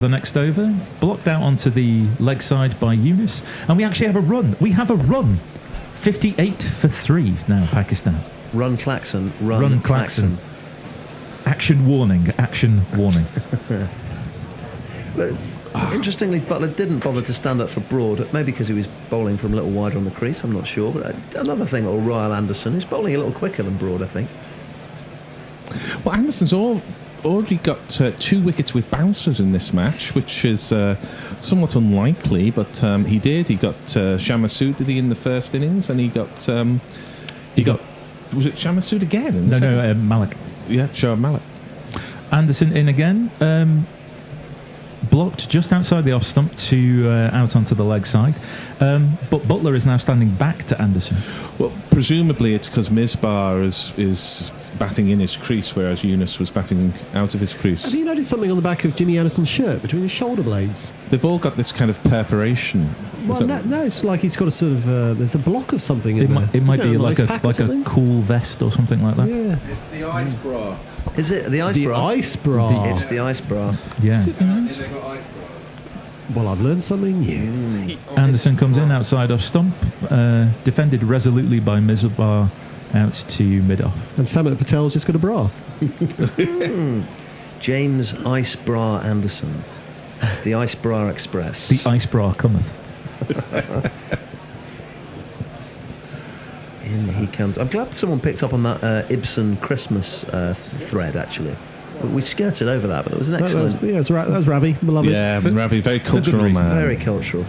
The next over, blocked out onto the leg side by Yunus, and we actually have a run. 58 for 3 now, Pakistan. Run Klaxon, run Klaxon. Action warning. But interestingly, Butler didn't bother to stand up for Broad, maybe because he was bowling from a little wider on the crease, I'm not sure. But another thing, old Royal Anderson, who's bowling a little quicker than Broad, I think. Well, Anderson's already got 2 wickets with bouncers in this match, which is somewhat unlikely, but he did. He got Shah Massoud, did he, in the first innings, and he got was it Shah Massoud again? No, Malik. Yeah, Shah Malik. Anderson in again. Blocked just outside the off stump to out onto the leg side, but Butler is now standing back to Anderson. Well, presumably it's because Misbah is batting in his crease, whereas Yunus was batting out of his crease. Have you noticed something on the back of Jimmy Anderson's shirt between his shoulder blades? They've all got this kind of perforation. Well, no, it's like he's got a sort of there's a block of something. It might be like a cool vest or something like that. Yeah, it's the ice bra. Is it the ice the bra? Ice bra. It's the ice bra. Yeah. Well, I've learned something new. Anderson comes in outside off stump, defended resolutely by Misbah out to mid-off. And Samit Patel's just got a bra. James Ice Bra Anderson. The Ice Bra Express. The ice bra cometh. In he comes. I'm glad someone picked up on that Ibsen Christmas thread, actually. We skirted over that, but it was an excellent... That was Ravi, beloved. Yeah, Ravi, very cultural man. Very cultural.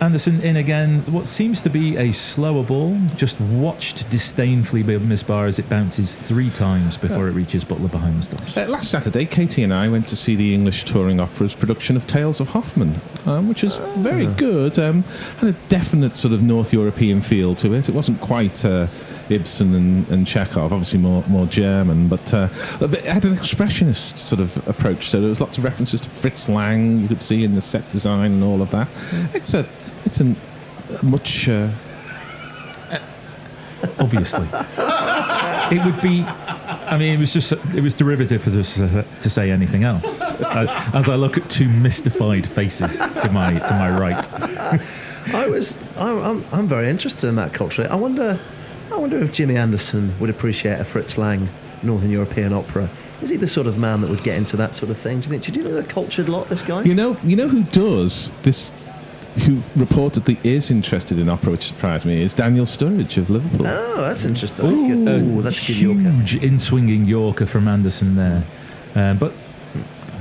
Anderson in again. What seems to be a slower ball, just watched disdainfully by Misbah as it bounces 3 times before it reaches Butler behind the stops. Last Saturday, Katie and I went to see the English Touring Opera's production of Tales of Hoffmann, which was very good. Had a definite sort of North European feel to it. It wasn't quite Ibsen and Chekhov, obviously more German, but it had an expressionist sort of approach. So there was lots of references to Fritz Lang you could see in the set design and all of that. It's a much... Obviously. It would be... I mean, it was derivative for us to say anything else. As I look at 2 mystified faces to my right. I'm very interested in that culture. I wonder if Jimmy Anderson would appreciate a Fritz Lang Northern European opera. Is he the sort of man that would get into that sort of thing? Do you think they're a cultured lot, this guy? You know who does this? Who reportedly is interested in opera, which surprised me, is Daniel Sturridge of Liverpool. Oh, that's interesting. That's a good Yorker. Huge in-swinging Yorker from Anderson there. But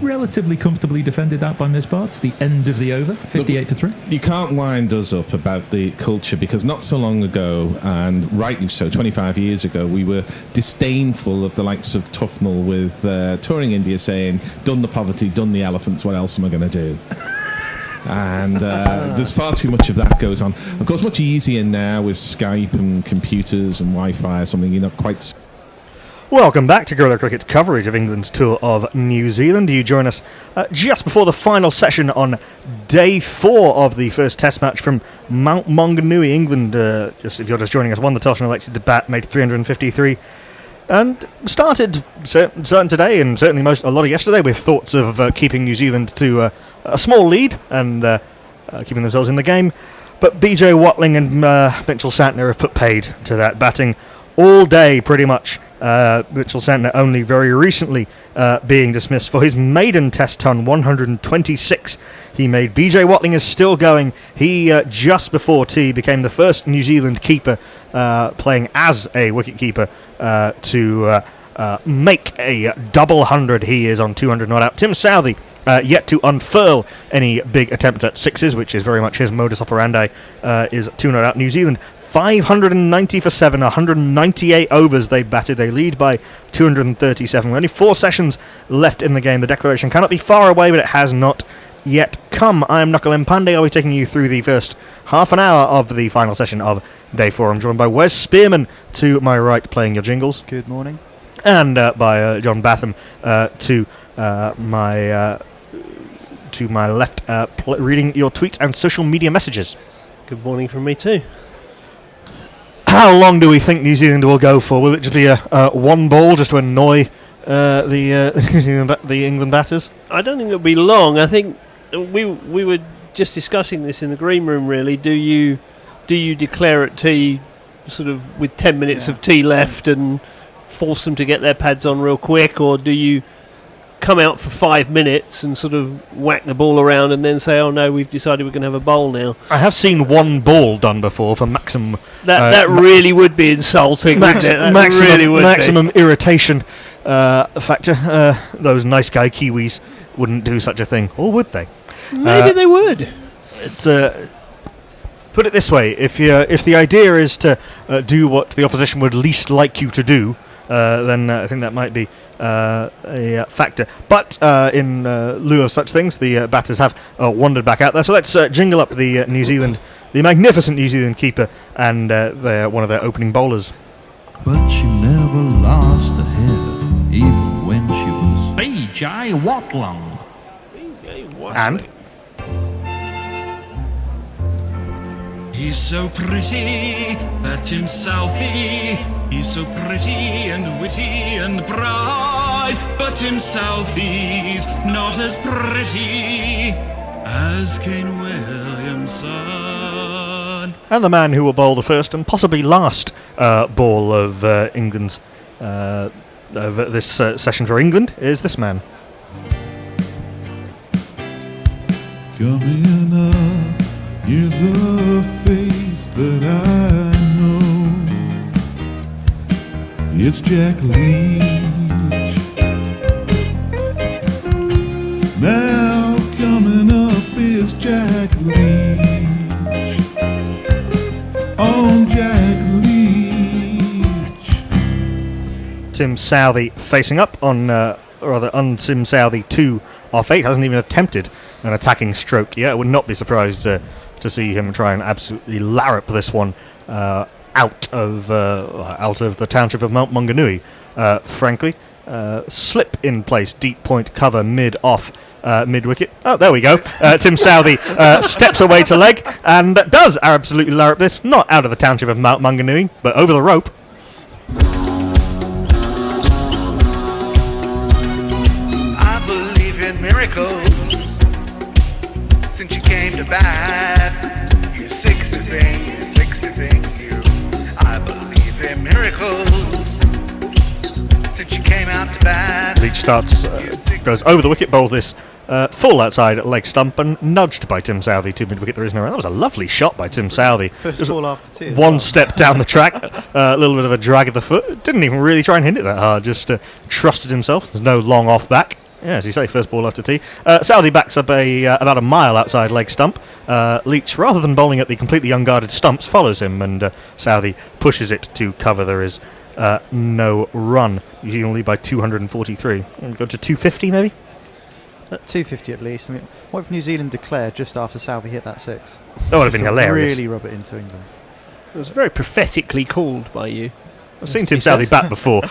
relatively comfortably defended out by Misbah. It's the end of the over, 58 for 3. You can't wind us up about the culture, because not so long ago, and rightly so, 25 years ago, we were disdainful of the likes of Tufnell with Touring India saying, done the poverty, done the elephants, what else am I going to do? And there's far too much of that goes on. Of course, much easier now with Skype and computers and Wi-Fi or something. You're not quite... Welcome back to Guerrilla Cricket's coverage of England's tour of New Zealand. You join us just before the final session on day 4 of the first Test match from Mount Maunganui, England. If you're just joining us, won the toss and elected to bat, made 353. And started certain today, and certainly a lot of yesterday, with thoughts of keeping New Zealand to a small lead and keeping themselves in the game. But BJ Watling and Mitchell Santner have put paid to that, batting all day pretty much. Mitchell Santner only very recently being dismissed for his maiden Test ton, 126 he made. BJ Watling is still going. He, just before tea, became the first New Zealand keeper playing as a wicket-keeper to make a double 100. He is on 200 not out. Tim Southey yet to unfurl any big attempts at sixes, which is very much his modus operandi, is 2 not out. New Zealand 590 for 7, 198 overs they batted. They lead by 237. Only 4 sessions left in the game. The declaration cannot be far away, but it has not yet come. I'm Knuckle Pandey. I'll be taking you through the first half an hour of the final session of day 4. I'm joined by Wes Spearman to my right, playing your jingles. Good morning. And by John Batham to my left, reading your tweets and social media messages. Good morning from me too. How long do we think New Zealand will go for? Will it just be a one ball just to annoy the England batters? I don't think it'll be long. I think we were just discussing this in the green room. Really, do you declare at tea, sort of with 10 minutes of tea left, and force them to get their pads on real quick, or do you come out for 5 minutes and sort of whack the ball around and then say, oh no, we've decided we're going to have a bowl now? I have seen one ball done before for maximum. That really would be insulting. Maximum irritation factor. Those nice guy Kiwis wouldn't do such a thing, or would they? Maybe they would. Put it this way: if the idea is to do what the opposition would least like you to do, then I think that might be a factor. But in lieu of such things, the batters have wandered back out there. So let's jingle up the New Zealand, the magnificent New Zealand keeper, and one of their opening bowlers. But she never lost her head, even when she was B.J. Watling. And he's so pretty, that's Tim Southey. He's so pretty and witty and bright, but Tim Southey's not as pretty as Kane Williamson. And the man who will bowl the first and possibly last ball of England's of this session for England is this man. Coming up, here's a face that I know. It's Jack Leach. Now coming up is Jack Leach. On Jack Leach. Tim Southey facing up on Tim Southey 2 off 8. Hasn't even attempted an attacking stroke yet. I would not be surprised to see him try and absolutely larrup this one out of the township of Maunganui. Frankly, slip in place, deep point cover mid-off. Mid-wicket. Oh, there we go. Tim Southey steps away to leg and does absolutely larrup this, not out of the township of Maunganui, but over the rope. I believe in miracles. Since you came to bat, you sexy thing, you. I believe in miracles. Since you came out to bat. Leach goes over the wicket, bowls this full outside leg stump and nudged by Tim Southey to mid-wicket. There is no run. That was a lovely shot by Tim Southey. First ball after tea. One step down the track, a little bit of a drag of the foot. Didn't even really try and hit it that hard, just trusted himself. There's no long off back. Yeah, as you say, first ball after tea. Southey backs up about a mile outside leg stump. Leach, rather than bowling at the completely unguarded stumps, follows him, and Southey pushes it to cover. There is no run. New Zealand lead by 243. Go to 250 maybe? 250 at least. I mean, what if New Zealand declared just after Southey hit that 6? That would have been hilarious. Really rub it into England. It was very prophetically called by you. I've seen Tim Southey bat before.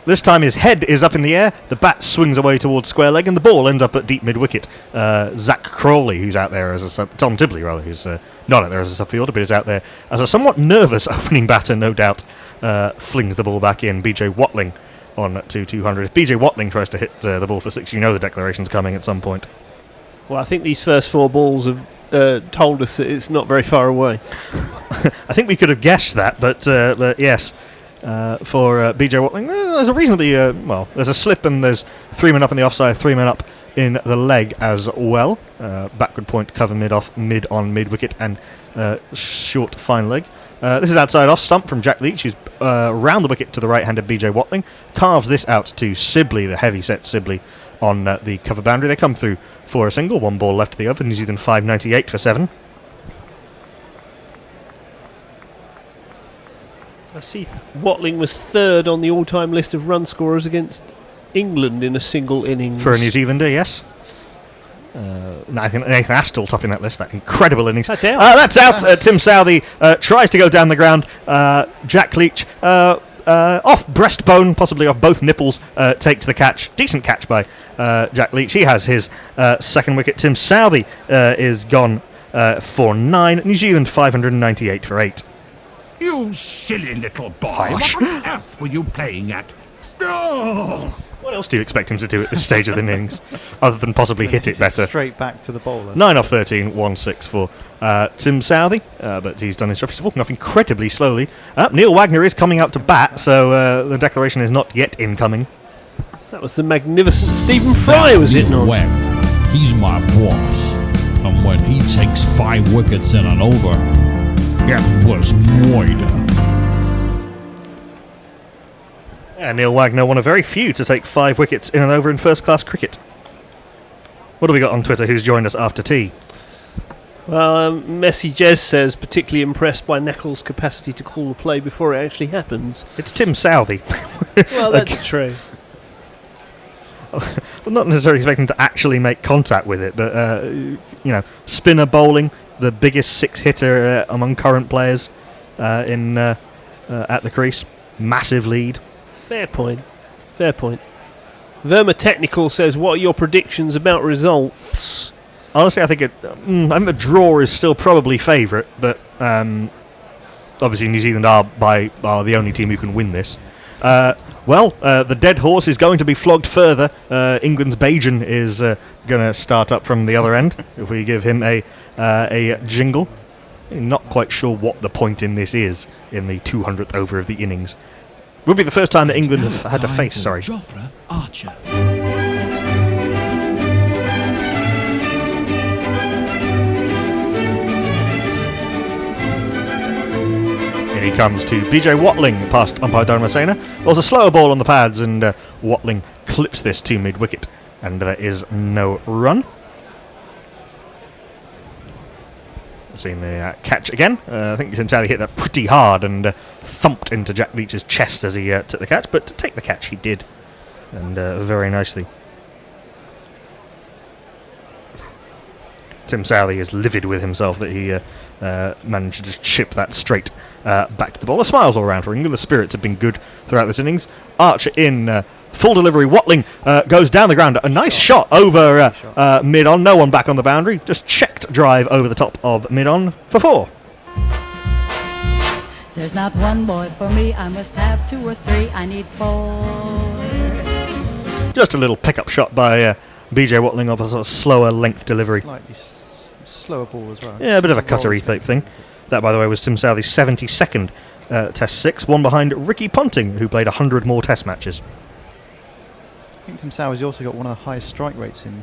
This time his head is up in the air, the bat swings away towards square leg, and the ball ends up at deep mid-wicket. Zach Crawley, who's out there as a Tom Sibley, rather, who's not out there as a subfielder, but is out there as a somewhat nervous opening batter, no doubt, flings the ball back in. BJ Watling on to 200. If BJ Watling tries to hit the ball for 6, you know the declaration's coming at some point. Well, I think these first 4 balls have told us that it's not very far away. I think we could have guessed that, but yes. For BJ Watling, there's a reasonably there's a slip and there's 3 men up in the offside, 3 men up in the leg as well. Backward point cover mid on mid wicket and short fine leg. This is outside off stump from Jack Leach, who's round the wicket to the right hand of BJ Watling. Carves this out to Sibley, the heavy set Sibley on the cover boundary. They come through for a single, 1 ball left to the over. New Zealand 598 for 7. I see Watling was 3rd on the all-time list of run scorers against England in a single innings. For a New Zealander, yes. Nathan Astle topping that list, that incredible innings. That's out. That's out. Tim Southey tries to go down the ground. Jack Leach, off breastbone, possibly off both nipples, takes the catch. Decent catch by Jack Leach. He has his second wicket. Tim Southey is gone for 9. New Zealand 598 for 8. You silly little boy. Harsh. What on earth were you playing at? Oh. What else do you expect him to do at this stage of the innings, other than possibly hit it better? Straight back to the bowler. 9 off 13, 1-6 for Tim Southey, but he's done his job. He's walking off incredibly slowly. Neil Wagner is coming out to bat, so the declaration is not yet incoming. That was the magnificent Stephen Fry, was it not? Wagner. He's my boss. And when he takes 5 wickets in an over, it was murder. Yeah, Neil Wagner, one of very few to take 5 wickets in an over in first-class cricket. What have we got on Twitter? Who's joined us after tea? Well, Messi Jez says, particularly impressed by Neckel's capacity to call the play before it actually happens. It's Tim Southey. Well, that's true. Well, not necessarily expecting to actually make contact with it, but spinner bowling, the biggest 6-hitter among current players at the crease, massive lead. Fair point. Verma Technical says, what are your predictions about results? Honestly, I think the draw is still probably favourite, but obviously New Zealand are the only team who can win this. The dead horse is going to be flogged further. England's Bajan is going to start up from the other end. If we give him a jingle. Not quite sure what the point in this is in the 200th over of the innings. Would be the first time that England have had to face. Sorry. Jofra Archer. Here he comes to BJ Watling past umpire Dharmasena. There was a slower ball on the pads, and Watling clips this to mid-wicket, and there is no run. Seeing the catch again. I think Tim Southey hit that pretty hard and thumped into Jack Leach's chest as he took the catch, but to take the catch he did, and very nicely. Tim Southey is livid with himself that he managed to just chip that straight back to the bowler. Smiles all around for England. The spirits have been good throughout this innings. Archer in full delivery. Watling goes down the ground. A nice shot over mid-on. No one back on the boundary. Just checked drive over the top of mid-on for 4. There's not one boy for me. I must have 2 or 3. I need 4. Just a little pickup shot by BJ Watling off a sort of slower length delivery. Slightly slower ball as well. Yeah, a bit of a cuttery type thing. That, by the way, was Tim Southey's 72nd Test 6, one behind Ricky Ponting, who played 100 more Test matches. I think Tim Southey's also got one of the highest strike rates in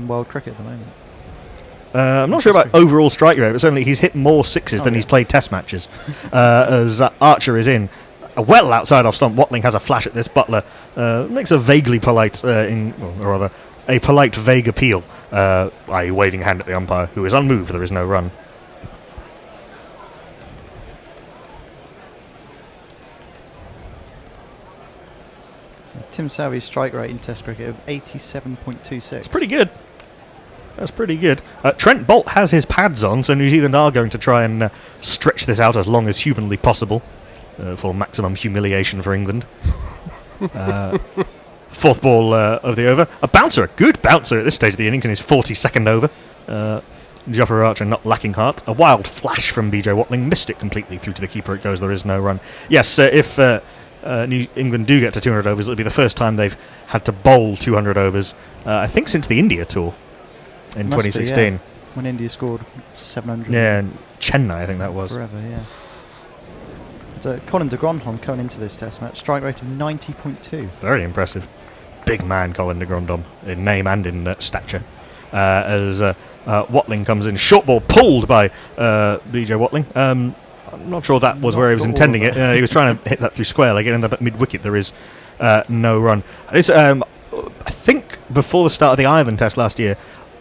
world cricket at the moment. I'm not sure about overall strike rate, but certainly he's hit more sixes than he's played Test matches. As Archer is in, well outside off stump. Watling has a flash at this. Butler makes a vaguely polite, a polite vague appeal, i.e. waving a hand at the umpire, who is unmoved. There is no run. Tim Southey's strike rate in Test cricket of 87.26. It's pretty good. That's pretty good. Trent Bolt has his pads on, so New Zealand are going to try and stretch this out as long as humanly possible for maximum humiliation for England. 4th ball of the over. A bouncer, a good bouncer at this stage of the innings in his 42nd over. Jofra Archer not lacking heart. A wild flash from BJ Watling. Missed it completely through to the keeper. It goes, there is no run. Yes, if New England do get to 200 overs, it'll be the first time they've had to bowl 200 overs, I think since the India tour in 2016. Be, when India scored 700. Yeah, and Chennai, I think that was. Forever, yeah. So Colin de Grandhomme coming into this Test match, strike rate of 90.2. Very impressive. Big man, Colin de Grandhomme, in name and in stature. As Watling comes in, short ball pulled by BJ Watling. I'm not sure that was where he was intending it. He was trying to hit that through square leg, and at mid-wicket there is no run. I think before the start of the Ireland Test last year,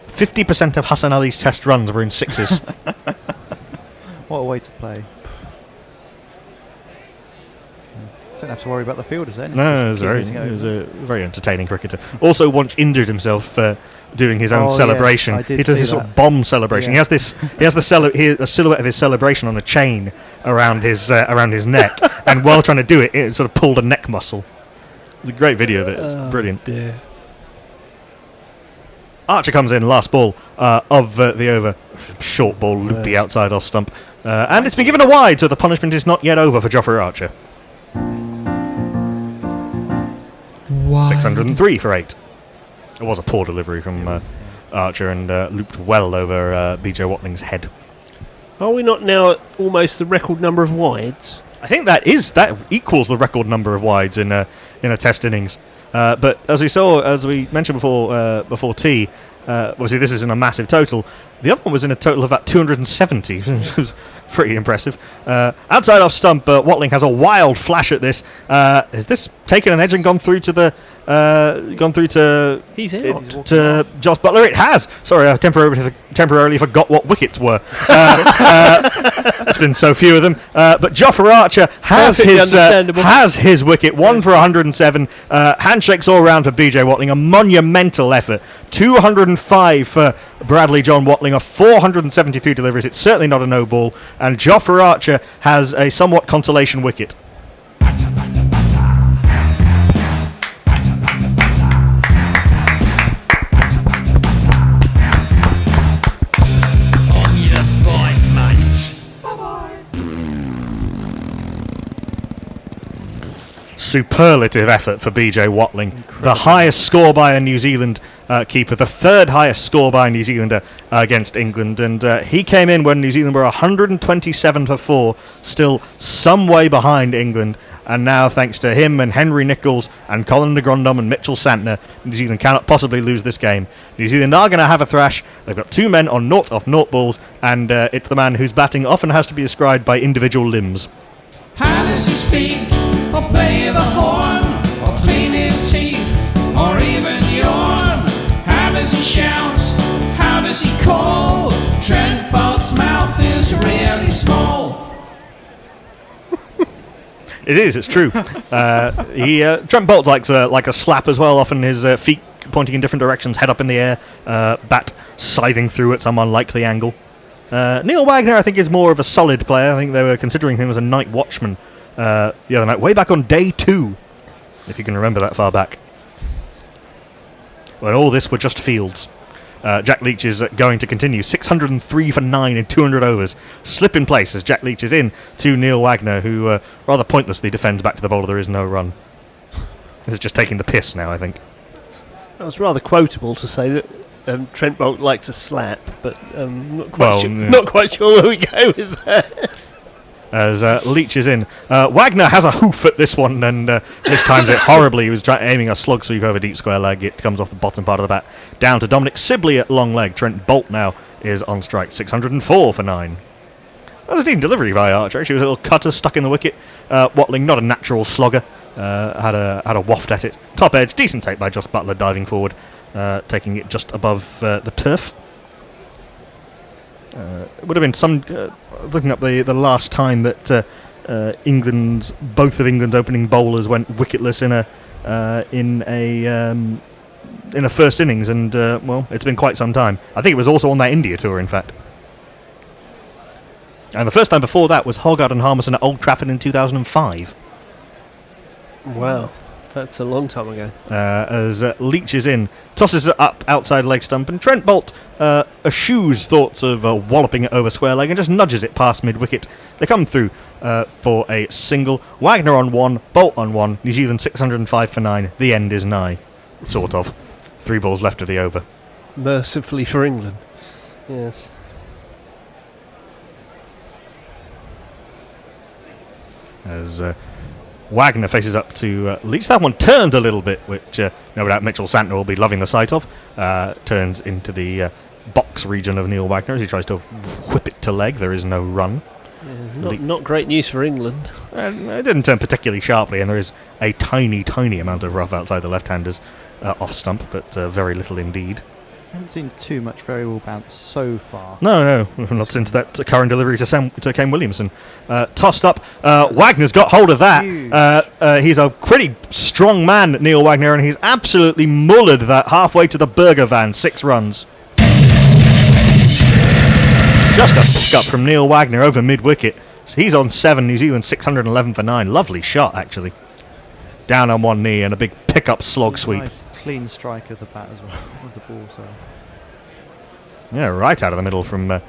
50% of Hassan Ali's Test runs were in sixes. What a way to play. Don't have to worry about the fielders then. No, he was a very entertaining cricketer. Also once injured himself doing his own celebration. Yes, he does this sort of bomb celebration. Yeah. He has a silhouette of his celebration on a chain around his neck, and while trying to do it, it sort of pulled a neck muscle. It's a great video of it. It's brilliant. Dear. Archer comes in, last ball of the over. Short ball, loopy outside off stump. And it's been given a wide, so the punishment is not yet over for Jofra Archer. 603 for 8. It was a poor delivery from Archer and looped well over BJ Watling's head. Are we not now at almost the record number of wides? I think that equals the record number of wides in a Test innings. But as we mentioned before tea, obviously this isn't a massive total. The other one was in a total of about 270, which was pretty impressive. Outside off stump, Watling has a wild flash at this. Has this taken an edge and gone through to He's out. to Josh Butler? It has. Sorry, I temporarily forgot what wickets were. There's been so few of them. But Jofra Archer has his wicket, 1 for 107. Handshakes all round for BJ Watling, a monumental effort. 205 for Bradley John Watling, a 473 deliveries. It's certainly not a no ball. And Jofra Archer has a somewhat consolation wicket. Superlative effort for BJ Watling. Incredible. The highest score by a New Zealand keeper, the third highest score by a New Zealander against England, and he came in when New Zealand were 127 for 4, still some way behind England, and now thanks to him and Henry Nicholls and Colin de Grandhomme and Mitchell Santner, New Zealand cannot possibly lose this game. New Zealand are going to have a thrash. They've got 2 men on 0 off 0 balls, and it's the man whose batting often has to be described by individual limbs. How does he speak, or play the horn, or clean his teeth, or even yawn? How does he shout? How does he call? Trent Bolt's mouth is really small. It is, it's true. Trent Bolt likes a slap as well, often his feet pointing in different directions, head up in the air, bat scything through at some unlikely angle. Neil Wagner, I think, is more of a solid player. I think they were considering him as a night watchman the other night, way back on day 2, if you can remember that far back, when all this were just fields. Jack Leach is going to continue, 603 for 9 in 200 overs. Slip in place as Jack Leach is in to Neil Wagner, who rather pointlessly defends back to the bowler. There is no run. This is just taking the piss now, I think. That was rather quotable to say that Trent Bolt likes a slap, but not quite sure where we go with that. As Leach is in, Wagner has a hoof at this one, and mistimes it horribly. He was aiming a slug sweep over deep square leg. It comes off the bottom part of the bat down to Dominic Sibley at long leg. Trent Bolt now is on strike, 604 for 9. That was a decent delivery by Archer. She was a little cutter stuck in the wicket. Watling, not a natural slogger, had a waft at it. Top edge, decent take by Josh Butler diving forward, taking it just above the turf. It would have been some looking up the last time that both of England's opening bowlers went wicketless in a first innings, and it's been quite some time. I think it was also on that India tour, in fact. And the first time before that was Hogarth and Harmison at Old Trafford in 2005. Wow. That's a long time ago. As Leach is in, tosses it up outside leg stump, and Trent Bolt eschews thoughts of walloping it over square leg and just nudges it past mid-wicket. They come through for a single. Wagner on 1, Bolt on 1, New Zealand 605 for 9. The end is nigh. Sort of. 3 balls left of the over. Mercifully for England. Yes. As Wagner faces up to Leach. That one turned a little bit, which no doubt Mitchell Santner will be loving the sight of. Turns into the box region of Neil Wagner as he tries to whip it to leg. There is no run. Yeah, not great news for England. It didn't turn particularly sharply, and there is a tiny, tiny amount of rough outside the left-handers off stump, but very little indeed. I haven't seen too much variable bounce so far. No, not since that current delivery to Kane Williamson. Tossed up. Wagner's got hold of that. He's a pretty strong man, Neil Wagner, and he's absolutely mullered that halfway to the burger van. 6 runs. Just a pick up from Neil Wagner over mid-wicket. So he's on 7, New Zealand 611 for 9. Lovely shot, actually. Down on one knee and a big pick-up slog sweep. Nice clean strike of the bat as well, of the ball. So Yeah, right out of the middle from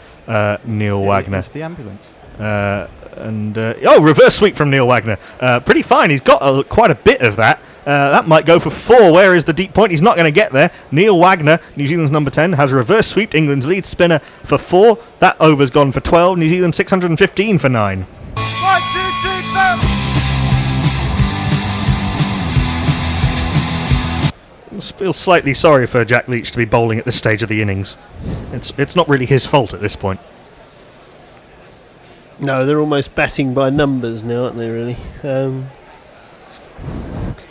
Neil Wagner. Into the ambulance. Reverse sweep from Neil Wagner. Pretty fine. He's got quite a bit of that. That might go for 4. Where is the deep point? He's not going to get there. Neil Wagner, New Zealand's number 10, has reverse sweeped England's lead spinner for 4. That over's gone for 12. New Zealand 615 for 9. 1, 2, 3, 4. Feel slightly sorry for Jack Leach to be bowling at this stage of the innings. It's not really his fault at this point. No, they're almost batting by numbers now, aren't they, really?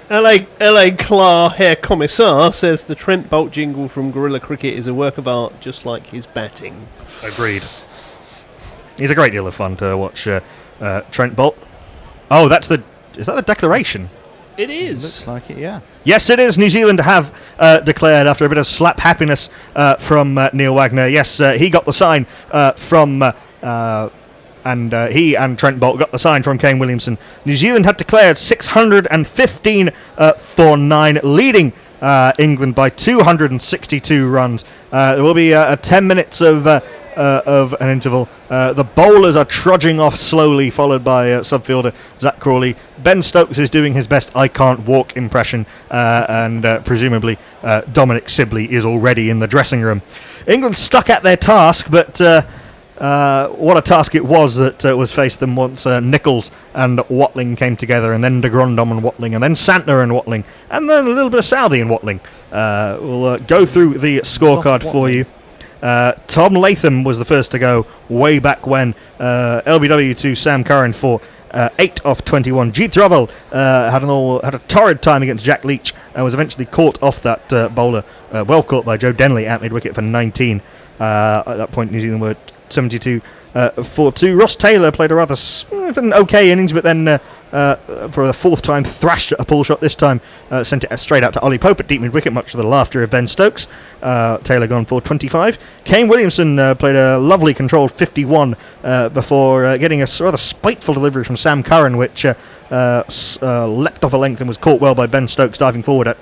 LA Clar Herr Kommissar says the Trent Bolt jingle from Guerrilla Cricket is a work of art just like his batting. Agreed. He's a great deal of fun to watch Trent Bolt. Oh, is that the declaration? It is. Looks like it, yeah. Yes, it is. New Zealand have declared after a bit of slap happiness from Neil Wagner. Yes, he got the sign from... he and Trent Bolt got the sign from Kane Williamson. New Zealand had declared 615 for 9, leading England by 262 runs. There will be 10 minutes of an interval. The bowlers are trudging off slowly, followed by subfielder Zach Crawley. Ben Stokes is doing his best I can't walk impression, and presumably Dominic Sibley is already in the dressing room. England stuck at their task, but what a task it was that was faced them once Nichols and Watling came together, and then de Grandhomme and Watling, and then Santner and Watling, and then a little bit of Southey and Watling. We'll go through the scorecard for you. Tom Latham was the first to go way back when. LBW to Sam Curran for 8 off 21. Jeet Robel had a torrid time against Jack Leach and was eventually caught off that bowler, well caught by Joe Denley at mid-wicket for 19. At that point, New Zealand were 72 for 2. Ross Taylor played a rather an okay innings, but then for the 4th time thrashed a pull shot. This time sent it straight out to Ollie Pope at deep mid-wicket, much to the laughter of Ben Stokes. Taylor gone for 25. Kane Williamson played a lovely controlled 51 before getting a rather spiteful delivery from Sam Curran, which leapt off a length and was caught well by Ben Stokes diving forward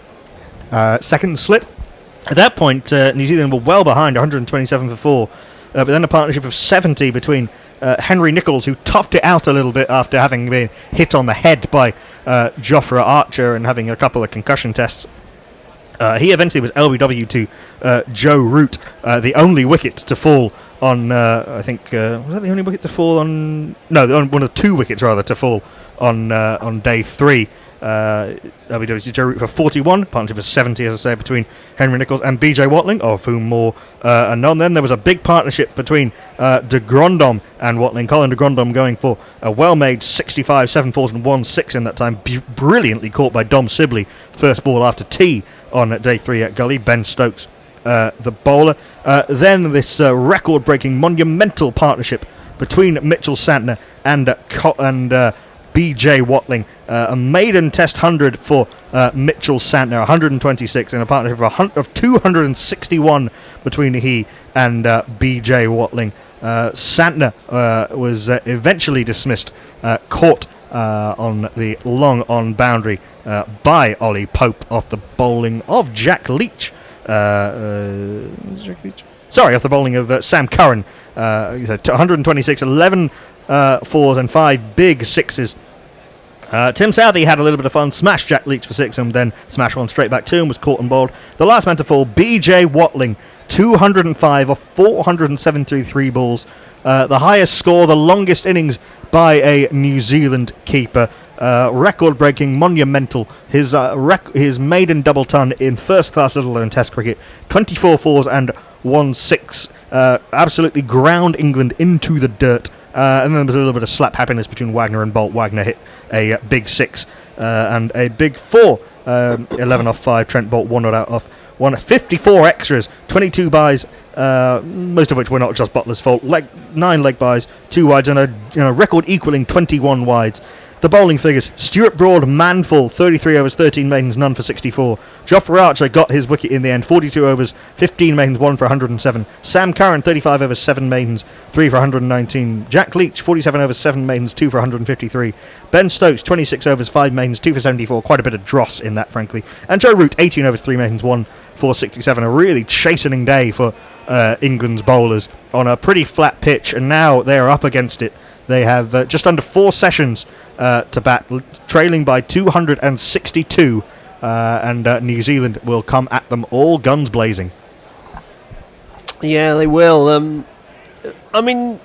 at second slip. At that point, New Zealand were well behind, 127 for 4. But then a partnership of 70 between Henry Nichols, who toughed it out a little bit after having been hit on the head by Jofra Archer and having a couple of concussion tests. He eventually was LBW to Joe Root, the only wicket to fall on, I think, was that the only wicket to fall on? No, one of the 2 wickets, rather, to fall on day 3. LBW to Joe Root for 41, partnership of 70, as I say, between Henry Nichols and BJ Watling, of whom more are known. Then there was a big partnership between de Grandhomme and Watling. Colin de Grandhomme going for a well-made 65, 7 fours and 1 6 in that time, brilliantly caught by Dom Sibley, first ball after tea on day 3 at Gully. Ben Stokes, the bowler. Then this record-breaking monumental partnership between Mitchell Santner and BJ Watling, a maiden test 100 for Mitchell Santner, 126, in a partnership of 261 between he and BJ Watling. Santner was eventually dismissed, caught on the long on boundary by Ollie Pope off the bowling of Jack Leach. Sorry, off the bowling of Sam Curran. 126, 11 fours and 5 big sixes. Tim Southey had a little bit of fun, smashed Jack Leach for 6 and then smashed one straight back to him, was caught and bowled. The last man to fall, BJ Watling, 205 off 473 balls. The highest score, the longest innings by a New Zealand keeper. Record-breaking, monumental. His maiden double ton in first-class Little and Test cricket. 24 fours and 1 6. Absolutely ground England into the dirt. And then there was a little bit of slap happiness between Wagner and Bolt. Wagner hit a big 6 and a big 4. 11 off 5. Trent Bolt 1 not out off 1. 54 extras. 22 byes, most of which were not just Butler's fault. 9 leg byes, 2 wides, and a record equaling 21 wides. The bowling figures: Stuart Broad, manful, 33 overs, 13 maidens, none for 64. Jofra Archer got his wicket in the end, 42 overs, 15 maidens, 1 for 107. Sam Curran, 35 overs, 7 maidens, 3 for 119. Jack Leach, 47 overs, 7 maidens, 2 for 153. Ben Stokes, 26 overs, 5 maidens, 2 for 74. Quite a bit of dross in that, frankly. And Joe Root, 18 overs, 3 maidens, 1 for 67. A really chastening day for England's bowlers on a pretty flat pitch, and now they are up against it. They have just under 4 sessions to bat, trailing by 262, and New Zealand will come at them all guns blazing. Yeah, they will. I mean,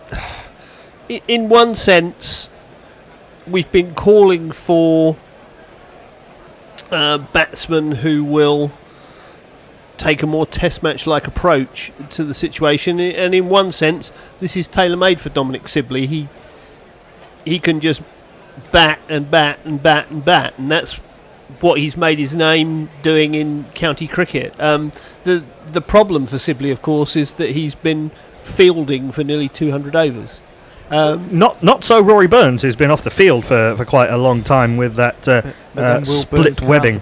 in one sense, we've been calling for batsmen who will take a more test match-like approach to the situation, and in one sense, this is tailor-made for Dominic Sibley. He can just bat and bat and bat and bat, and that's what he's made his name doing in county cricket. The problem for Sibley, of course, is that he's been fielding for nearly 200 overs. Not so Rory Burns, who's been off the field for quite a long time with that split webbing.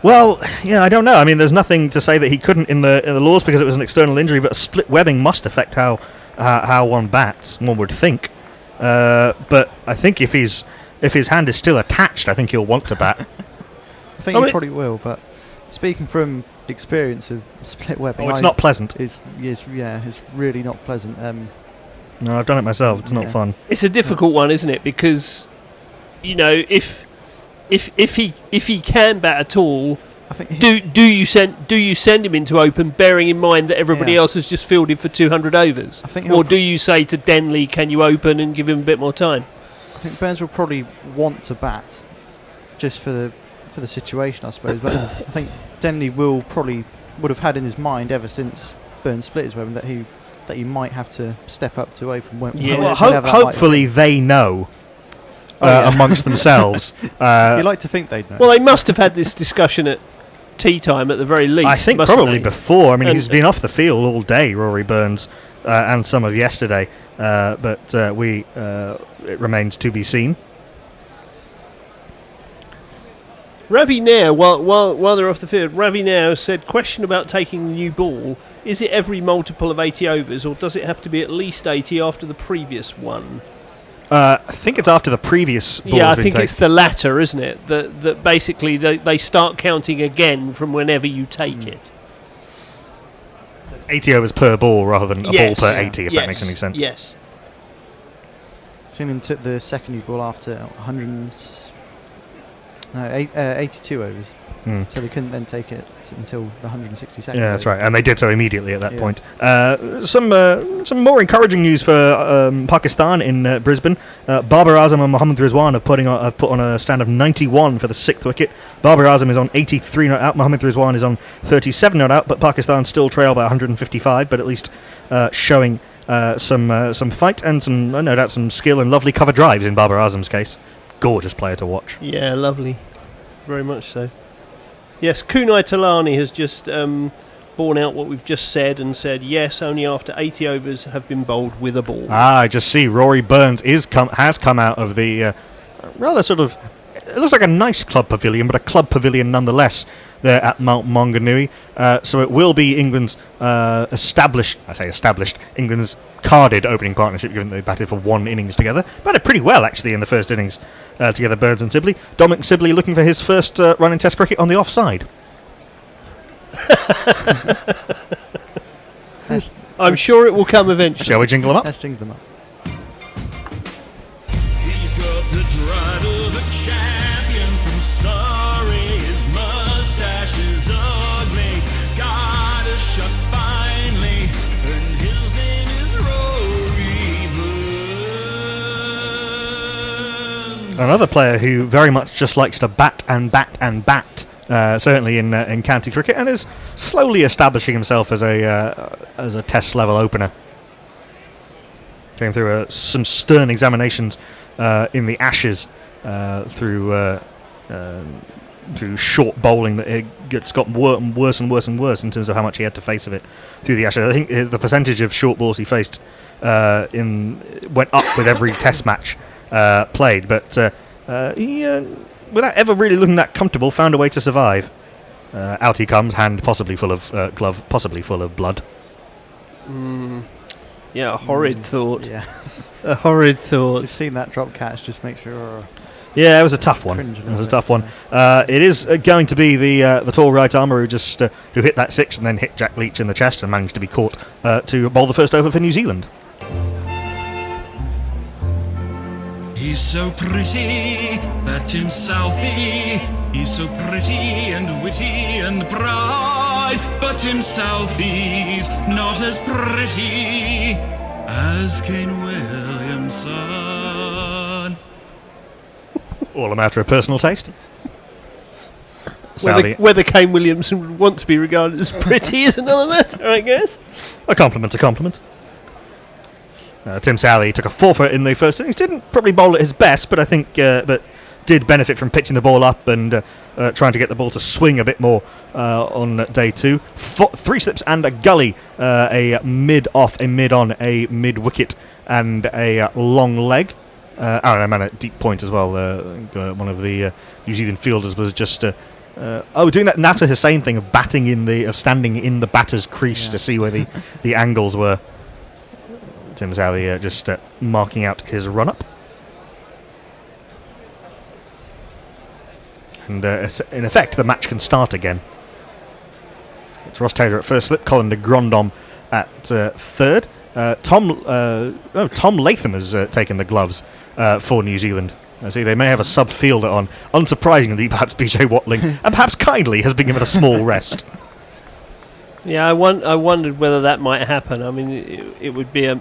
Well, yeah, I don't know. I mean, there's nothing to say that he couldn't in the laws because it was an external injury, but split webbing must affect how one bats, one would think. But I think if his hand is still attached, I think he'll want to bat. I think he probably will, but speaking from experience of split webbing... it's not pleasant. It's really not pleasant. No, I've done it myself. It's not fun. It's a difficult one, isn't it? Because, you know, if he can bat at all, I think do you send him into open, bearing in mind that everybody else has just fielded for 200 overs? Or do you say to Denley, can you open and give him a bit more time? I think Burns will probably want to bat just for the situation, I suppose. But I think Denley would have had in his mind ever since Burns split his webbing that he might have to step up to open. Hopefully they know amongst themselves. You like to think they'd know. Well, they must have had this discussion at tea time at the very least. I think probably before. I mean, he's been off the field all day, Rory Burns, and some of yesterday. But it remains to be seen. Ravi now, while they're off the field, Ravi now said, question about taking the new ball. Is it every multiple of 80 overs, or does it have to be at least 80 after the previous one? I think it's after the previous ball Yeah, has I been think taken. it's the latter, isn't it? That basically they start counting again from whenever you take it. 80 overs per ball rather than a ball per 80, if that makes any sense. Yes. England took the second new ball after 82 overs. So they couldn't then take it until the 162nd. Yeah, that's right, and they did so immediately at that point. Some more encouraging news for Pakistan in Brisbane. Babar Azam and Mohammad Rizwan have put on a stand of 91 for the 6th wicket. Babar Azam is on 83 not out. Mohammad Rizwan is on 37 not out, but Pakistan still trail by 155, but at least showing some fight and no doubt some skill and lovely cover drives in Babar Azam's case. Gorgeous player to watch. Yeah, lovely. Very much so. Yes, Kunai Talani has just borne out what we've just said and said, yes, only after 80 overs have been bowled with a ball. I just see Rory Burns has come out of the rather sort of, it looks like a nice club pavilion, but a club pavilion nonetheless there at Maunganui. So it will be England's established, England's carded opening partnership, given they batted for one innings together. Batted pretty well, actually, in the first innings together, Burns and Sibley. Dominic Sibley looking for his first run in Test cricket on the offside. I'm sure it will come eventually. Shall we jingle them up? Let's jingle them up. He's got the stride of a champion from Surrey. His mustache is ugly, got a shot finally, and his name is Rory Burns. Another player who very much just likes to bat and bat and bat. Certainly in county cricket, and is slowly establishing himself as a Test level opener. Came through some stern examinations in the Ashes through short bowling that it's got worse and worse and worse in terms of how much he had to face of it through the Ashes. I think the percentage of short balls he faced went up with every Test match played, but he. Without ever really looking that comfortable, found a way to survive. Out he comes, hand possibly full of glove, possibly full of blood. Yeah, a horrid thought. Yeah. A horrid thought. Just seeing that drop catch just makes you... Yeah, it was a tough one. Cringe a It little was a bit, tough one. It is going to be the tall right armer who hit that 6 and then hit Jack Leach in the chest and managed to be caught to bowl the first over for New Zealand. He's so pretty, that Tim Southey. He's so pretty and witty and bright. But Tim Southey's not as pretty as Kane Williamson. All a matter of personal taste. Southey, Whether Kane Williamson would want to be regarded as pretty is another matter, I guess. a compliment's a compliment. Tim Southey took a forfeit in the first innings. Didn't probably bowl at his best, but I think but did benefit from pitching the ball up and trying to get the ball to swing a bit more on day 2. 3 slips and a gully, a mid-off, a mid-on, a mid-wicket, and a long leg. And a deep point as well. I think, one of the New Zealand fielders was just doing that Nasser Hussain thing of standing in the batter's crease to see where the angles were. Tim Southey just marking out his run-up. And in effect, the match can start again. It's Ross Taylor at first slip, Colin de Grandhomme at third. Tom Latham has taken the gloves for New Zealand. I see they may have a sub-fielder on. Unsurprisingly, perhaps BJ Watling, and perhaps kindly has been given a small rest. Yeah, I wondered whether that might happen. I mean, it would be a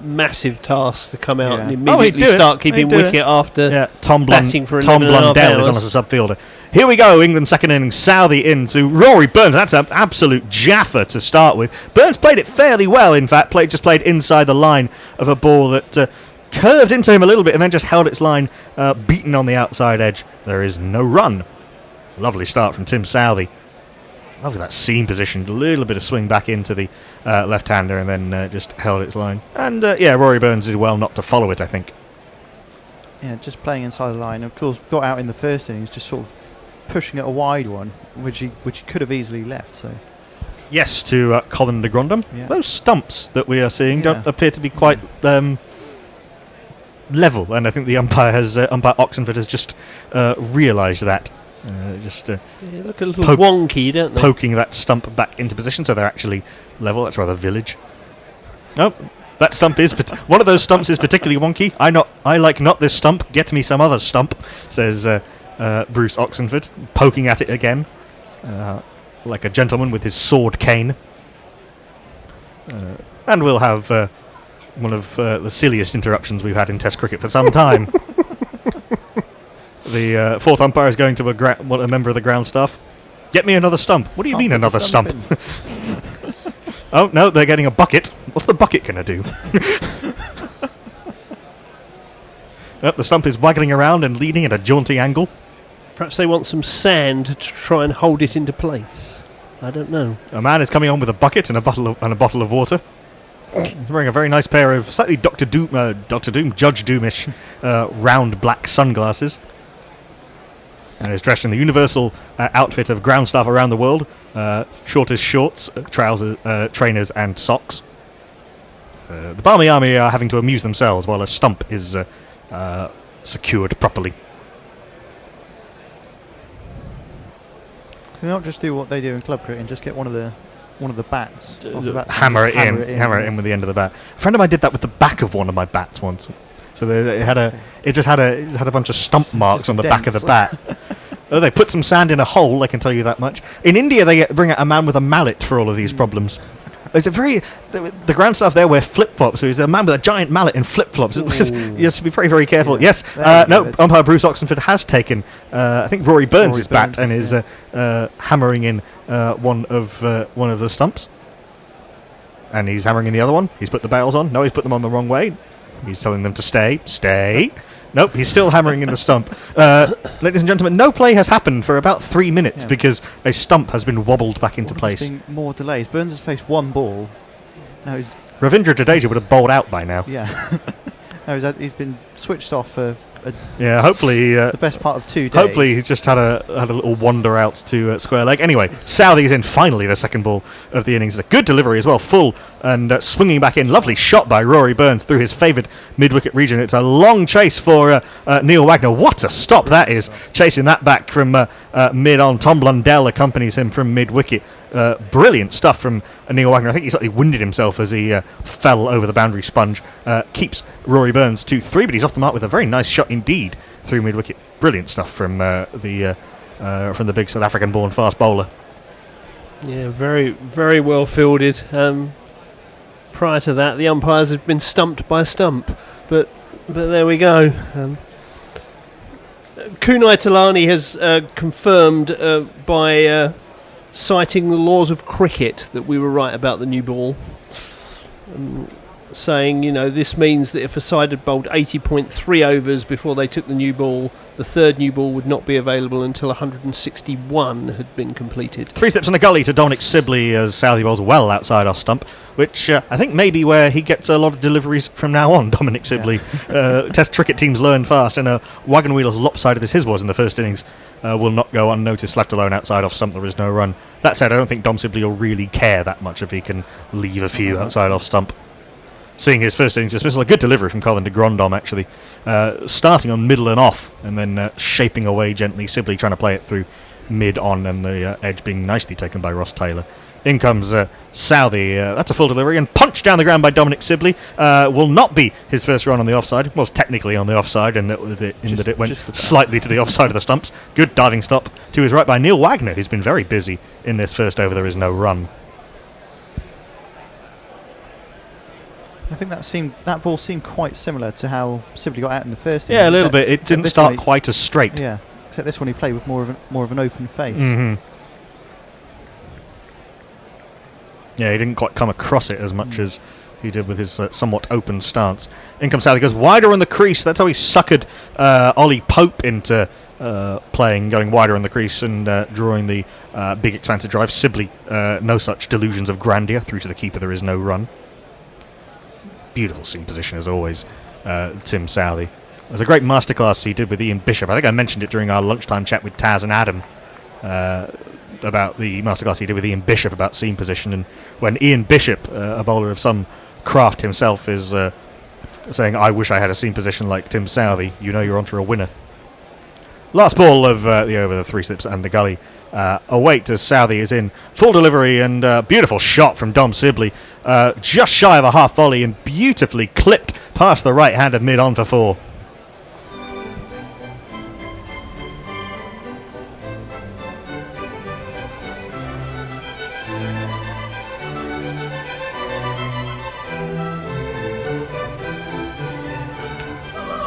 massive task to come out and immediately start keeping wicket after batting for 11 and a half Blundell hours. is on as a sub-fielder. Here we go, England second innings. Southey into Rory Burns. That's an absolute jaffer to start with. Burns played it fairly well, in fact. Just played inside the line of a ball that curved into him a little bit and then just held its line, beaten on the outside edge. There is no run. Lovely start from Tim Southey. Lovely that seam position. A little bit of swing back into the left-hander and then just held its line. And Rory Burns did well not to follow it, I think. Yeah, just playing inside the line. Of course, got out in the first innings, just sort of pushing it a wide one, which he could have easily left. So yes, to Colin de Grandhomme. Yeah. Those stumps that we are seeing don't appear to be quite level, and I think the umpire Oxenford has just realised that. They look a little wonky, don't they? Poking that stump back into position, so they're actually level. That's rather village. Nope, that stump is one of those stumps is particularly wonky. I like not this stump. Get me some other stump, says Bruce Oxenford, poking at it again, like a gentleman with his sword cane. And we'll have one of the silliest interruptions we've had in Test cricket for some time. The fourth umpire is going to a member of the ground staff. Get me another stump. What do you mean another stump? Oh, no, they're getting a bucket. What's the bucket going to do? The stump is waggling around and leaning at a jaunty angle. Perhaps they want some sand to try and hold it into place. I don't know. A man is coming on with a bucket and a bottle of water. He's wearing a very nice pair of slightly Judge Doomish round black sunglasses. And is dressed in the universal outfit of ground staff around the world. Shortest shorts, trousers, trainers and socks. The Barmy Army are having to amuse themselves while a stump is secured properly. Can they not just do what they do in club cricket and just get one of the bats? Off the bats Hammer and it just in with the end of the bat. A friend of mine did that with the back of one of my bats once. So it just had a bunch of stump marks on the back of the bat. Oh, they put some sand in a hole, I can tell you that much. In India, they bring out a man with a mallet for all of these problems. It's the ground staff there wear flip-flops, so he's a man with a giant mallet in flip-flops. You have to be very, very careful. Yes, umpire Bruce Oxenford has taken, I think, Rory Burns' bat and is hammering in one of the stumps. And he's hammering in the other one. He's put the bails on. No, he's put them on the wrong way. He's telling them to stay. Nope, he's still hammering in the stump. Ladies and gentlemen, no play has happened for about 3 minutes because a stump has been wobbled back into place. There's been more delays. Burns has faced one ball. Now he's Ravindra Jadeja would have bowled out by now. Yeah. No, he's been switched off for Yeah, hopefully the best part of 2 days. Hopefully he's just had a little wander out to square leg. Anyway, Southey's in finally the second ball of the innings. It's a good delivery as well, full and swinging back in. Lovely shot by Rory Burns through his favoured mid-wicket region. It's a long chase for Neil Wagner. What a stop that is, chasing that back from mid-on. Tom Blundell accompanies him from mid-wicket. Brilliant stuff from Neil Wagner. I think he slightly winded himself as he fell over the boundary sponge. Keeps Rory Burns to 3, but he's off the mark with a very nice shot indeed through mid-wicket. Brilliant stuff from the big South African-born fast bowler. Yeah, very, very well fielded. Prior to that, the umpires had been stumped by stump, but there we go. Kunai Talani has confirmed by citing the laws of cricket that we were right about the new ball, saying, this means that if a side had bowled 80.3 overs before they took the new ball, the third new ball would not be available until 161 had been completed. 3 steps on the gully to Dominic Sibley as Southey bowls well outside off stump, which I think may be where he gets a lot of deliveries from now on, Dominic Sibley. Test cricket teams learn fast, and wagon wheel as lopsided as his was in the first innings will not go unnoticed, left alone outside off stump. There is no run. That said, I don't think Dom Sibley will really care that much if he can leave a few outside off stump. Seeing his first innings dismissal, a good delivery from Colin de Grandhomme actually, starting on middle and off and then shaping away gently, Sibley trying to play it through mid on, and the edge being nicely taken by Ross Taylor. In comes Southey, that's a full delivery and punch down the ground by Dominic Sibley. Will not be his first run on the offside. It was technically on the offside in that it went slightly to the offside of the stumps. Good diving stop to his right by Neil Wagner, who's been very busy in this first over. There is no run. I think that ball seemed quite similar to how Sibley got out in the first. Yeah, a little bit. It didn't start quite as straight. Yeah, except this one he played with more of an open face. Mm-hmm. Yeah, he didn't quite come across it as much as he did with his somewhat open stance. In comes Southey, goes wider on the crease. That's how he suckered Ollie Pope into playing, going wider on the crease and drawing the big expansive drive. Sibley, no such delusions of grandeur. Through to the keeper, there is no run. Beautiful seam position as always, Tim Southey. It was a great masterclass he did with Ian Bishop. I think I mentioned it during our lunchtime chat with Taz and Adam about the masterclass he did with Ian Bishop about seam position. And when Ian Bishop, a bowler of some craft himself, is saying, I wish I had a seam position like Tim Southey, you're onto a winner. Last ball of the over, the 3 slips and the gully. Await as Southey is in full delivery, and beautiful shot from Dom Sibley, just shy of a half volley and beautifully clipped past the right hand of mid on for 4.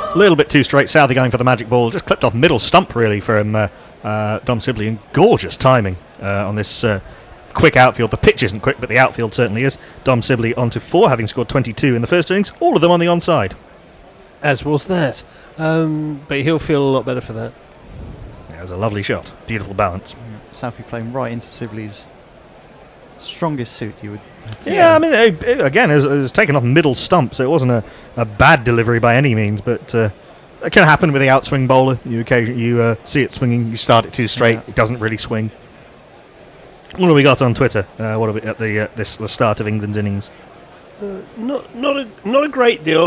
A little bit too straight. Southey going for the magic ball, just clipped off middle stump really from Dom Sibley, and gorgeous timing on this quick outfield. The pitch isn't quick, but the outfield certainly is. Dom Sibley onto 4, having scored 22 in the first innings, all of them on the onside. As was that. But he'll feel a lot better for that. Yeah, it was a lovely shot. Beautiful balance. Southey playing right into Sibley's strongest suit, you would have to Yeah, say. I mean, again, it was taken off middle stump, so it wasn't a bad delivery by any means, but it can happen with the outswing bowler. You see it swinging, you start it too straight, it doesn't really swing. What have we got on Twitter? What are we at the start of England's innings? Not a great deal.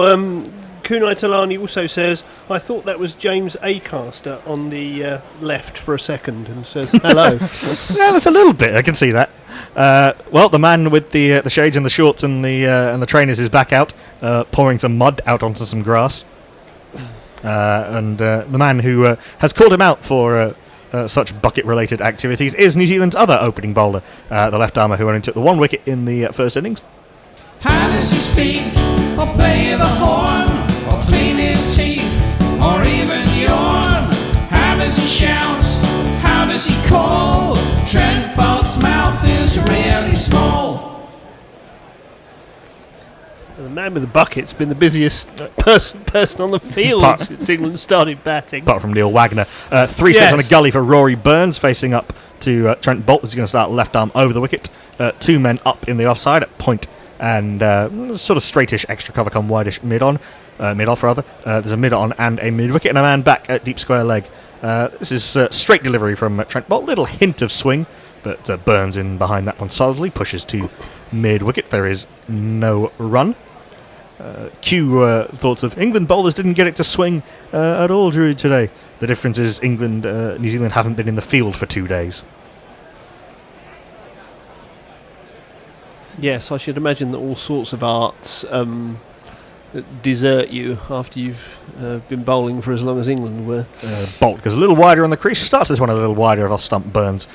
Kunai Talani also says, I thought that was James Acaster on the left for a second, and says hello. Yeah, that's a little bit. I can see that. Well, the man with the shades and the shorts and the trainers is back out, pouring some mud out onto some grass. And the man who has called him out for such bucket-related activities is New Zealand's other opening bowler, the left-armer who only took the 1 wicket in the first innings. How does he speak, or play the horn, or clean his teeth, or even yawn? How does he shout? How does he call? Trent Bolt's mouth is really small. The man with the bucket's been the busiest person on the field since England started batting. Apart from Neil Wagner. 3 steps on a gully for Rory Burns, facing up to Trent Bolt. He's going to start left arm over the wicket. 2 men up in the offside at point and sort of straightish extra cover come wideish mid-off rather. There's a mid-on and a mid-wicket and a man back at deep square leg. This is straight delivery from Trent Bolt. Little hint of swing, but Burns in behind that one solidly. Pushes to mid-wicket. There is no run. Thoughts of England bowlers didn't get it to swing at all during today. The difference is New Zealand haven't been in the field for 2 days. Yes, I should imagine that all sorts of arts desert you after you've been bowling for as long as England were. Bolt goes a little wider on the crease. Starts this one a little wider off stump. Burns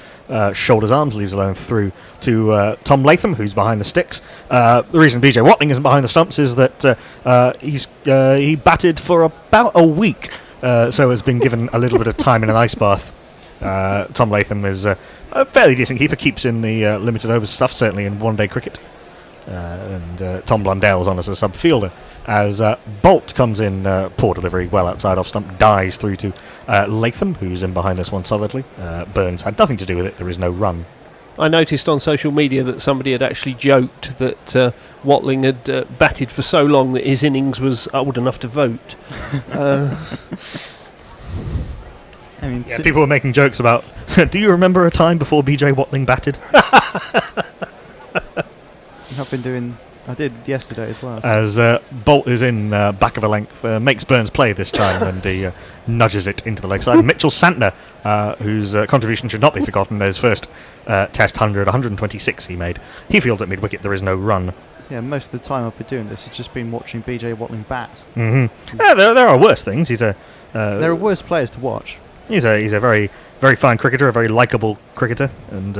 shoulders arms, leaves alone through to Tom Latham, who's behind the sticks. The reason BJ Watling isn't behind the stumps is that he batted for about a week, so has been given a little bit of time in an ice bath. Tom Latham is a fairly decent keeper, keeps in the limited overs stuff, certainly in one-day cricket. And Tom Blundell's on as a sub-fielder. As Bolt comes in, poor delivery, well outside off stump, dies through to Latham, who's in behind this one solidly. Burns had nothing to do with it, there is no run. I noticed on social media that somebody had actually joked that Watling had batted for so long that his innings was old enough to vote. I mean, Yeah, people were making jokes about, do you remember a time before BJ Watling batted? I did yesterday as well. As Bolt is in back of a length, makes Burns play this time, and he nudges it into the leg side. Mitchell Santner, whose contribution should not be forgotten, his first Test 126 he made. He fields at mid-wicket, there is no run. Yeah, most of the time I've been doing this, it's just been watching BJ Watling bat. Mm-hmm. Yeah, there are worse things. There are worse players to watch. He's a very, very fine cricketer, a very likeable cricketer, and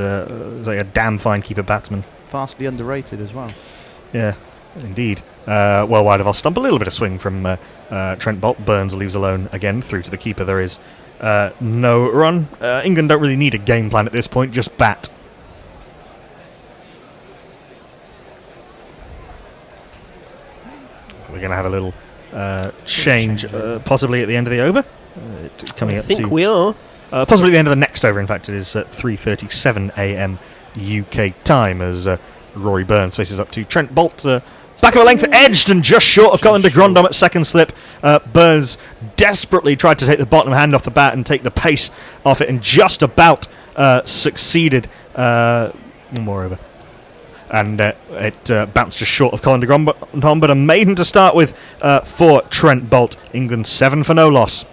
like a damn fine keeper batsman. Vastly underrated as well. Yeah, indeed. Well wide of off stump, a little bit of swing from Trent Bolt. Burns leaves alone again through to the keeper. There is no run. England don't really need a game plan at this point, just bat. We're going to have a little change, possibly at the end of the over. I think we are. Possibly at the end of the next over, in fact. It is at 3:37 a.m. UK time as Rory Burns faces up to Trent Bolt. Back of a length, edged and just short of Colin de Grandhomme at second slip. Burns desperately tried to take the bottom hand off the bat and take the pace off it, and just about succeeded. One more over. And it bounced just short of Colin de Grandhomme, but a maiden to start with for Trent Bolt. England 7 for no loss.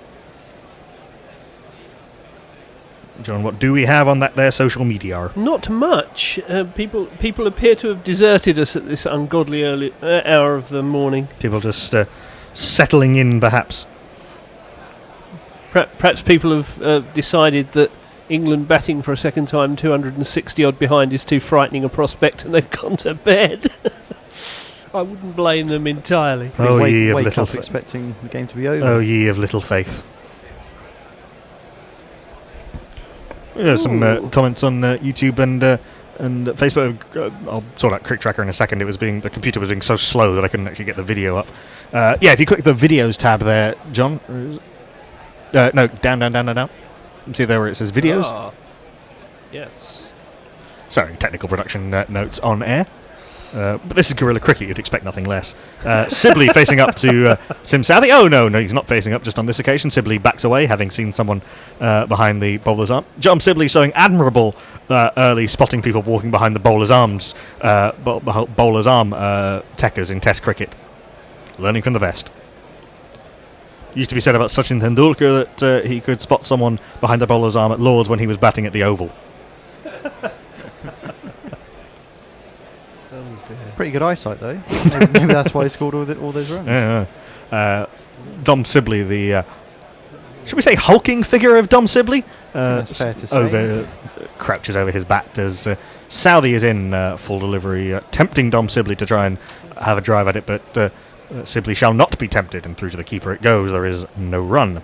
John, what do we have on that there social media? Not much. People appear to have deserted us at this ungodly early hour of the morning. People just settling in, perhaps. Perhaps people have decided that England batting for a second time 260 odd behind is too frightening a prospect, and they've gone to bed. I wouldn't blame them entirely. Oh, ye of wake little up expecting the game to be over. Oh, ye of little faith. There's some comments on YouTube and Facebook. I'll sort out Crick Tracker in a second. The computer was being so slow that I couldn't actually get the video up. Yeah, if you click the videos tab there, John. No, down. See there where it says videos. Yes. Sorry, technical production notes on air. But this is guerrilla cricket, you'd expect nothing less. Sibley facing up to Sim Southey. Oh, no, he's not facing up just on this occasion. Sibley backs away, having seen someone behind the bowler's arm. John Sibley showing admirable early spotting people walking behind the bowler's arms, bowler's arm techers in Test cricket. Learning from the best. Used to be said about Sachin Tendulkar that he could spot someone behind the bowler's arm at Lord's when he was batting at the Oval. Pretty good eyesight though. Maybe that's why he scored all those runs. Yeah. Dom Sibley, the should we say hulking figure of Dom Sibley? That's fair to say. Crouches over his bat as Southey is in full delivery, tempting Dom Sibley to try and have a drive at it, but Sibley shall not be tempted, and through to the keeper it goes. There is no run.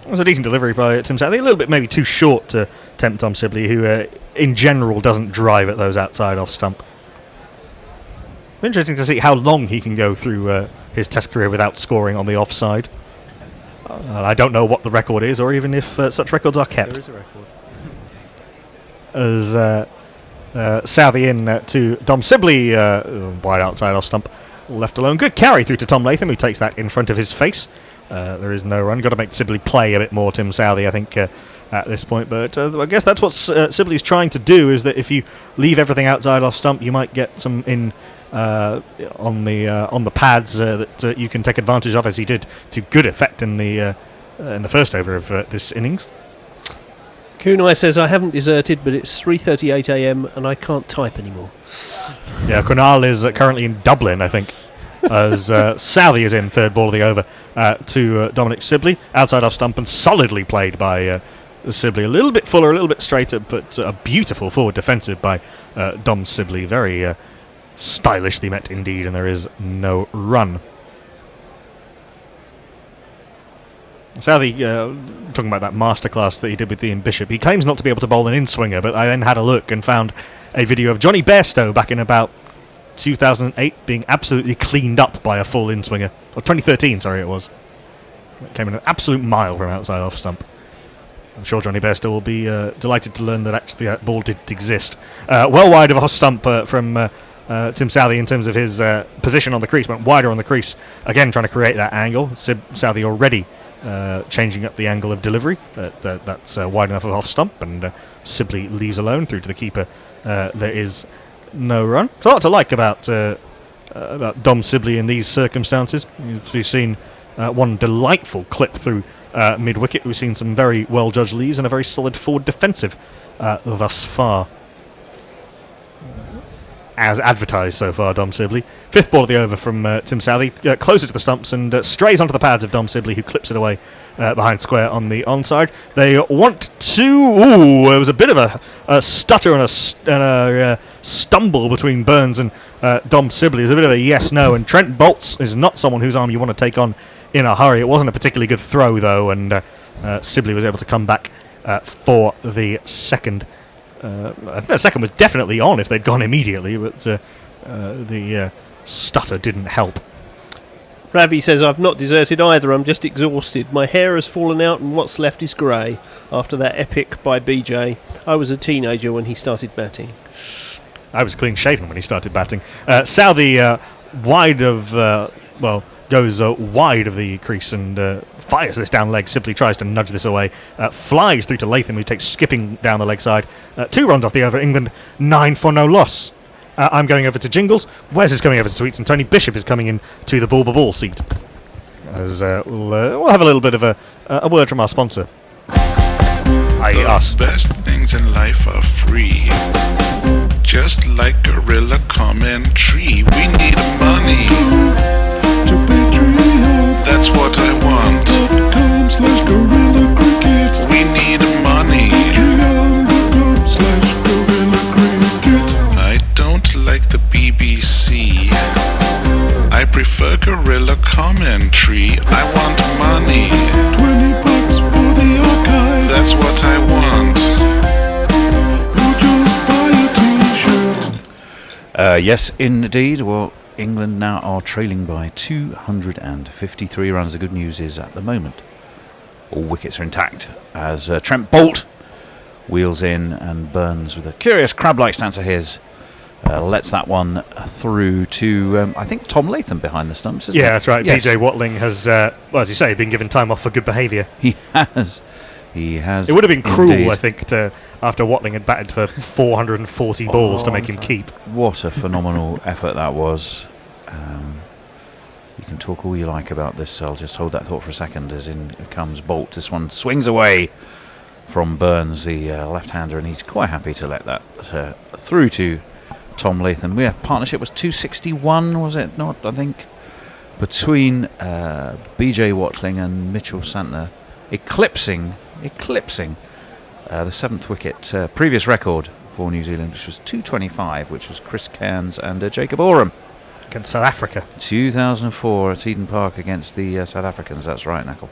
It was a decent delivery by Tim Southey, a little bit maybe too short to tempt Tom Sibley, who in general doesn't drive at those outside off stump. Interesting to see how long he can go through his Test career without scoring on the offside. I don't know what the record is, or even if such records are kept. There is a record. As Southey in to Dom Sibley, wide outside off stump, left alone. Good carry through to Tom Latham, who takes that in front of his face. There is no run. Got to make Sibley play a bit more, Tim Southey, I think, at this point. But I guess that's what Sibley's trying to do, is that if you leave everything outside off stump, you might get some in on the pads that you can take advantage of, as he did to good effect in the first over of this innings. Kunai says, I haven't deserted, but it's 3:38 a.m. and I can't type anymore. Yeah, Kunal is currently in Dublin, I think, as Southey is in third ball of the over to Dominic Sibley. Outside off stump and solidly played by Sibley. A little bit fuller, a little bit straighter, but a beautiful forward defensive by Dom Sibley. Very stylishly met indeed, and there is no run. Southey, talking about that masterclass that he did with Ian Bishop, he claims not to be able to bowl an in-swinger, but I then had a look and found a video of Johnny Bairstow back in about 2008 being absolutely cleaned up by a full in-swinger. Or 2013, sorry, it was. It came in an absolute mile from outside off stump. I'm sure Johnny Bairstow will be delighted to learn that actually that ball didn't exist. Well wide of off stump from Tim Southey in terms of his position on the crease. Went wider on the crease, again trying to create that angle. Southey already changing up the angle of delivery. That's wide enough of off stump, and Sibley leaves alone through to the keeper. There is no run. It's a lot to like about Dom Sibley in these circumstances. We've seen one delightful clip through mid-wicket. We've seen some very well-judged leaves and a very solid forward defensive thus far. As advertised so far, Dom Sibley. Fifth ball of the over from Tim Southey, closer to the stumps and strays onto the pads of Dom Sibley, who clips it away behind square on the onside. They want to... Ooh, it was a bit of a stutter and a stumble between Burns and Dom Sibley. It was a bit of a yes-no, and Trent Bolts is not someone whose arm you want to take on in a hurry. It wasn't a particularly good throw, though, and Sibley was able to come back for the second. The second was definitely on if they'd gone immediately, but the stutter didn't help. Ravi says, I've not deserted either, I'm just exhausted. My hair has fallen out and what's left is grey after that epic by BJ. I was a teenager when he started batting. I was clean shaven when he started batting. Southey wide of, goes wide of the crease and fires this down leg, simply tries to nudge this away, flies through to Latham, who takes skipping down the leg side. 2 runs off the over, England 9 for no loss. I'm going over to Jingles. Wes is coming over to Sweets, and Tony Bishop is coming in to the ball seat. As we'll have a little bit of a word from our sponsor. The best things in life are free. Just like Gorilla Commentary, we need money. That's what I want. .com/Gorilla Cricket. We need money. I don't like the BBC. I prefer Gorilla Commentary. I want money. $20 for the archive. That's what I want. Or just buy a t-shirt. Yes, indeed. Well, England now are trailing by 253 runs. The good news is, at the moment, all wickets are intact as Trent Bolt wheels in, and Burns, with a curious crab-like stance of his, lets that one through to, I think, Tom Latham behind the stumps, isn't it? That's right. Yes. BJ Watling has, as you say, been given time off for good behaviour. He has. It would have been cruel, indeed. I think, after Watling had batted for 440 balls to make him keep. What a phenomenal effort that was. You can talk all you like about this, so I'll just hold that thought for a second, as in comes Bolt. This one swings away from Burns, the left-hander, and he's quite happy to let that through to Tom Latham. Yeah, partnership was 261, was it not, I think, between BJ Watling and Mitchell Santner, eclipsing the 7th wicket previous record for New Zealand, which was 225, which was Chris Cairns and Jacob Oram. Against South Africa. 2004 at Eden Park against the South Africans, that's right, Knuckle.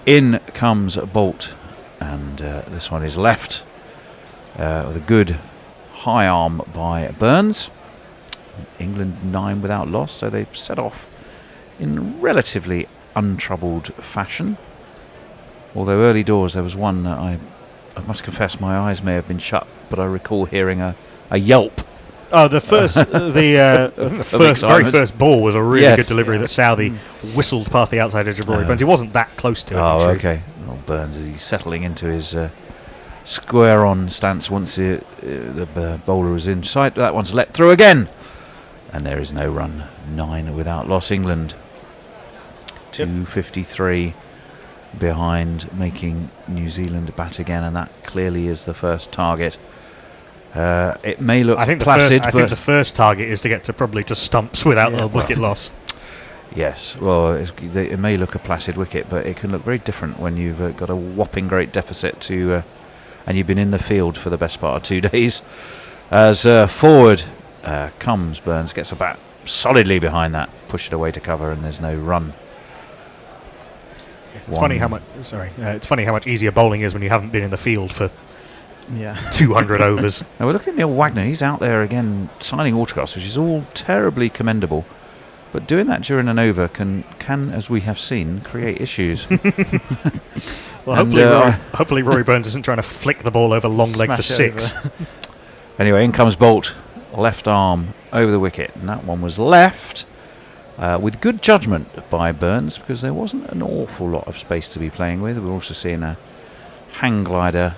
In comes Bolt, and this one is left with a good high arm by Burns. England 9 without loss, so they've set off in relatively untroubled fashion. Although early doors there was one that I must confess my eyes may have been shut, but I recall hearing a a yelp. Oh, the first, very first ball was a really good delivery that Southey whistled past the outside edge of Rory Burns. He wasn't that close to it. Oh, okay. Well, Burns is settling into his square-on stance once the bowler was in sight. That one's let through again, and there is no run. 9 without loss. England 253 behind, making New Zealand bat again, and that clearly is the first target. It may look placid, I think the first target is to get to probably to stumps without the wicket loss. Yes, well, it may look a placid wicket, but it can look very different when you've got a whopping great deficit to, and you've been in the field for the best part of 2 days. As forward comes Burns, gets a bat solidly behind that, push it away to cover, and there's no run. Yes, it's funny how much. It's funny how much easier bowling is when you haven't been in the field for 200 overs. Now we're looking at Neil Wagner. He's out there again signing autographs, which is all terribly commendable. But doing that during an over can, as we have seen, create issues. Well, hopefully Rory Burns isn't trying to flick the ball over long leg for 6. Anyway, in comes Bolt, left arm over the wicket, and that one was left with good judgment by Burns, because there wasn't an awful lot of space to be playing with. We're also seeing a hang glider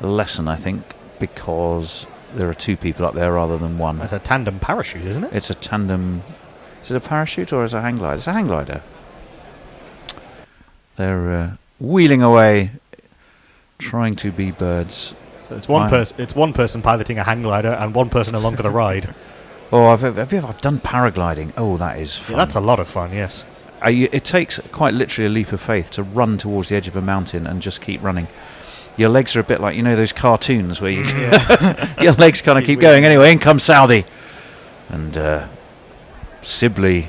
lesson, I think, because there are 2 people up there rather than one. It's a tandem parachute, isn't it? It's a tandem. Is it a parachute or is it a hang glider? It's a hang glider. They're wheeling away, trying to be birds. So it's one person piloting a hang glider and one person along for the ride. Oh, have you ever done paragliding? Oh, that is fun. Yeah, that's a lot of fun, yes. It takes quite literally a leap of faith to run towards the edge of a mountain and just keep running. Your legs are a bit like, those cartoons where you your legs kind of keep going. Anyway, in comes Southey. And Sibley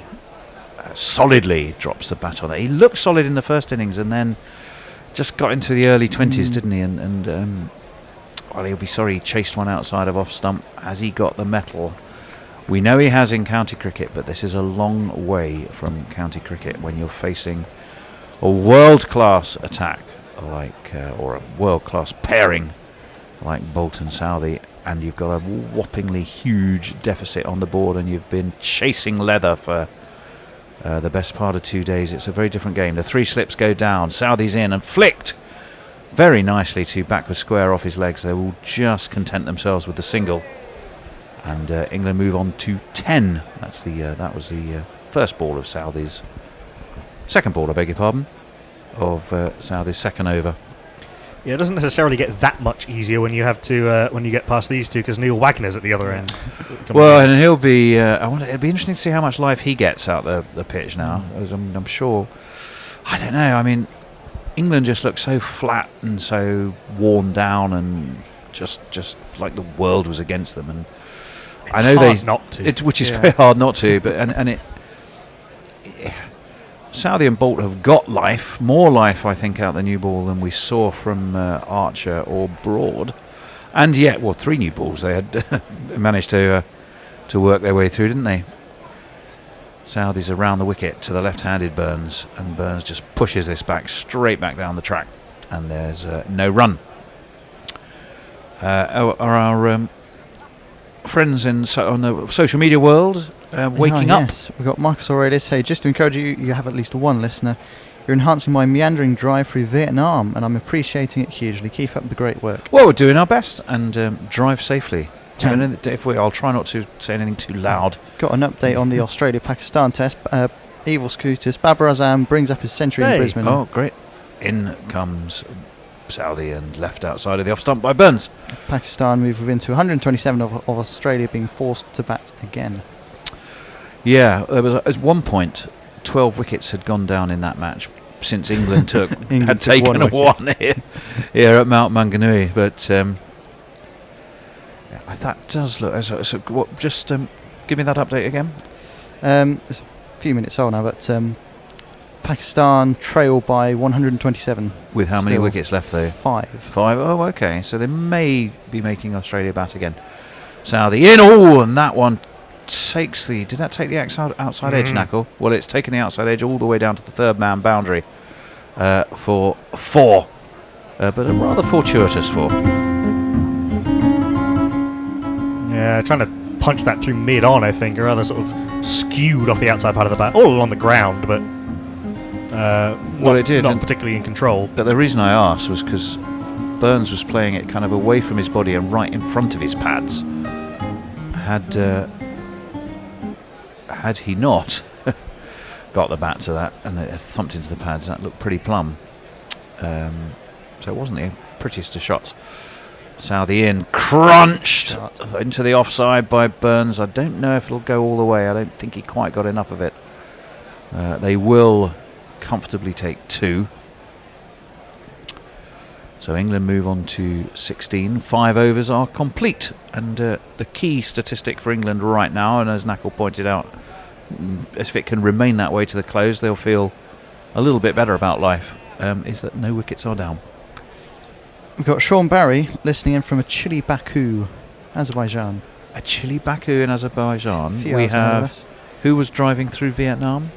solidly drops the bat on there. He looked solid in the first innings and then just got into the early 20s, didn't he? And well, he'll be sorry he chased one outside of off stump. Has he got the mettle? We know he has in county cricket, but this is a long way from county cricket when you're facing a world-class attack or a world-class pairing like Bolt and Southey, and you've got a whoppingly huge deficit on the board, and you've been chasing leather for the best part of 2 days. It's a very different game. The 3 slips go down. Southey's in and flicked very nicely to backward square off his legs. They will just content themselves with the single, and England move on to 10. That was the first ball of Southey's second ball, I beg your pardon, of Southey's second over. Yeah, it doesn't necessarily get that much easier when you have to when you get past these 2, because Neil Wagner's at the other end. Well, and he'll be. It'd be interesting to see how much life he gets out the pitch now. I'm sure. I don't know. I mean, England just look so flat and so worn down, and just like the world was against them. And it's I know hard not to, which is very hard not to. But and it. Southey and Bolt have got life, more life, I think, out the new ball than we saw from Archer or Broad, and yet, 3 new balls they had managed to work their way through, didn't they? Southey's around the wicket to the left-handed Burns, and Burns just pushes this back straight back down the track, and there's no run. Are our friends on the social media world waking up? Yes, we've got Marcus Aurelius. Hey, just to encourage you, you have at least one listener. You're enhancing my meandering drive through Vietnam, and I'm appreciating it hugely. Keep up the great work. Well, we're doing our best, and drive safely. I'll try not to say anything too loud. Got an update on the Australia-Pakistan test. Evil Scooters. Babar Azam brings up his century in Brisbane. Oh, great. In comes Southey and left outside of the off stump by Burns. Pakistan move within to 127 of Australia being forced to bat again. Yeah, there was at one point 12 wickets had gone down in that match since England had taken one here at Mount Maunganui. But that does look. Just give me that update again. It's a few minutes old now, but Pakistan trail by 127. With how many wickets left though? 5. 5. Oh, okay. So they may be making Australia bat again. Southey in. Oh, and that one takes the. Did that take the outside edge, Knackle? Well, it's taken the outside edge all the way down to the third man boundary for 4, but a rather fortuitous 4. trying to punch that through mid-on, I think, or rather sort of skewed off the outside part of the bat, all along the ground, but it did, not particularly in control. But the reason I asked was because Burns was playing it kind of away from his body and right in front of his pads. Had he not got the bat to that and it had thumped into the pads, that looked pretty plumb. So it wasn't the prettiest of shots. Southey in, crunched into the offside by Burns. I don't know if it'll go all the way. I don't think he quite got enough of it. They will comfortably take 2. So England move on to 16. 5 overs are complete. And the key statistic for England right now, and as Knackle pointed out, if it can remain that way to the close, they'll feel a little bit better about life, is that no wickets are down. We've got Sean Barry listening in from a chilly Baku, Azerbaijan. A chilly Baku in Azerbaijan. Few We hours ahead of have... us. Who was driving through Vietnam?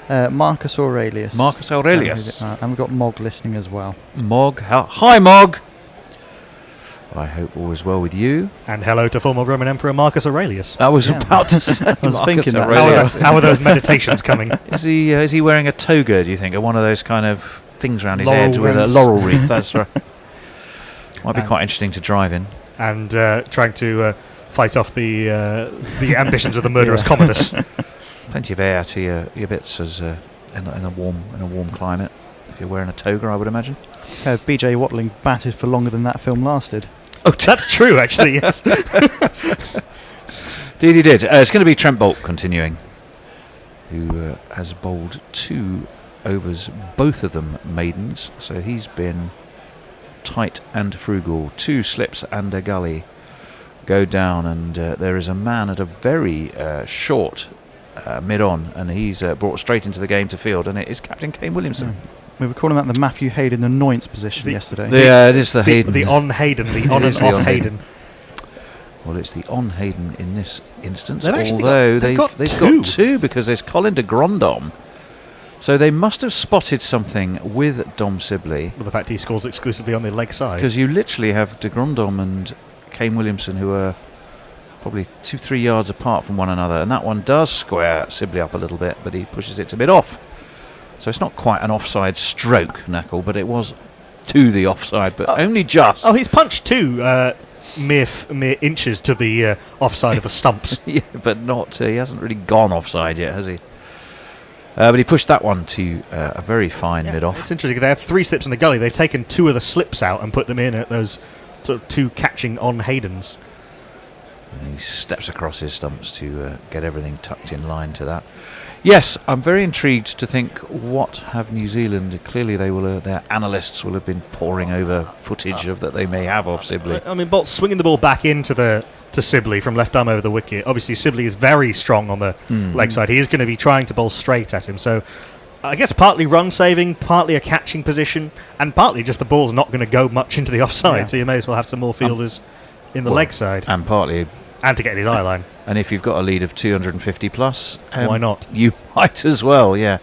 Marcus Aurelius. Marcus Aurelius. And we've got Mog listening as well. Mog. Hi, Mog. I hope all is well with you. And hello to former Roman Emperor Marcus Aurelius. I was about to say. I was Marcus thinking that. Aurelius. How are those meditations coming? Is he wearing a toga, do you think? Or one of those kind of things around his Laurel head with a wreaths. laurel wreath? That's right. Might be quite interesting to drive in. And trying to fight off the ambitions of the murderous Commodus. Plenty of air to your bits as in a warm climate. If you're wearing a toga, I would imagine. BJ Watling batted for longer than that film lasted. Oh, that's true, actually, yes. Indeed he did. It's going to be Trent Boult continuing, who has bowled 2 overs, both of them maidens. So he's been tight and frugal. 2 slips and a gully go down, and there is a man at a very short mid-on, and he's brought straight into the game to field, and it is Captain Kane Williamson. We were calling that the Matthew Hayden annoyance position yesterday. Yeah, it is the Hayden. The on Hayden, the on and off Hayden. Well, it's the on Hayden in this instance, They've actually although they've got got two. 2 because there's Colin de Grandhomme. So they must have spotted something with Dom Sibley. Well, the fact he scores exclusively on the leg side. Because you literally have de Grandhomme and Kane Williamson, who are probably 2-3 yards apart from one another, and that one does square Sibley up a little bit, but he pushes it to mid-off. So it's not quite an offside stroke, Knackle, but it was to the offside, but only just. Oh, he's punched 2 mere inches to the offside of the stumps. Yeah, but not. He hasn't really gone offside yet, has he? But he pushed that one to a very fine mid-off. It's interesting. They have 3 slips in the gully. They've taken 2 of the slips out and put them in at those sort of 2 catching on Haydens. And he steps across his stumps to get everything tucked in line to that. Yes, I'm very intrigued to think what have New Zealand. Clearly, they will. Their analysts will have been poring over footage of that they may have of Sibley. I mean, Bolt's swinging the ball back into to Sibley from left arm over the wicket. Obviously, Sibley is very strong on the leg side. He is going to be trying to bowl straight at him. So, I guess partly run saving, partly a catching position, and partly just the ball's not going to go much into the offside. Yeah. So you may as well have some more fielders in the leg side, and partly. And to get in his eye line. And if you've got a lead of 250 plus, why not? You might as well, yeah.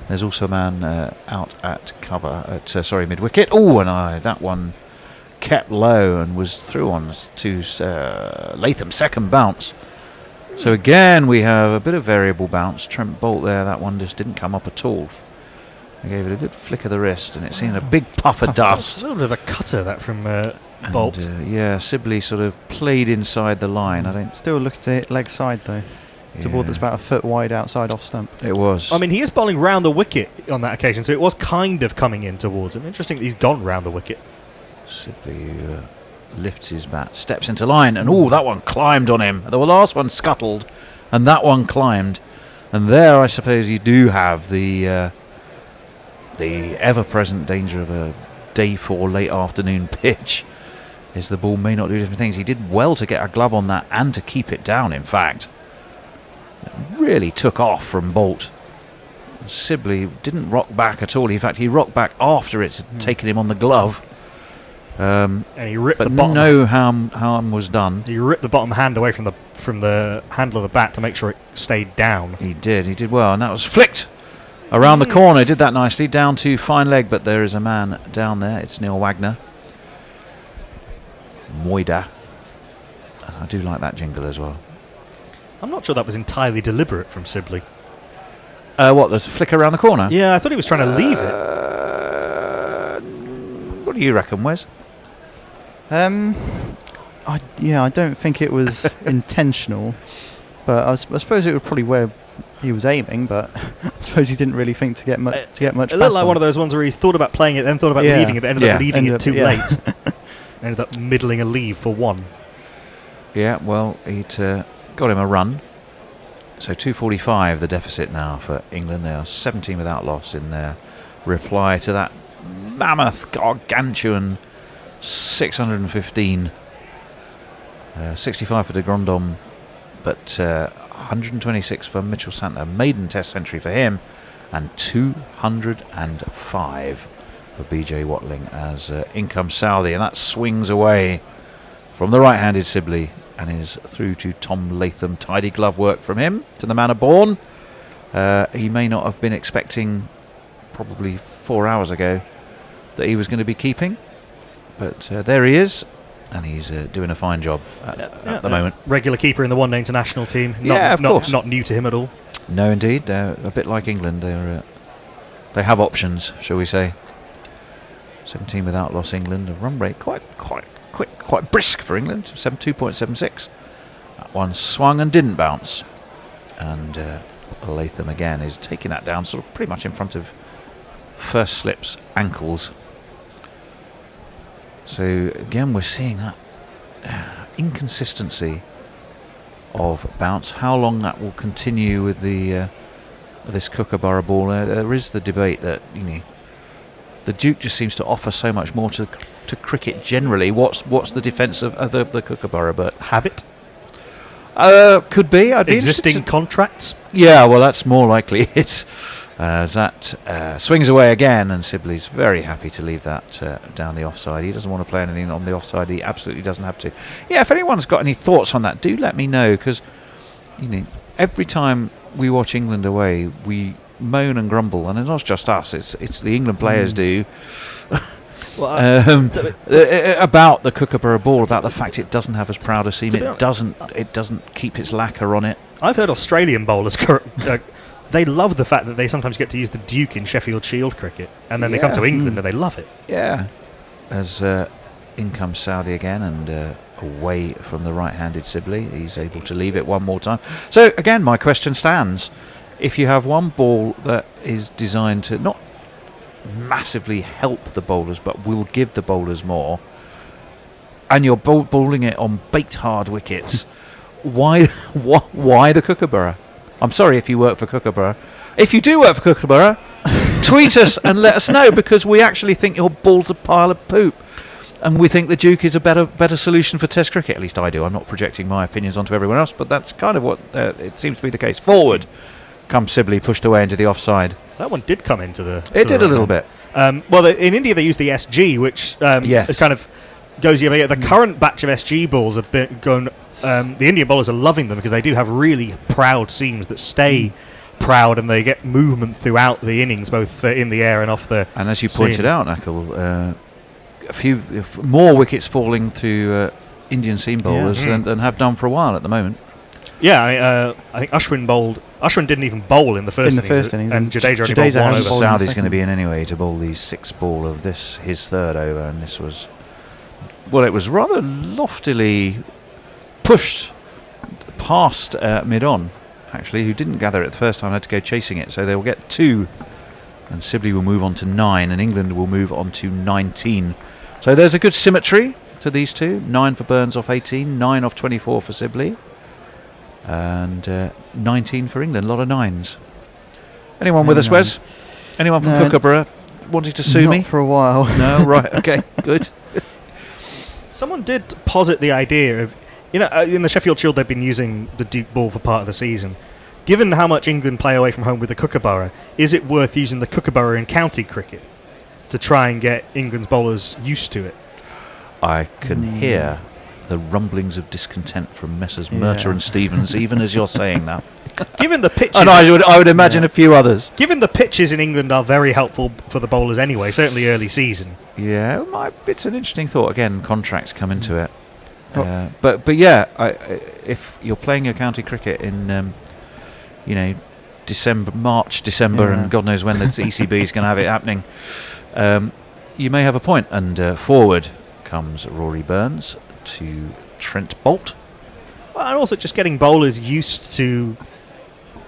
There's also a man out at cover at mid wicket. Oh, and that one kept low and was through on to Latham's second bounce. So again, we have a bit of variable bounce. Trent Boult there, that one just didn't come up at all. He gave it a good flick of the wrist, and it seemed a big puff of dust. A little bit of a cutter that from Boult. Yeah, Sibley sort of played inside the line. I don't. Still looking to hit leg side though. It's a ball that's about a foot wide outside off stump. It was. I mean, he is bowling round the wicket on that occasion, so it was kind of coming in towards him. Interesting that he's gone round the wicket. Sibley lifts his bat, steps into line, and that one climbed on him. The last one scuttled, and that one climbed. And there, I suppose, you do have the ever-present danger of a day 4 late afternoon pitch. Is the ball may not do different things. He did well to get a glove on that and to keep it down, in fact. It really took off from Boult. Sibley didn't rock back at all. In fact, he rocked back after it had taken him on the glove. And he ripped but the bottom. No harm was done. He ripped the bottom hand away from the handle of the bat to make sure it stayed down. He did well, and that was flicked around the corner. Did that nicely, down to fine leg, but there is a man down there. It's Neil Wagner. Moida. And I do like that jingle as well. I'm not sure that was entirely deliberate from Sibley. What, the flicker around the corner? Yeah, I thought he was trying to leave it. What do you reckon, Wes? I don't think it was intentional, but I suppose it was probably where he was aiming, but I suppose he didn't really think to get much. A little like one of those ones where he thought about playing it, then thought about leaving it, but ended up leaving it too late. Ended up middling a leave for one. Yeah, well, he'd got him a run. So 245 the deficit now for England. They are 17 without loss in their reply to that mammoth, gargantuan 615. 65 for de Grandhomme, but 126 for Mitchell Santner. Maiden test century for him, and 205 for BJ Watling as in comes Southey, and that swings away from the right-handed Sibley and is through to Tom Latham. Tidy glove work from him to the man of Bourne. He may not have been expecting, probably 4 hours ago, that he was going to be keeping, but there he is, and he's doing a fine job at the moment. Regular keeper in the one-day international team. Not new to him at all. No, indeed. A bit like England, they have options, shall we say. 17 without loss England. A run rate quite quick, quite brisk for England. 2.76. That one swung and didn't bounce. And Latham again is taking that down sort of pretty much in front of first slip's ankles. So again we're seeing that inconsistency of bounce. How long that will continue with the this Kookaburra ball? There is the debate that the Duke just seems to offer so much more to cricket generally. What's the defence of the Kookaburra? But habit. Could be. I'd be existing contracts. Yeah, well, that's more likely. It's as that swings away again, and Sibley's very happy to leave that down the offside. He doesn't want to play anything on the offside. He absolutely doesn't have to. Yeah, if anyone's got any thoughts on that, do let me know, because every time we watch England away, we moan and grumble, and it's not just us. It's the England players do. About the Kookaburra ball, about the fact it doesn't have as proud a seam. It doesn't keep its lacquer on it. I've heard Australian bowlers they love the fact that they sometimes get to use the Duke in Sheffield Shield cricket, and then they come to England and they love it. Yeah. As in comes Southey again, and away from the right-handed Sibley. He's able to leave it one more time. So again, my question stands: if you have one ball that is designed to not massively help the bowlers but will give the bowlers more, and you're bowling it on baked hard wickets, why the Kookaburra? I'm sorry if you work for Kookaburra. If you do work for Kookaburra, tweet us and let us know, because we actually think your ball's a pile of poop, and we think the Duke is a better solution for Test cricket. At least I do. I'm not projecting my opinions onto everyone else, but that's kind of what it seems to be the case. Forward comes Sibley, pushed away into the offside. That one did come into the... It did a little bit. Well, in India they use the SG, which is kind of goes... Yeah, the current batch of SG balls have been going... the Indian bowlers are loving them because they do have really proud seams that stay proud, and they get movement throughout the innings, both in the air and off the... And as you pointed out, Nakul, a few more wickets falling to Indian seam bowlers than have done for a while at the moment. Yeah, I think Ashwin didn't even bowl in the first innings, and Jadeja only bowled one over. Southey's going to be in anyway to bowl the sixth ball of his third over, and this was... Well, it was rather loftily pushed past mid-on, actually, who didn't gather it the first time, had to go chasing it, so they will get 2, and Sibley will move on to 9, and England will move on to 19. So there's a good symmetry to these two. 9 for Burns off 18, 9 off 24 for Sibley, and 19 for England. A lot of 9s. Anyone with us, Wes? Anyone from Kookaburra wanting to sue me? Not for a while. No? Right, okay, good. Someone did posit the idea of, in the Sheffield Shield they've been using the Duke ball for part of the season. Given how much England play away from home with the Kookaburra, is it worth using the Kookaburra in county cricket to try and get England's bowlers used to it? I can hear the rumblings of discontent from Messrs. Murtagh and Stevens, even as you're saying that. Given the pitches, and I would imagine a few others. Given the pitches in England are very helpful for the bowlers anyway, certainly early season. Yeah, it's an interesting thought. Again, contracts come into it. But yeah, if you're playing your county cricket in March, December, and God knows when the ECB is going to have it happening, you may have a point. And forward comes Rory Burns to Trent Bolt. Well, and also just getting bowlers used to,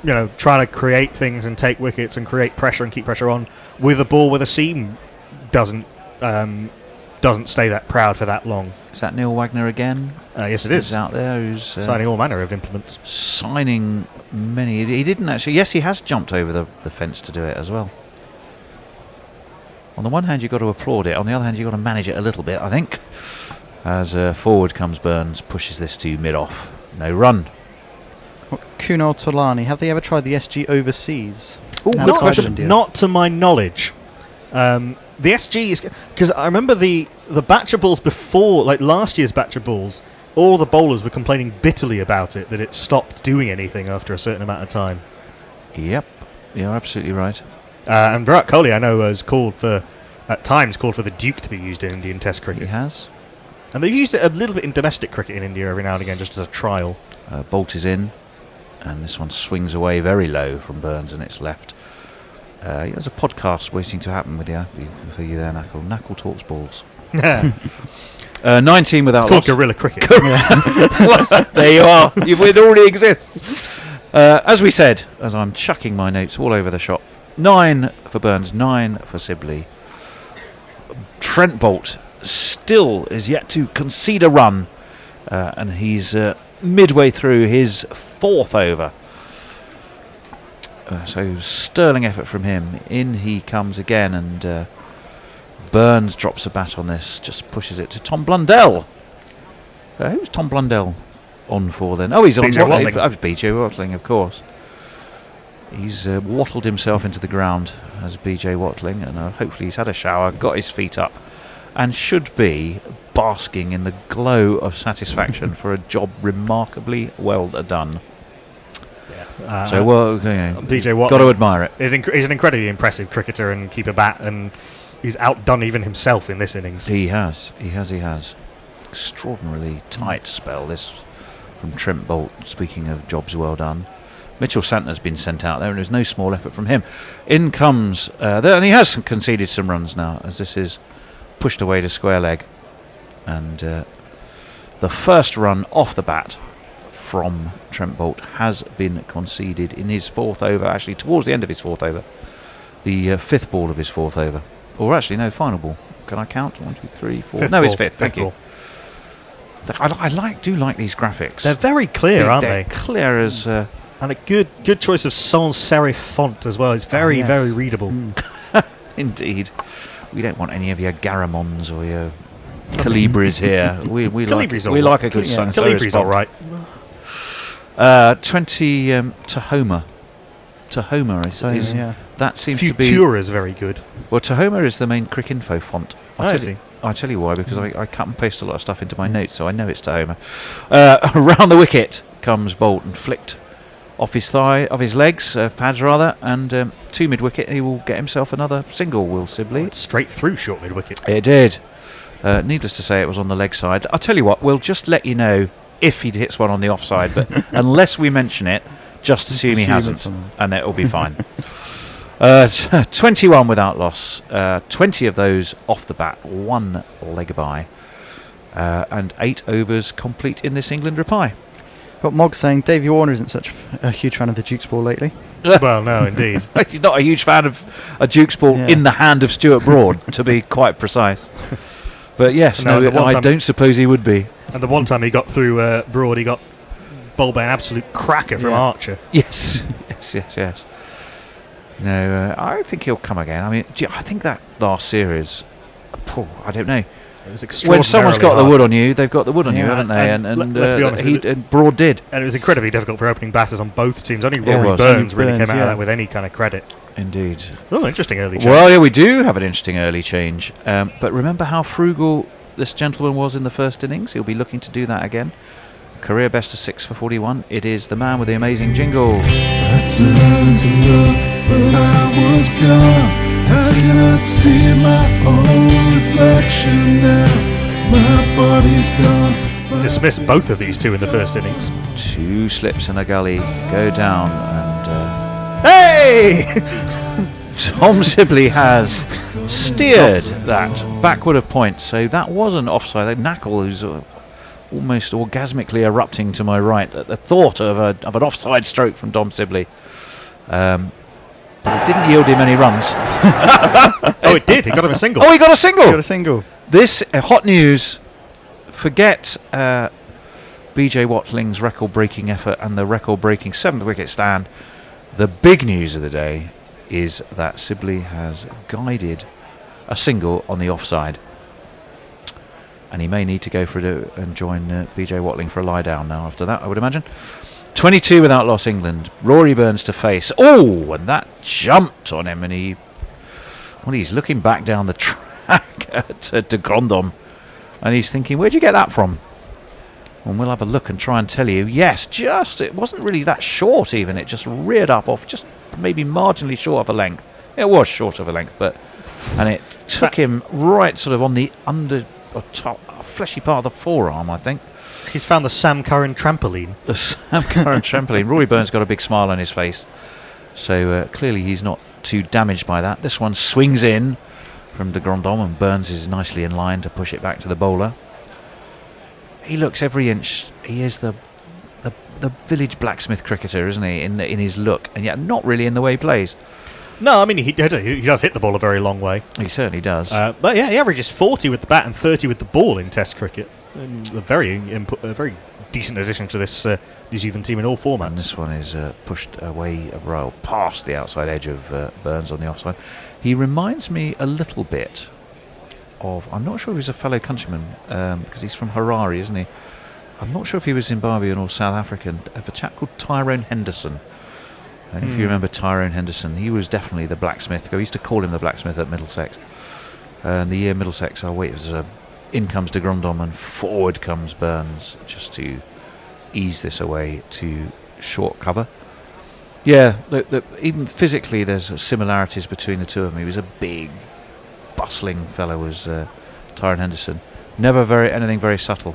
trying to create things and take wickets and create pressure and keep pressure on with a ball where the seam doesn't stay that proud for that long. Is that Neil Wagner again? Yes, it is. He's out there who's signing all manner of implements. Signing many. He didn't actually. Yes, he has jumped over the fence to do it as well. On the one hand, you've got to applaud it. On the other hand, you've got to manage it a little bit, I think. As forward comes Burns, pushes this to mid-off. No run. Kunal Tolani, have they ever tried the SG overseas? Not to my knowledge. The SG is... Because I remember the batch of balls before, like last year's batch of balls, all the bowlers were complaining bitterly about it, that it stopped doing anything after a certain amount of time. Yep, you're absolutely right. And Virat Kohli, I know, has at times called for the Duke to be used in Indian Test cricket. He has. And they've used it a little bit in domestic cricket in India every now and again, just as a trial. Bolt is in, and this one swings away very low from Burns, and it's left. There's a podcast waiting to happen for you there, Knuckle. Knuckle talks balls. 19 without it's loss. called guerrilla cricket. There you are. It already exists. As we said, as I'm chucking my notes all over the shop, 9 for Burns, 9 for Sibley. Trent Bolt still is yet to concede a run, and he's midway through his 4th over. So sterling effort from him. In he comes again, and Burns drops a bat on this, just pushes it to Tom Blundell. Who's Tom Blundell on for then? Oh, he's on Watling. That was BJ Watling, of course. He's wattled himself into the ground as BJ Watling, and hopefully he's had a shower, got his feet up, and should be basking in the glow of satisfaction for a job remarkably well done. BJ Watling got to admire it. He's an incredibly impressive cricketer and keeper bat, and he's outdone even himself in this innings. He has. Extraordinarily tight spell this from Trent Bolt. Speaking of jobs well done, Mitchell Santner's been sent out there, and there's no small effort from him. In comes, and he has conceded some runs now, as this is pushed away to square leg, and the first run off the bat from Trent Bolt has been conceded in his 4th over, actually towards the end of his 4th over, the 5th ball of his 4th over, or actually no, final ball. Can I count? 1, 2, 3, 4. Fifth no, ball. it's 5th. Thank you. I do like these graphics. They're very clear, aren't they're they? Clear as. And a good choice of sans serif font as well. It's very very readable. Indeed. We don't want any of your Garamons or your Calibris here. We like a good sans serif. Calibri's all right. 20 Tahoma. Tahoma is that seems to be. Futura is very good. Well, Tahoma is the main Cricinfo font. I see. I tell you why, because I cut and paste a lot of stuff into my notes, so I know it's Tahoma. Around the wicket comes Bolt and flicked off his thigh, off his legs, pads rather, and to mid wicket he will get himself another single. Will Sibley? Straight through short mid wicket. It did. Needless to say, it was on the leg side. I'll tell you what, we'll just let you know if he hits one on the offside, but unless we mention it, just assume he hasn't, and it'll be fine. 21 without loss, 20 of those off the bat, 1 leg by, and 8 overs complete in this England reply. Got Mog saying Davey Warner isn't such a huge fan of the Duke's ball lately. Well, no, indeed. He's not a huge fan of a Duke's ball in the hand of Stuart Broad, to be quite precise. But yes, I don't suppose he would be. And the one time he got through Broad, he got bowled by an absolute cracker from Archer. Yes. No, I think he'll come again. I mean, I think that last series, I don't know. It was extraordinarily when someone's got hard. the wood on you, they've got the wood on you, haven't they? And let's be honest, and Broad did. And it was incredibly difficult for opening batters on both teams. Only Rory Burns really came out of that with any kind of credit. Indeed. Oh, interesting early change. Well, yeah, we do have an interesting early change. But remember how frugal this gentleman was in the first innings? He'll be looking to do that again. Career best of 6 for 41. It is the man with the amazing jingle. I turned to look, but I was gone. I cannot see my own reflection now. My body's gone. dismissed both of these two in the first innings. 2 slips and a gully go down, and Hey! Tom Sibley has steered that backward of point, so that wasn't offside. Knackle, who's almost orgasmically erupting to my right at the thought of an offside stroke from Tom Sibley. But it didn't yield him any runs. Oh, it did. He got him a single. Oh, he got a single. Got a single. This hot news. Forget BJ Watling's record-breaking effort and the record-breaking 7th wicket stand. The big news of the day is that Sibley has guided a single on the offside, and he may need to go for it and join BJ Watling for a lie down now after that, I would imagine. 22 without loss, England. Rory Burns to face. Oh, and that jumped on him, and he's looking back down the track to Grandom, and he's thinking, where'd you get that from? And we'll have a look and try and tell you. Yes, it wasn't really that short even. It just reared up off just maybe marginally short of a length. It was short of a length, and it took him right sort of on the under or top fleshy part of the forearm, I think. He's found the Sam Curran trampoline. The Sam Curran trampoline. Rory Burns got a big smile on his face, so clearly he's not too damaged by that. This one swings in from de Grandhomme, and Burns is nicely in line to push it back to the bowler. He looks every inch. He is the village blacksmith cricketer, isn't he, in his look, and yet not really in the way he plays. No, I mean, he does hit the ball a very long way. He certainly does. But yeah, he averages 40 with the bat and 30 with the ball in Test cricket. And a very decent addition to this New Zealand team in all formats. And this one is pushed away past the outside edge of Burns on the offside. He reminds me a little bit of, I'm not sure if he's a fellow countryman, because he's from Harare, isn't he? I'm not sure if he was Zimbabwean or South African, of a chap called Tyrone Henderson. And if you remember Tyrone Henderson, he was definitely the blacksmith. I used to call him the blacksmith at Middlesex. And the year Middlesex, in comes de Grandhomme and forward comes Burns, just to ease this away to short cover. Yeah, even physically there's similarities between the two of them. He was a big, bustling fellow, was Tyrone Henderson. Never anything very subtle.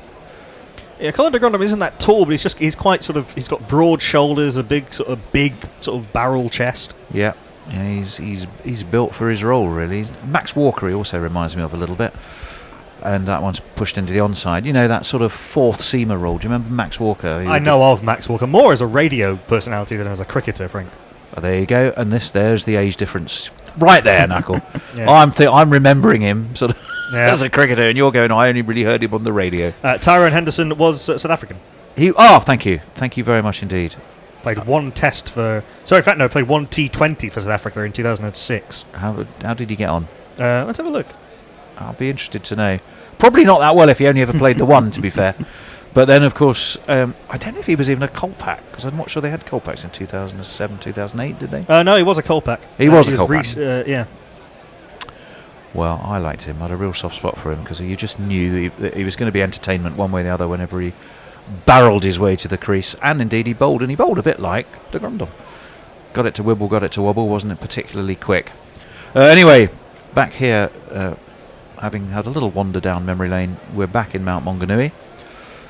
Yeah, Colin de Grandhomme isn't that tall, but he's quite he's got broad shoulders, a big sort of barrel chest. Yeah, he's built for his role, really. Max Walker he also reminds me of a little bit. And that one's pushed into the onside. You know, that sort of fourth seamer role. Do you remember Max Walker? I know of Max Walker, more as a radio personality than as a cricketer, Frank. Well, there you go. And there's the age difference right there, Knuckle. Yeah. I'm remembering him sort of as a cricketer, and you're going, I only really heard him on the radio. Tyrone Henderson was South African. Thank you. Thank you very much indeed. Played one test played one T20 for South Africa in 2006. How did he get on? Let's have a look. I'll be interested to know. Probably not that well if he only ever played the one, to be fair. But then, of course, I don't know if he was even a Colpack, because I'm not sure they had Colpacks in 2007, 2008, did they? No, he was a Colpack. He was a Colpack. Yeah. Well, I liked him. I had a real soft spot for him, because you just knew that he was going to be entertainment one way or the other whenever he barrelled his way to the crease. And indeed, he bowled a bit like de Grandhomme. Got it to wibble, got it to wobble, wasn't it particularly quick? Anyway, back here... having had a little wander down memory lane, we're back in Mount Maunganui.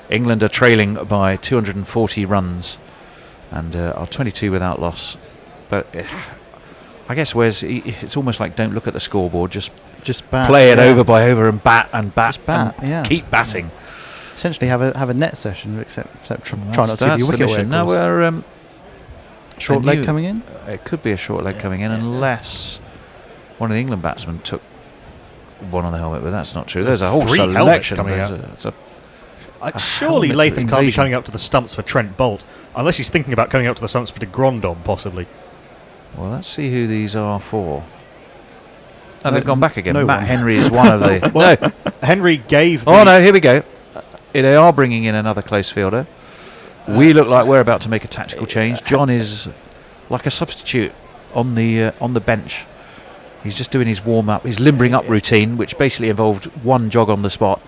England are trailing by 240 runs and are 22 without loss. But I guess it's almost like don't look at the scoreboard, just bat, play it over by over and bat and keep batting. Yeah. Essentially have a net session, except try not to give you wicket away. Now we're short leg coming in. It could be a short leg coming in unless one of the England batsmen took one on the helmet, but that's not true. There's a whole selection coming out. Surely Latham can't be coming up to the stumps for Trent Bolt, unless he's thinking about coming up to the stumps for de Grandhomme, possibly. Well, let's see who these are for. Oh, they've gone back again. Matt Henry is one of the... No, Henry gave... Oh, no, here we go. They are bringing in another close fielder. We look like we're about to make a tactical change. John is like a substitute on the bench. He's just doing his warm-up, his limbering up routine, which basically involved one jog on the spot.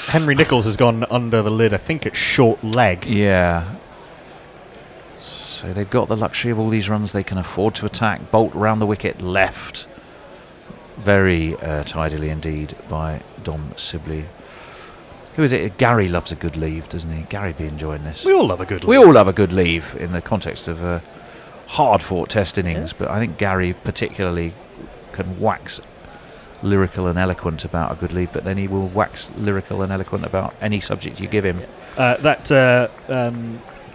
Henry Nichols has gone under the lid, I think it's short leg. Yeah. So they've got the luxury of all these runs they can afford to attack. Bolt round the wicket left. Very tidily indeed by Dom Sibley. Who is it? Gary loves a good leave, doesn't he? Gary be enjoying this. We all love a good leave. We all love a good leave in the context of hard-fought Test innings, but I think Gary particularly can wax lyrical and eloquent about a good leave, but then he will wax lyrical and eloquent about any subject you give him.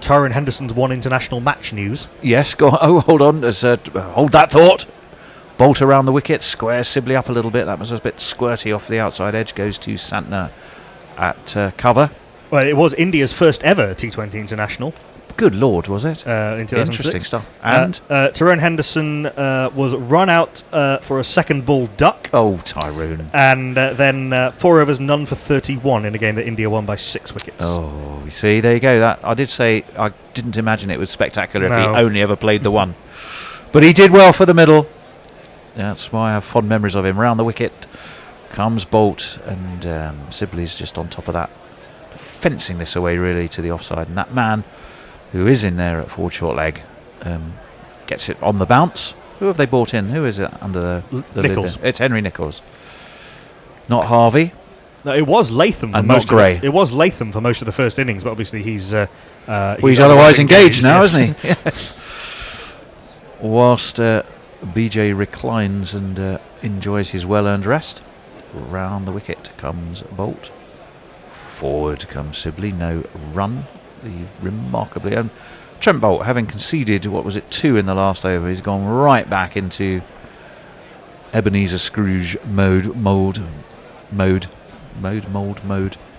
Tyrone Henderson's one international match news. Yes, go on. Oh, hold on. Hold that thought. Bolt around the wicket, squares Sibley up a little bit. That was a bit squirty off the outside edge. Goes to Santner at cover. Well, it was India's first ever T20 international. Good Lord, was it? In 2006. Interesting stuff. And Tyrone Henderson was run out for a second ball duck. Oh, Tyrone. And then 4 overs, none for 31 in a game that India won by 6 wickets. Oh, you see, there you go. That I did say I didn't imagine it was spectacular if he only ever played the one. But he did well for the middle. That's why I have fond memories of him. Round the wicket comes Bolt, and Sibley's just on top of that, fencing this away really to the offside. And that man who is in there at forward short leg gets it on the bounce. Who have they brought in? Who is it under the Nichols? lid there? It's Henry Nichols. Not Harvey. No, it was Latham for And most not Gray. it was Latham for most of the first innings, but obviously he's he's otherwise engaged now, yes. isn't he? Yes. Whilst BJ reclines and enjoys his well-earned rest, round the wicket comes Bolt. Forward comes Sibley. No run. The remarkably Trent Bolt, having conceded 2 in the last over, he's gone right back into Ebenezer Scrooge mode.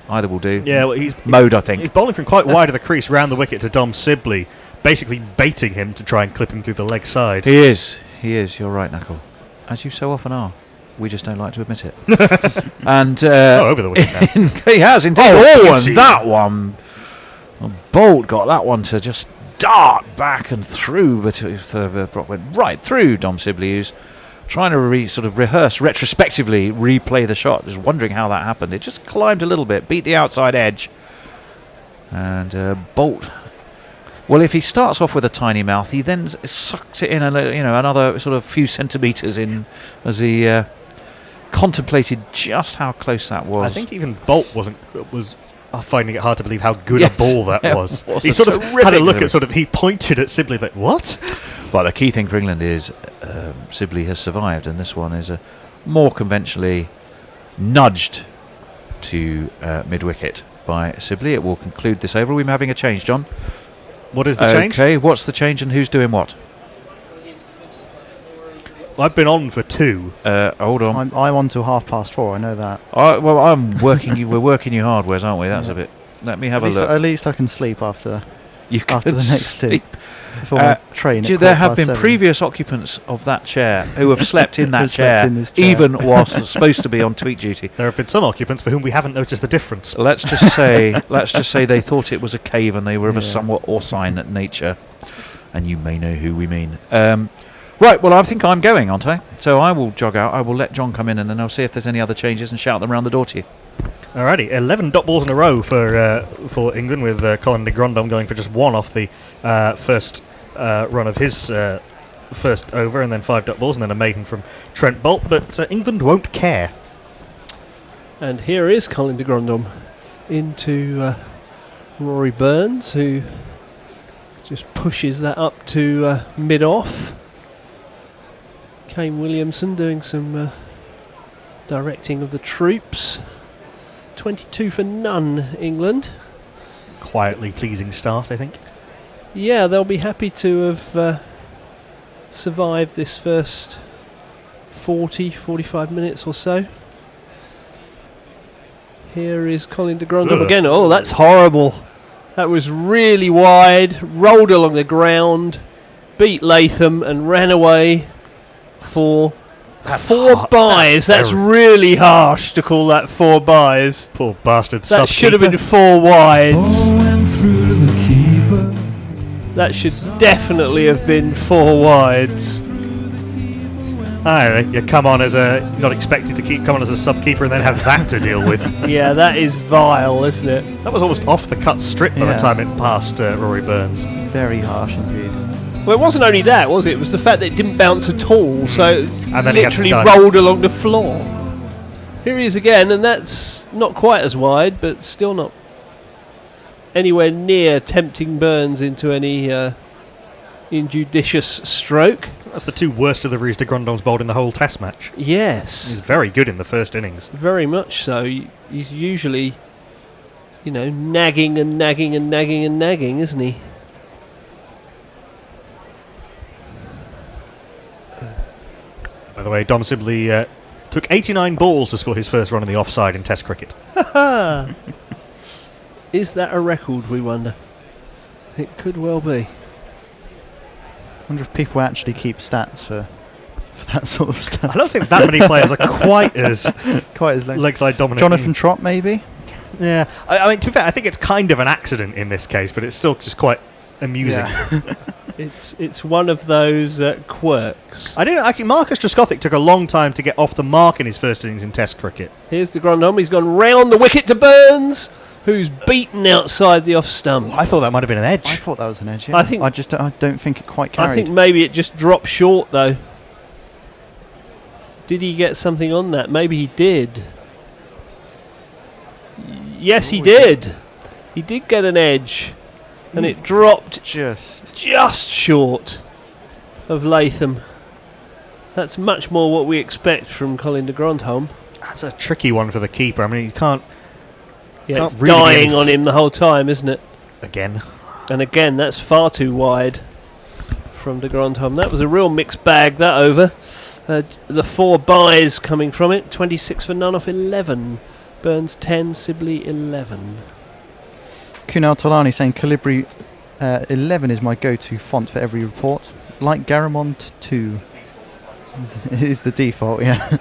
Either will do. Yeah, well, he's mode. I think he's bowling from quite wide of the crease round the wicket to Dom Sibley, basically baiting him to try and clip him through the leg side. He is. You're right, Knuckle. As you so often are. We just don't like to admit it. And over the wicket now. He has indeed. And that one. Well, Bolt got that one to just dart back and through, but went right through Dom Sibley, who's trying to rehearse retrospectively, replay the shot, just wondering how that happened. It just climbed a little bit, beat the outside edge, and Bolt. Well, if he starts off with a tiny mouth, he then sucks it in another sort of few centimetres in as he contemplated just how close that was. I think even Bolt was finding it hard to believe how good a ball that was. He sort of had a look at he pointed at Sibley like, what? Well, the key thing for England is Sibley has survived, and this one is more conventionally nudged to mid-wicket by Sibley. It will conclude this over. We're having a change, John. What is the change? Okay, what's the change and who's doing what? I've been on for 2. Hold on. I'm on till 4:30. I know that. I'm working you. We're working you hard, Wes, aren't we? That's a bit. Let me have a look. At least I can sleep after the next 2. Before Uh, my train. There have been previous occupants of that chair who have slept in that chair, even whilst supposed to be on tweet duty. There have been some occupants for whom we haven't noticed the difference. Let's just say they thought it was a cave and they were of a somewhat Orcine nature, and you may know who we mean. Right, well, I think I'm going, aren't I? So I will jog out. I will let John come in, and then I'll see if there's any other changes and shout them around the door to you. Alrighty, 11 dot balls in a row for England, with Colin de Grandhomme going for just 1 off the first run of his first over, and then 5 dot balls, and then a maiden from Trent Bolt. But England won't care. And here is Colin de Grandhomme into Rory Burns, who just pushes that up to mid-off. Kane Williamson doing some directing of the troops. 22 for none, England. Quietly pleasing start, I think. Yeah, they'll be happy to have survived this first 45 minutes or so. Here is Colin de Grandhomme again. Oh, that's horrible. That was really wide, rolled along the ground, beat Latham and ran away for 4 byes. That's really harsh to call that 4 byes. Poor bastard. That should have been 4 wides. That should definitely have been 4 wides. You come on as not expected to come on as a sub-keeper and then have that to deal with. Yeah, that is vile, isn't it? That was almost off the cut strip by the time it passed Rory Burns. Very harsh indeed. Well, it wasn't only that, was it? It was the fact that it didn't bounce at all, so and then literally rolled along the floor. Here he is again, and that's not quite as wide, but still not anywhere near tempting Burns into any injudicious stroke. That's the two worst deliveries de Grandhomme's bowled in the whole Test match. Yes. He's very good in the first innings. Very much so. He's usually, nagging and nagging and nagging and nagging, isn't he? By the way, Dom Sibley took 89 balls to score his first run in the offside in Test cricket. Is that a record, we wonder? It could well be. I wonder if people actually keep stats for that sort of stuff. I don't think that many players are quite as leg-side dominant. Jonathan Trott, maybe? Yeah. I mean, to be fair, I think it's kind of an accident in this case, but it's still just quite amusing. Yeah. It's one of those quirks. I didn't actually. Marcus Trescothick took a long time to get off the mark in his first innings in Test cricket. Here's the Grandhomme. He's gone round the wicket to Burns, who's beaten outside the off stump. I thought that might have been an edge. I thought that was an edge. Yeah. I don't think it quite carried. I think maybe it just dropped short though. Did he get something on that? Maybe he did. Yes, he did. He did get an edge. And it dropped just short of Latham. That's much more what we expect from Colin de Grandhomme. That's a tricky one for the keeper. I mean, he can't. Yeah, it's really dying on him the whole time, isn't it? Again. And again, that's far too wide from de Grandhomme. That was a real mixed bag, that over. The 4 byes coming from it. 26 for none off 11. Burns 10, Sibley 11. Kunal Tolani saying Calibri 11 is my go-to font for every report. Like Garamond 2 is the default, yeah.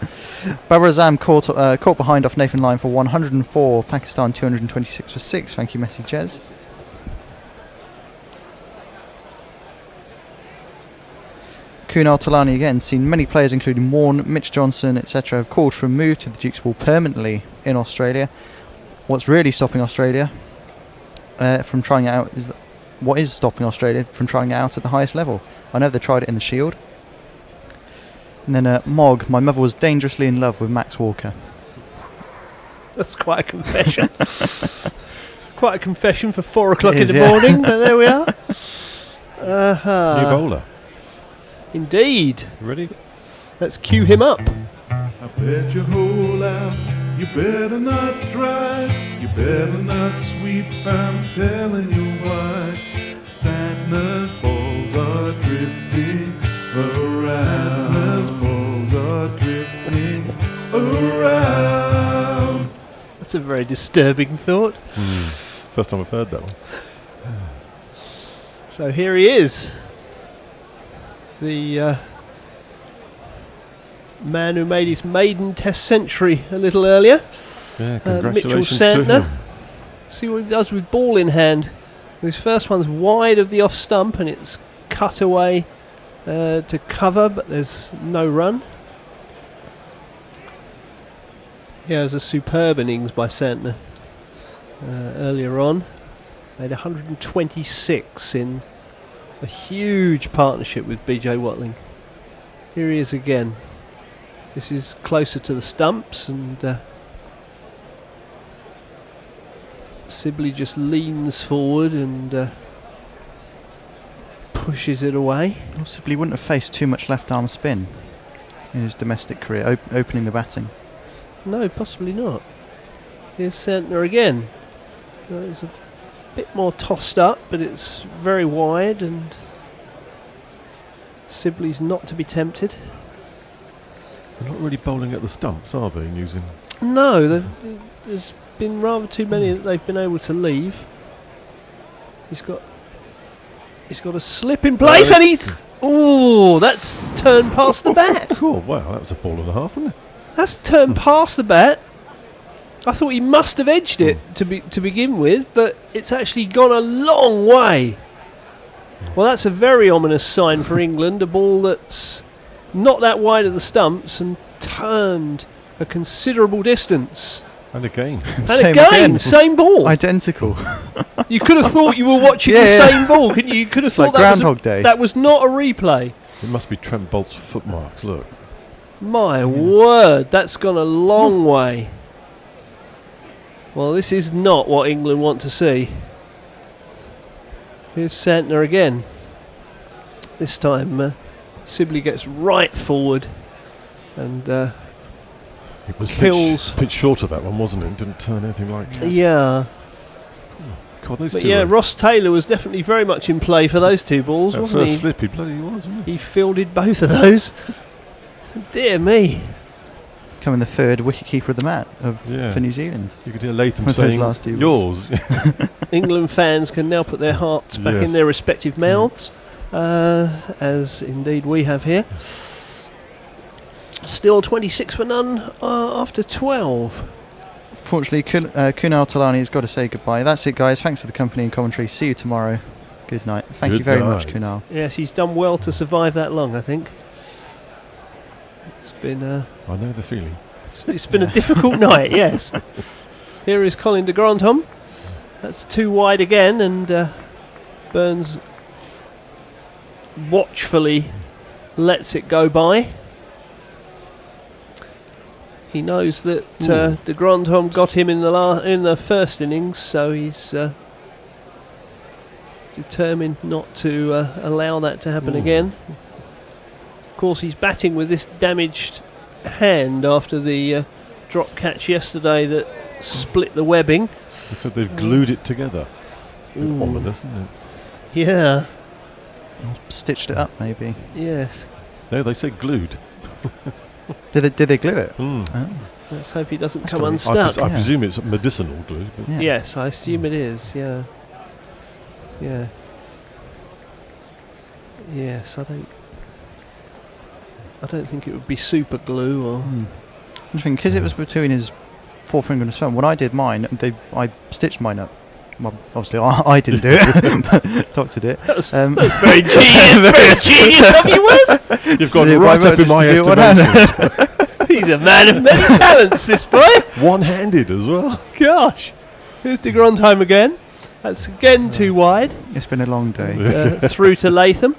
Babar Azam caught behind off Nathan Lyon for 104. Pakistan 226 for 6. Thank you, Messi Jez. Kunal Tolani again seen many players including Morn, Mitch Johnson, etc. have called for a move to the Duke's Ball permanently in Australia. What's really stopping Australia from trying it out is what is stopping Australia from trying it out at the highest level. I know they tried it in the Shield. And then Mog, my mother was dangerously in love with Max Walker. That's quite a confession. Quite a confession for 4 o'clock in the morning, but there we are. New bowler. Indeed. Ready? Let's cue him up. I bet you hold out. You better not drive, you better not sweep, I'm telling you why. Sadness balls are drifting around. Sadness balls are drifting around. That's a very disturbing thought. First time I've heard that one. So here he is. The man who made his maiden Test century a little earlier. Yeah, Mitchell congratulations to him. Santner. See what he does with ball in hand. His first one's wide of the off stump and it's cut away to cover, but there's no run. Yeah, it was a superb innings by Santner earlier on. Made 126 in a huge partnership with BJ Watling. Here he is again. This is closer to the stumps and Sibley just leans forward and pushes it away. Well, Sibley wouldn't have faced too much left arm spin in his domestic career, opening the batting. No, possibly not. Here's Santner again. It's a bit more tossed up, but it's very wide and Sibley's not to be tempted. They're not really bowling at the stumps, are they, using... No, there's been rather too many that they've been able to leave. He's got a slip in place and he's... Ooh, that's turned past the bat. Oh, wow, that was a ball and a half, wasn't it? That's turned past the bat. I thought he must have edged it to begin with, but it's actually gone a long way. Well, that's a very ominous sign for England. A ball that's not that wide of the stumps and turned a considerable distance. And again. Same ball. Identical. You could have thought you were watching the same ball, couldn't you? You could have thought like Groundhog Day. That was not a replay. It must be Trent Bolt's footmarks, look. My word, that's gone a long way. Well, this is not what England want to see. Here's Santner again. This time, Sibley gets right forward and It was kills. pitch short of that one, wasn't it? Didn't turn anything like that. Yeah. God, those But two yeah, were- Ross Taylor was definitely very much in play for those two balls, That wasn't first he? slip, he bloody was, wasn't he? He fielded both of those. Dear me. Becoming the third wicketkeeper of the mat for New Zealand. You could hear Latham With those saying, last two yours. England fans can now put their hearts back in Yes. their respective mouths, as indeed we have here. Still 26 for none after 12. Fortunately, Kunal Talani has got to say goodbye. That's it, guys. Thanks for the company and commentary. See you tomorrow. Good night. Thank you very much, Kunal. Yes, he's done well to survive that long, I think. It's been I know the feeling. it's been a difficult night, yes. Here is Colin de Grandhomme. That's too wide again, and Burns watchfully lets it go by. He knows that de Grandhomme got him in the first innings, so he's determined not to allow that to happen again. Of course, he's batting with this damaged hand after the drop catch yesterday that split the webbing. So they've glued it together. Ominous, isn't it? Yeah. Stitched it up, maybe. Yes. No, they say glued. Did they glue it? Mm. Oh. Let's hope he doesn't That's come probably- unstuck. I presume it's medicinal glue. But Yeah. Yes, I assume it is. Yeah. Yeah. Yes, I don't think it would be super glue or. I think because it was between his forefinger and his thumb. When I did mine, I stitched mine up. Well, obviously I didn't do it, but Doctor did. That was very genius of you, Wes. You've gone So right I up in just my to do it one hand. estimation. He's a man of many talents, this boy. One-handed as well. Gosh. Here's the Grandhomme again. That's again too wide. It's been a long day. Through to Latham.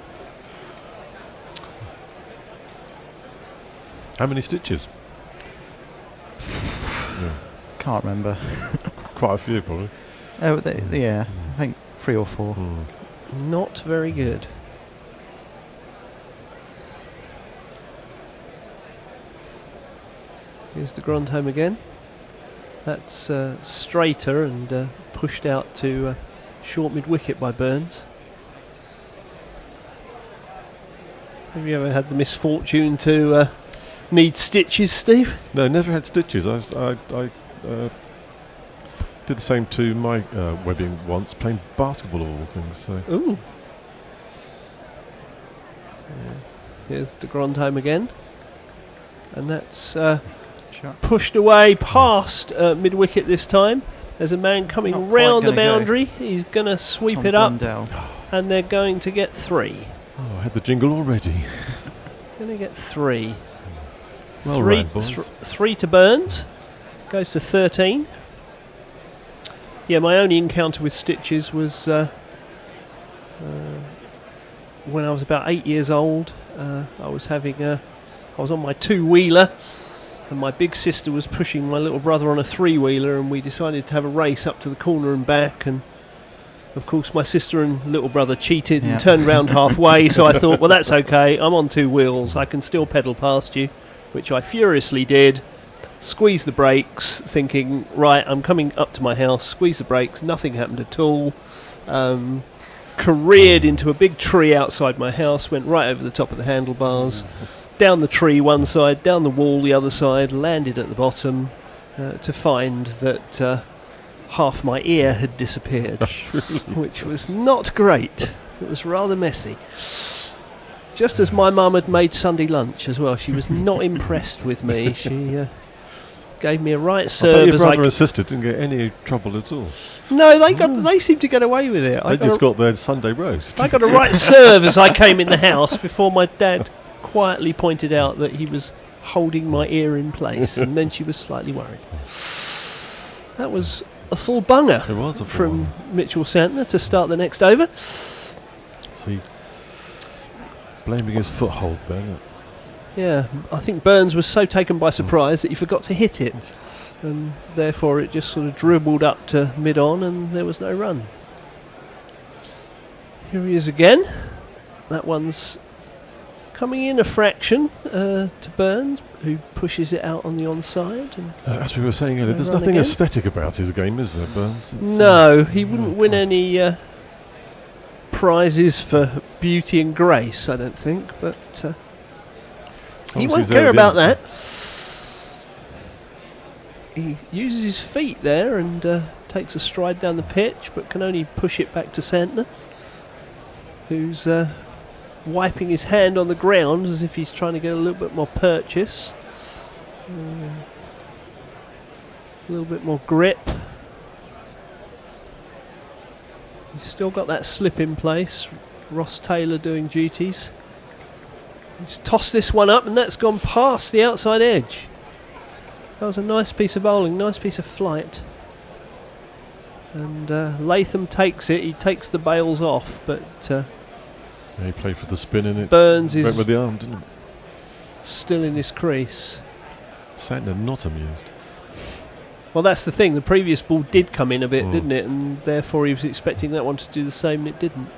How many stitches? Can't remember. Quite a few, probably. Yeah, I think 3 or 4. Not very good. Here's the Grandhomme again. That's straighter and pushed out to short mid-wicket by Burns. Have you ever had the misfortune to need stitches, Steve? No, never had stitches. I did the same to my webbing once, playing basketball of all things. So. Ooh. Here's the Grandhomme again. And that's pushed away past mid-wicket this time. There's a man coming Not quite round the gonna go. boundary. He's going to sweep Tom it up. Blundell. And they're going to get 3. Oh, I had the jingle already. Going to get 3. Well three, ran, boys. 3 to Burns. Goes to 13. Yeah, my only encounter with stitches was when I was about 8 years old. I was on my 2-wheeler, and my big sister was pushing my little brother on a 3-wheeler, and we decided to have a race up to the corner and back. And of course, my sister and little brother cheated and turned round halfway. So I thought, well, that's okay. I'm on 2 wheels. I can still pedal past you, which I furiously did. Squeeze the brakes, thinking, right, I'm coming up to my house. Squeeze the brakes. Nothing happened at all. Careered into a big tree outside my house. Went right over the top of the handlebars. Down the tree one side, down the wall the other side. Landed at the bottom to find that half my ear had disappeared, which was not great. It was rather messy. Just as my mum had made Sunday lunch as well. She was not impressed with me. She gave me a right I serve. bet your as brother and sister didn't get any trouble at all. No, they seemed to get away with it. They just got their Sunday roast. I got a right serve as I came in the house before my dad quietly pointed out that he was holding my ear in place, and then she was slightly worried. That was a full bunger from Mitchell Santner to start the next over. See, blaming his foothold there. Isn't it? Yeah, I think Burns was so taken by surprise that he forgot to hit it, and therefore it just sort of dribbled up to mid-on and there was no run. Here he is again. That one's coming in a fraction to Burns, who pushes it out on the onside. And as we were saying earlier, there's run nothing again. aesthetic about his game, is there, Burns? It's, No, he wouldn't win any prizes for beauty and grace, I don't think, but he won't care about that. He uses his feet there and takes a stride down the pitch, but can only push it back to Santner, who's wiping his hand on the ground as if he's trying to get a little bit more purchase. A little bit more grip. He's still got that slip in place. Ross Taylor doing duties. He's tossed this one up and that's gone past the outside edge. That was a nice piece of bowling, nice piece of flight. And Latham takes it, he takes the bails off, but he played for the spin in it. Burns is went with the arm, didn't he? still in his crease. Santner not amused. Well, that's the thing, the previous ball did come in a bit, didn't it? And therefore he was expecting that one to do the same and it didn't.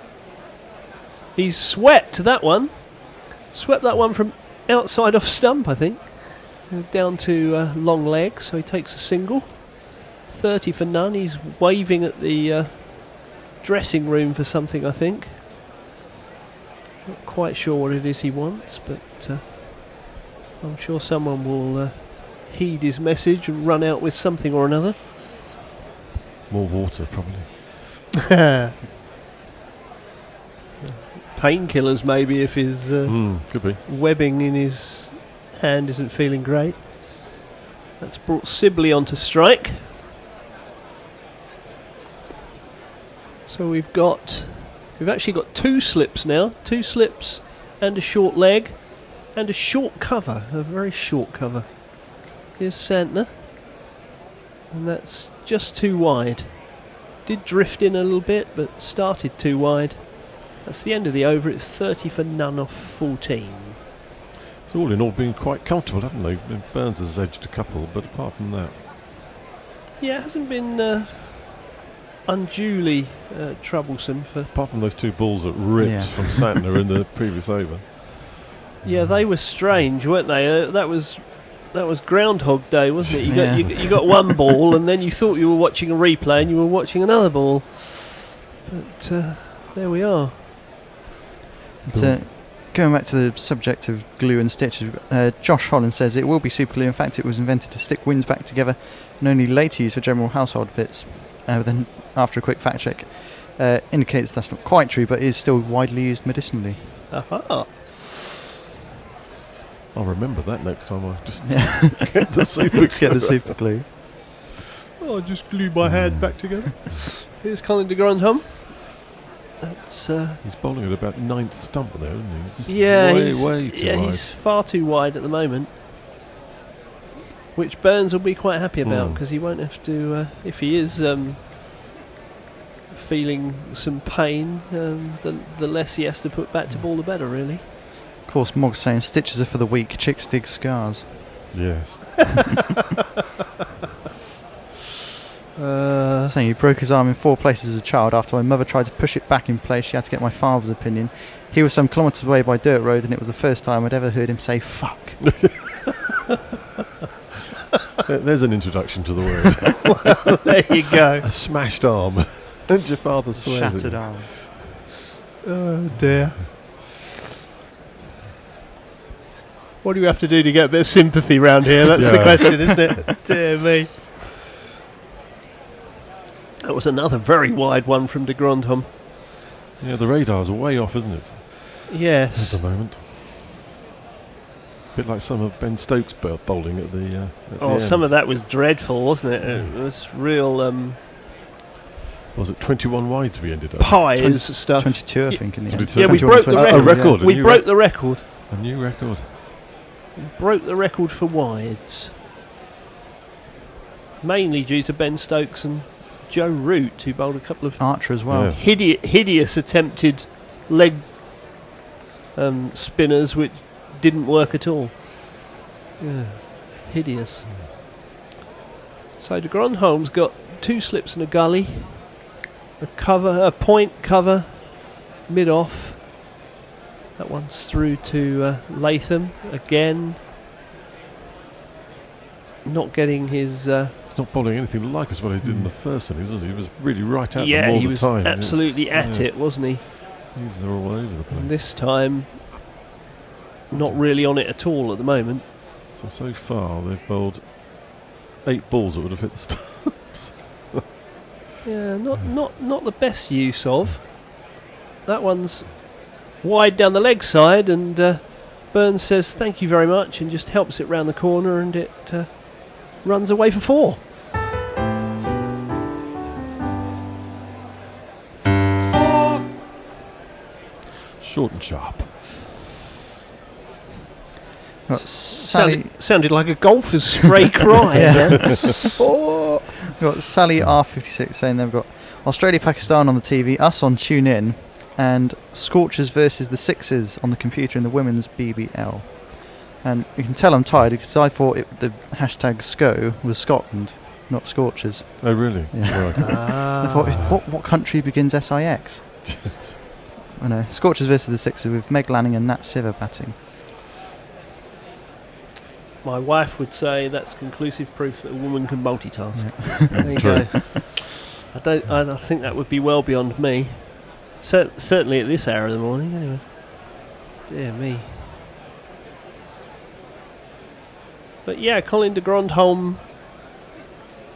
He's swept that one. Swept that one from outside off stump, I think. Down to long leg, so he takes a single. 30 for none. He's waving at the dressing room for something, I think. Not quite sure what it is he wants, but I'm sure someone will heed his message and run out with something or another. More water, probably. Painkillers, maybe, if his could be. webbing in his hand isn't feeling great. That's brought Sibley onto strike. So we've actually got two slips now, two slips and a short leg and a short cover, a very short cover. Here's Santner, and that's just too wide. Did drift in a little bit, but started too wide. That's the end of the over. It's 30 for none off 14. So all in all, been quite comfortable, haven't they? Burns has edged a couple, but apart from that, Yeah, it hasn't been unduly troublesome for. apart from those two balls that ripped from Santner in the previous over. Yeah, they were strange, weren't they? That was Groundhog Day, wasn't it? You got one ball, and then you thought you were watching a replay, and you were watching another ball. But there we are. Going back to the subject of glue and stitches, Josh Holland says it will be super glue. In fact, it was invented to stick winds back together and only later used for general household bits. Then, after a quick fact check, indicates that's not quite true, but is still widely used medicinally. Aha. I'll remember that next time I just get the super glue. Get the super glue. Oh, I just glued my hand back together. Here's Colin de Grandhomme. That's he's bowling at about 9th stump there, isn't he? It's yeah, way too wide. he's far too wide at the moment, which Burns will be quite happy about because he won't have to. If he is feeling some pain, the less he has to put back to ball, the better, really. Of course, Mog's saying stitches are for the weak, chicks dig scars. Yes. Saying he broke his arm in 4 places as a child. After my mother tried to push it back in place, she had to get my father's opinion. He was some kilometres away by dirt road, and it was the first time I'd ever heard him say fuck. There's an introduction to the word. Well, there you go. A smashed arm. And your father swears Shattered it. arm. Oh dear. What do you have to do to get a bit of sympathy round here? That's the question, isn't it? Dear me. That was another very wide one from de Grandhomme. Yeah, the radar's way off, isn't it? Yes. At the moment. A bit like some of Ben Stokes' bowling at the end. Some of that was dreadful, wasn't it? It was real. Was it 21 wides we ended up? Pies stuff. 22, I think. In the end. Yeah, we broke the record. A record. We broke the record. A new record. We broke the record for wides. Mainly due to Ben Stokes and Joe Root, who bowled a couple of Archer as well. Hideous attempted leg spinners, which didn't work at all. Yeah, hideous. So de Grandholm's got 2 slips and a gully, a point cover, mid off. That one's through to Latham again. Not getting his. He's not bowling anything like as what he did in the first innings, was he? He was really right at them all he the was time. absolutely at it, wasn't he? They're all over the place. And this time, not really on it at all at the moment. So far they've bowled 8 balls that would have hit the stumps. Yeah, not the best use of. That one's wide down the leg side, and Burns says thank you very much and just helps it round the corner, and it runs away for 4. Short and sharp. Sounded like a golfer's stray cry. Yeah. 4. We've got Sally R56 saying they've got Australia Pakistan on the TV, us on Tune In, and Scorchers versus the Sixers on the computer in the women's BBL. And you can tell I'm tired because I thought the hashtag SCO was Scotland, not Scorchers. Oh really? Yeah. Right. I thought, what country begins SIX? I know. Scorchers versus the Sixers with Meg Lanning and Nat Siver batting. My wife would say that's conclusive proof that a woman can multitask. Yeah. There you go. I think that would be well beyond me. Certainly at this hour of the morning, anyway. Dear me. But yeah, Colin de Grandholm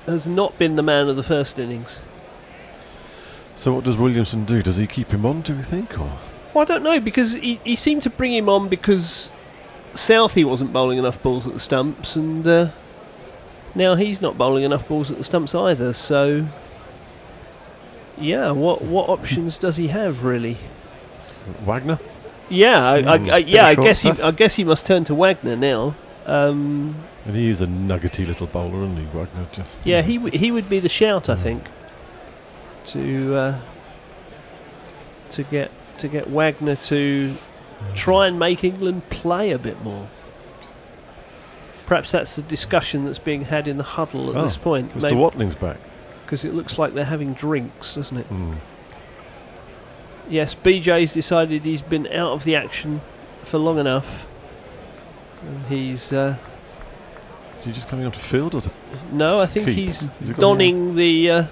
has not been the man of the first innings. So what does Williamson do? Does he keep him on, do you think? Or? Well, I don't know, because he seemed to bring him on because Southey wasn't bowling enough balls at the stumps, and now he's not bowling enough balls at the stumps either. So, yeah, what options does he have really? Wagner? Yeah, I guess he must turn to Wagner now. And he is a nuggety little bowler, isn't he, Wagner? Just yeah, he would be the shout, I think, to get Wagner to try and make England play a bit more. Perhaps that's the discussion that's being had in the huddle at this point. Mr. Watling's back. Because it looks like they're having drinks, doesn't it? Yes, BJ's decided he's been out of the action for long enough. And he's... is he just coming onto field? Or no, I think he's donning the...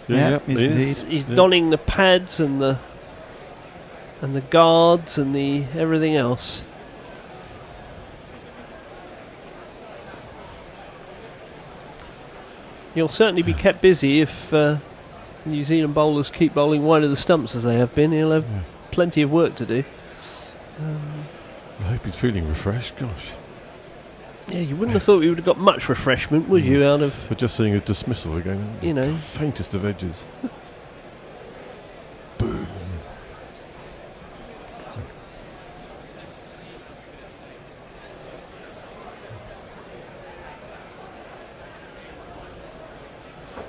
he's donning the pads and the guards and the everything else. He'll certainly be kept busy if New Zealand bowlers keep bowling wide of the stumps as they have been. He'll have plenty of work to do. I hope he's feeling refreshed, gosh. Yeah, you wouldn't have thought we would have got much refreshment, would you, out of... We're just seeing a dismissal again. You know. Faintest of edges. Boom.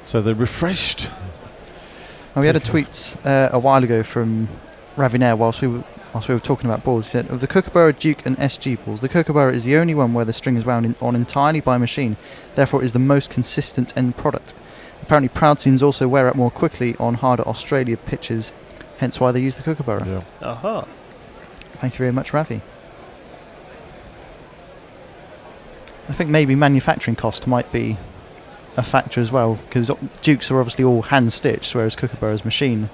So they're refreshed. Well, we had a tweet a while ago from Ravinair whilst we were talking about balls. He said, of the Kookaburra, Duke and SG balls, the Kookaburra is the only one where the string is wound on entirely by machine, therefore it is the most consistent end product. Apparently Proud Seams also wear out more quickly on harder Australia pitches, hence why they use the Kookaburra. Yeah. Aha. Thank you very much, Ravi. I think maybe manufacturing cost might be a factor as well, because Dukes are obviously all hand stitched, whereas Kookaburra's machine.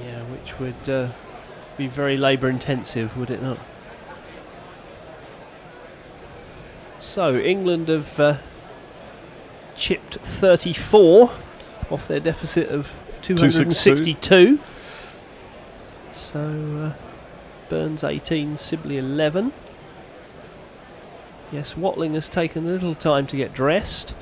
Yeah, which would be very labour intensive, would it not? So England have chipped 34 off their deficit of 262. So Burns 18, Sibley 11. Yes, Watling has taken a little time to get dressed.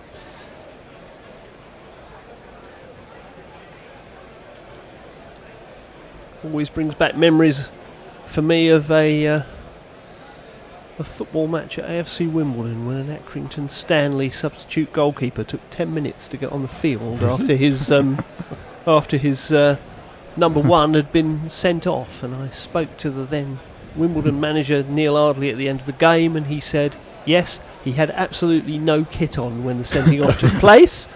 Always brings back memories for me of a football match at AFC Wimbledon when an Accrington Stanley substitute goalkeeper took 10 minutes to get on the field after his number one had been sent off, and I spoke to the then Wimbledon manager Neil Ardley at the end of the game, and he said, yes, he had absolutely no kit on when the sending off took place.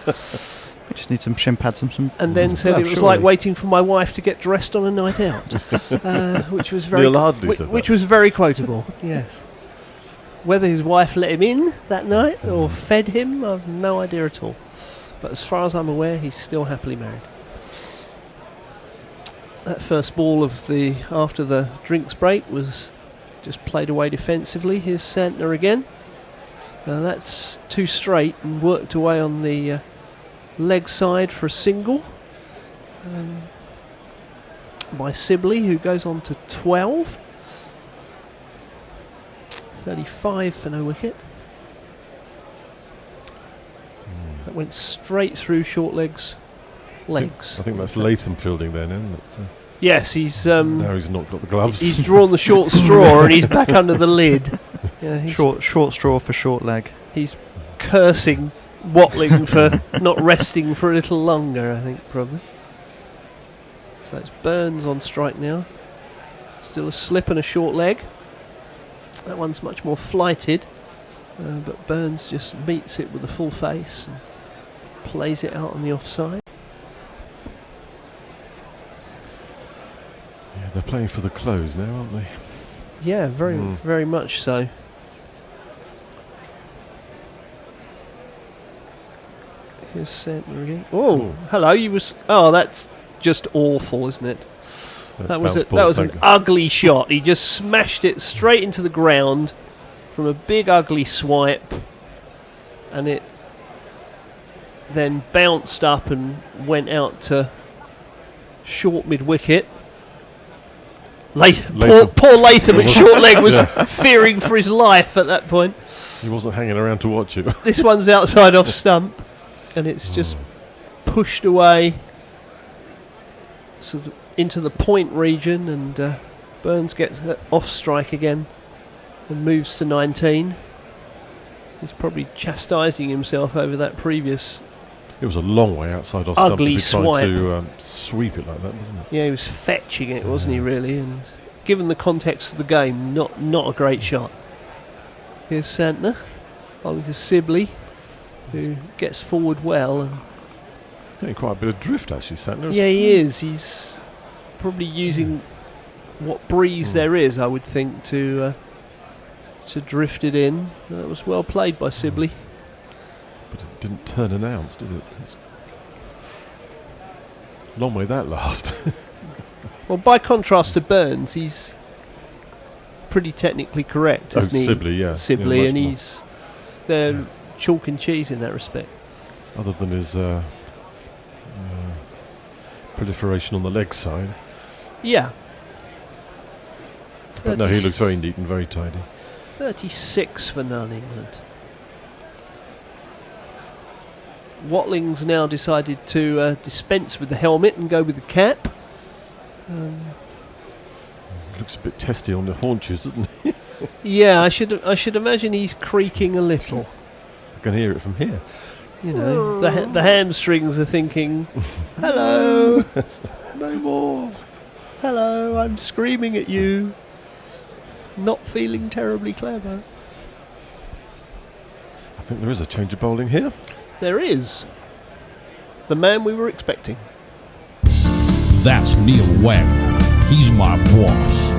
We just need some shin pads and some. And then said it was like waiting for my wife to get dressed on a night out, which was very Neil Ardley said which that. was very quotable. Yes. Whether his wife let him in that night or fed him, I've no idea at all. But as far as I'm aware, he's still happily married. That first ball of the after the drinks break was just played away defensively. Here's Santner again. That's 2 straight and worked away on the leg side for a single by Sibley, who goes on to 12. 35 for no wicket. That went straight through short legs. I think that's Latham fielding there now, isn't it? Yes, he's now he's not got the gloves. He's drawn the short straw and he's back under the lid. Yeah, he's Short straw for short leg. He's cursing Watling for not resting for a little longer, I think, probably. So it's Burns on strike now. Still a slip and a short leg. That one's much more flighted, but Burns just meets it with a full face and plays it out on the offside. Yeah, they're playing for the close now, aren't they? Yeah, very much so. Here's Santner again. Oh, hello. That's just awful, isn't it? That was an ugly shot. He just smashed it straight into the ground from a big ugly swipe, and it then bounced up and went out to short mid wicket. Poor Latham at short leg was fearing for his life at that point. He wasn't hanging around to watch it. This one's outside off stump, and it's just pushed away sort of into the point region, and Burns gets off strike again and moves to 19. He's probably chastising himself over that previous It was a long way outside off stump to be trying to sweep it like that, wasn't it? Yeah, he was fetching it, wasn't he, really? And given the context of the game, not a great shot. Here's Santner, bowling to Sibley, who gets forward well. And getting quite a bit of drift, actually, Santner. Yeah, he is. He's probably using what breeze there is, I would think, to drift it in. That was well played by Sibley. But it didn't turn an ounce, did it? Long may that last. Well, by contrast to Burns, he's pretty technically correct, isn't he? Sibley, yeah. Sibley, yeah, and they're chalk and cheese in that respect. Other than his proliferation on the leg side. Yeah. But no, he looks very neat and very tidy. 36 for non-England. Watling's now decided to dispense with the helmet and go with the cap. Looks a bit testy on the haunches, doesn't he? Yeah, I should imagine he's creaking a little. I can hear it from here. You know, the hamstrings are thinking, hello, no more. Hello, I'm screaming at you. Not feeling terribly clever. I think there is a change of bowling here. There is. The man we were expecting. That's Neil Wagner. He's my boss.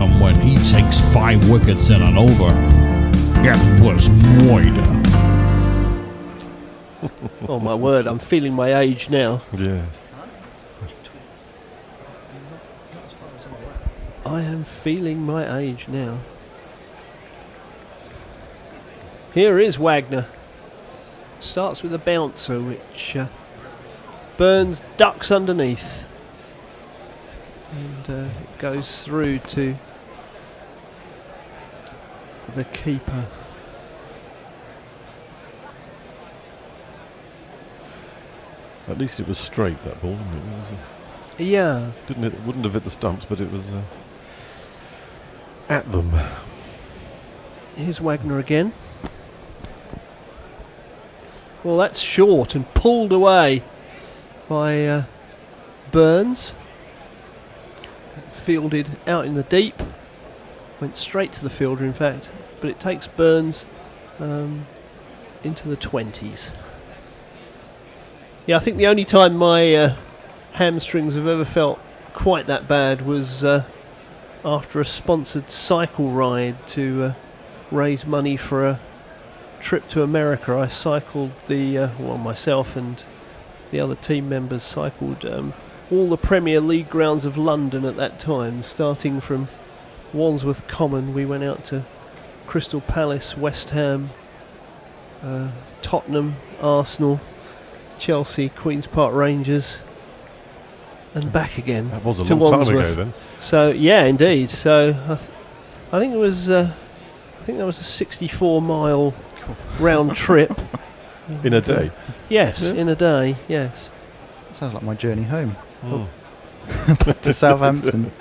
And when he takes 5 wickets in an over, it was murder. Oh my word, I'm feeling my age now. Yes. I am feeling my age now. Here is Wagner. Starts with a bouncer, which Burns ducks underneath. And it goes through to the keeper. At least it was straight, that ball. It was, yeah. It wouldn't have hit the stumps, but it was at them. Here's Wagner again. Well, that's short and pulled away by Burns. Fielded out in the deep. Went straight to the fielder, in fact, but it takes Burns into the 20s. Yeah, I think the only time my hamstrings have ever felt quite that bad was after a sponsored cycle ride to raise money for a trip to America. I cycled myself and the other team members cycled all the Premier League grounds of London at that time, starting from Wandsworth Common. We went out to Crystal Palace, West Ham, Tottenham, Arsenal, Chelsea, Queen's Park Rangers, and back again. That was a to long time Wandsworth. ago then. So yeah, indeed. So I think it was. I think that was a 64-mile round trip. In a day? Yes, Yeah. in a day. Yes. Sounds like my journey home. Mm. Back to Southampton.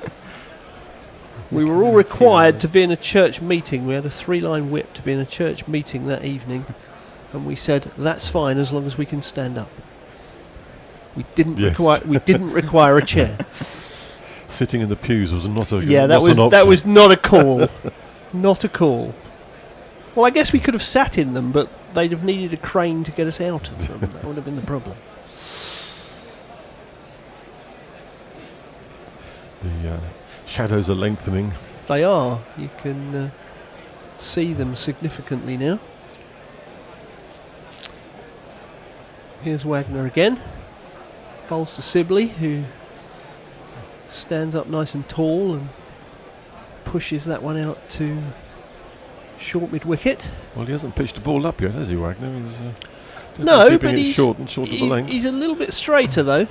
We were all required to be in a church meeting. We had a 3-line whip to be in a church meeting that evening, and we said that's fine as long as we can stand up. We didn't require a chair. Sitting in the pews was not a Yeah, that was not a call. Not a call. Well, I guess we could have sat in them, but they'd have needed a crane to get us out of them. That would have been the problem. The shadows are lengthening. They are. You can see them significantly now. Here's Wagner again. Bowls to Sibley, who stands up nice and tall and pushes that one out to short mid-wicket. Well, he hasn't pitched the ball up yet, has he, Wagner? He's No, keeping but it he's short and short of the length. He's a little bit straighter though.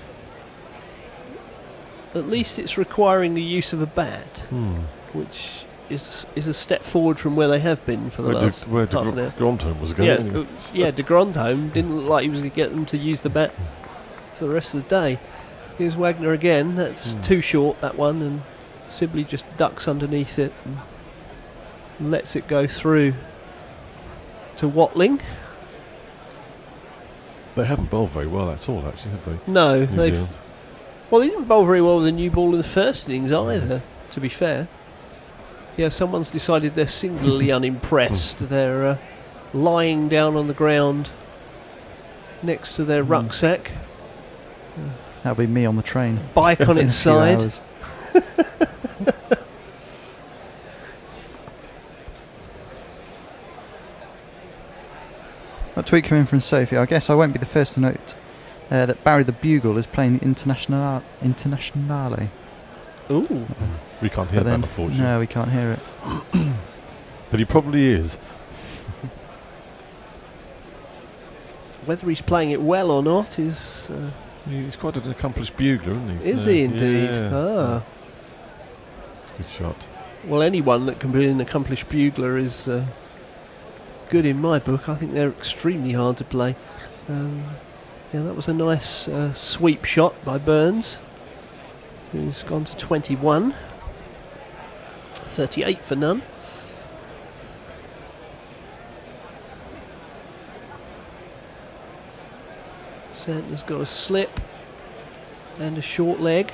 At least it's requiring the use of a bat, which is a step forward from where they have been for the last Where half an hour. Grondholm was going. Yeah, anyway. De Grondholm didn't look like he was going to get them to use the bat for the rest of the day. Here's Wagner again. That's too short, that one, and Sibley just ducks underneath it and lets it go through to Watling. They haven't bowled very well at all, actually, have they? No, New they Zealand. didn't bowl very well with the new ball in the first innings either, to be fair. Yeah, someone's decided they're singularly unimpressed. They're lying down on the ground next to their rucksack. That'll be me on the train. Bike on In its a few side. hours. A tweet coming from Sophie. I guess I won't be the first to note that Barry the Bugle is playing Internationale. Ooh. We can't hear that, unfortunately. No, we can't hear it. But he probably is. Whether he's playing it well or not is... He's quite an accomplished bugler, isn't he? Is he indeed? Yeah. Ah. Good shot. Well, anyone that can be an accomplished bugler is good in my book. I think they're extremely hard to play. Yeah, that was a nice sweep shot by Burns, who's gone to 21. 38 for none. Santner's got a slip and a short leg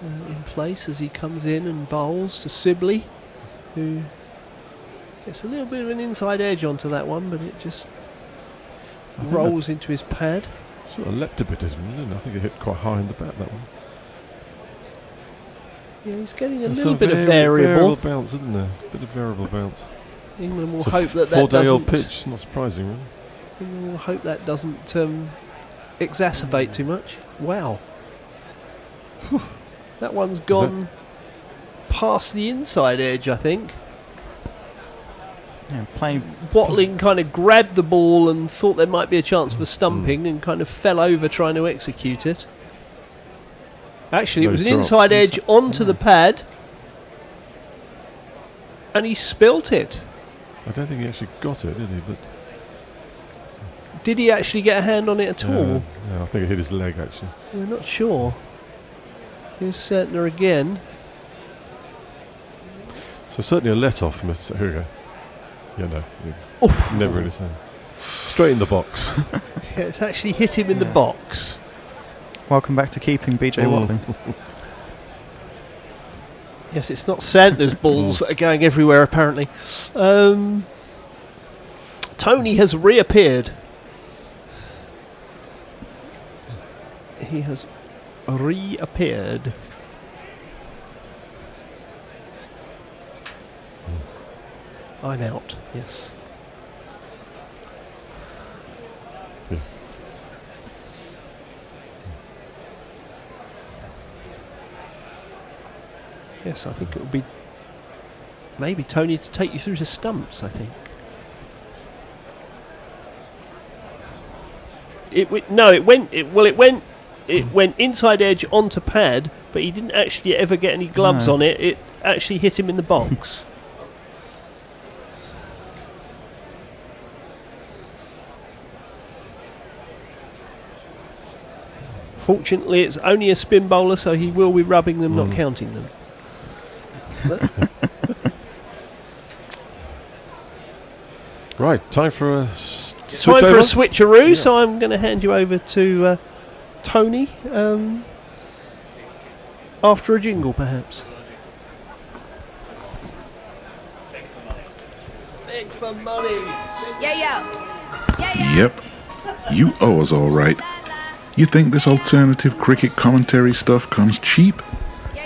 in place as he comes in and bowls to Sibley, who gets a little bit of an inside edge onto that one, but it just rolls into his pad. Sort of leapt a bit at him, didn't it? I think it hit quite high in the bat, that one. Yeah, he's getting a It's little a bit of variable variable. bounce, isn't there? It's a bit of variable bounce. England will It's a hope that four-day-old doesn't. pitch. Not surprising, really. England will hope that doesn't exacerbate too much. Wow, that one's gone past the inside edge, I think. Yeah, playing. Watling kind of grabbed the ball and thought there might be a chance for stumping and kind of fell over trying to execute it. Actually, it was an inside edge onto the pad and he spilt it. I don't think he actually got it, did he? But did he actually get a hand on it at all? Yeah, I think it hit his leg, actually. We're not sure. Here's Santner again. So certainly a let-off. Here we go. Yeah, no. Never really saying. Straight in the box. Yeah, it's actually hit him in the box. Welcome back to keeping, BJ Watling. Yes, it's not Santa's balls that are going everywhere, apparently. Tony has reappeared. He has reappeared. I'm out, yes. Yeah. Yes, I think it would be maybe Tony to take you through to stumps, I think. It went inside edge onto pad, but he didn't actually ever get any gloves No. on it. It actually hit him in the box. Fortunately, it's only a spin bowler, so he will be rubbing them, not counting them. Right, time for a switcheroo, so I'm going to hand you over to Tony after a jingle, perhaps. Beg for money. Yep, you owe us all right. You think this alternative cricket commentary stuff comes cheap?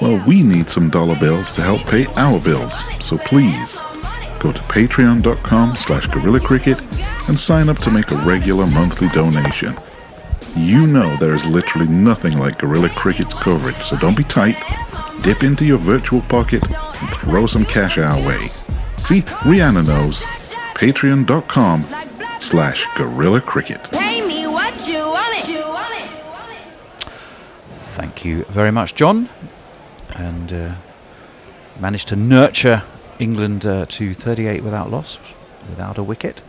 Well, we need some dollar bills to help pay our bills, so please go to patreon.com/GorillaCricket and sign up to make a regular monthly donation. You know there is literally nothing like Gorilla Cricket's coverage, so don't be tight. Dip into your virtual pocket and throw some cash our way. See, Rihanna knows. Patreon.com/GorillaCricket. Pay me what you want it. Thank you very much, John. And managed to nurture England to 38 without loss, without a wicket.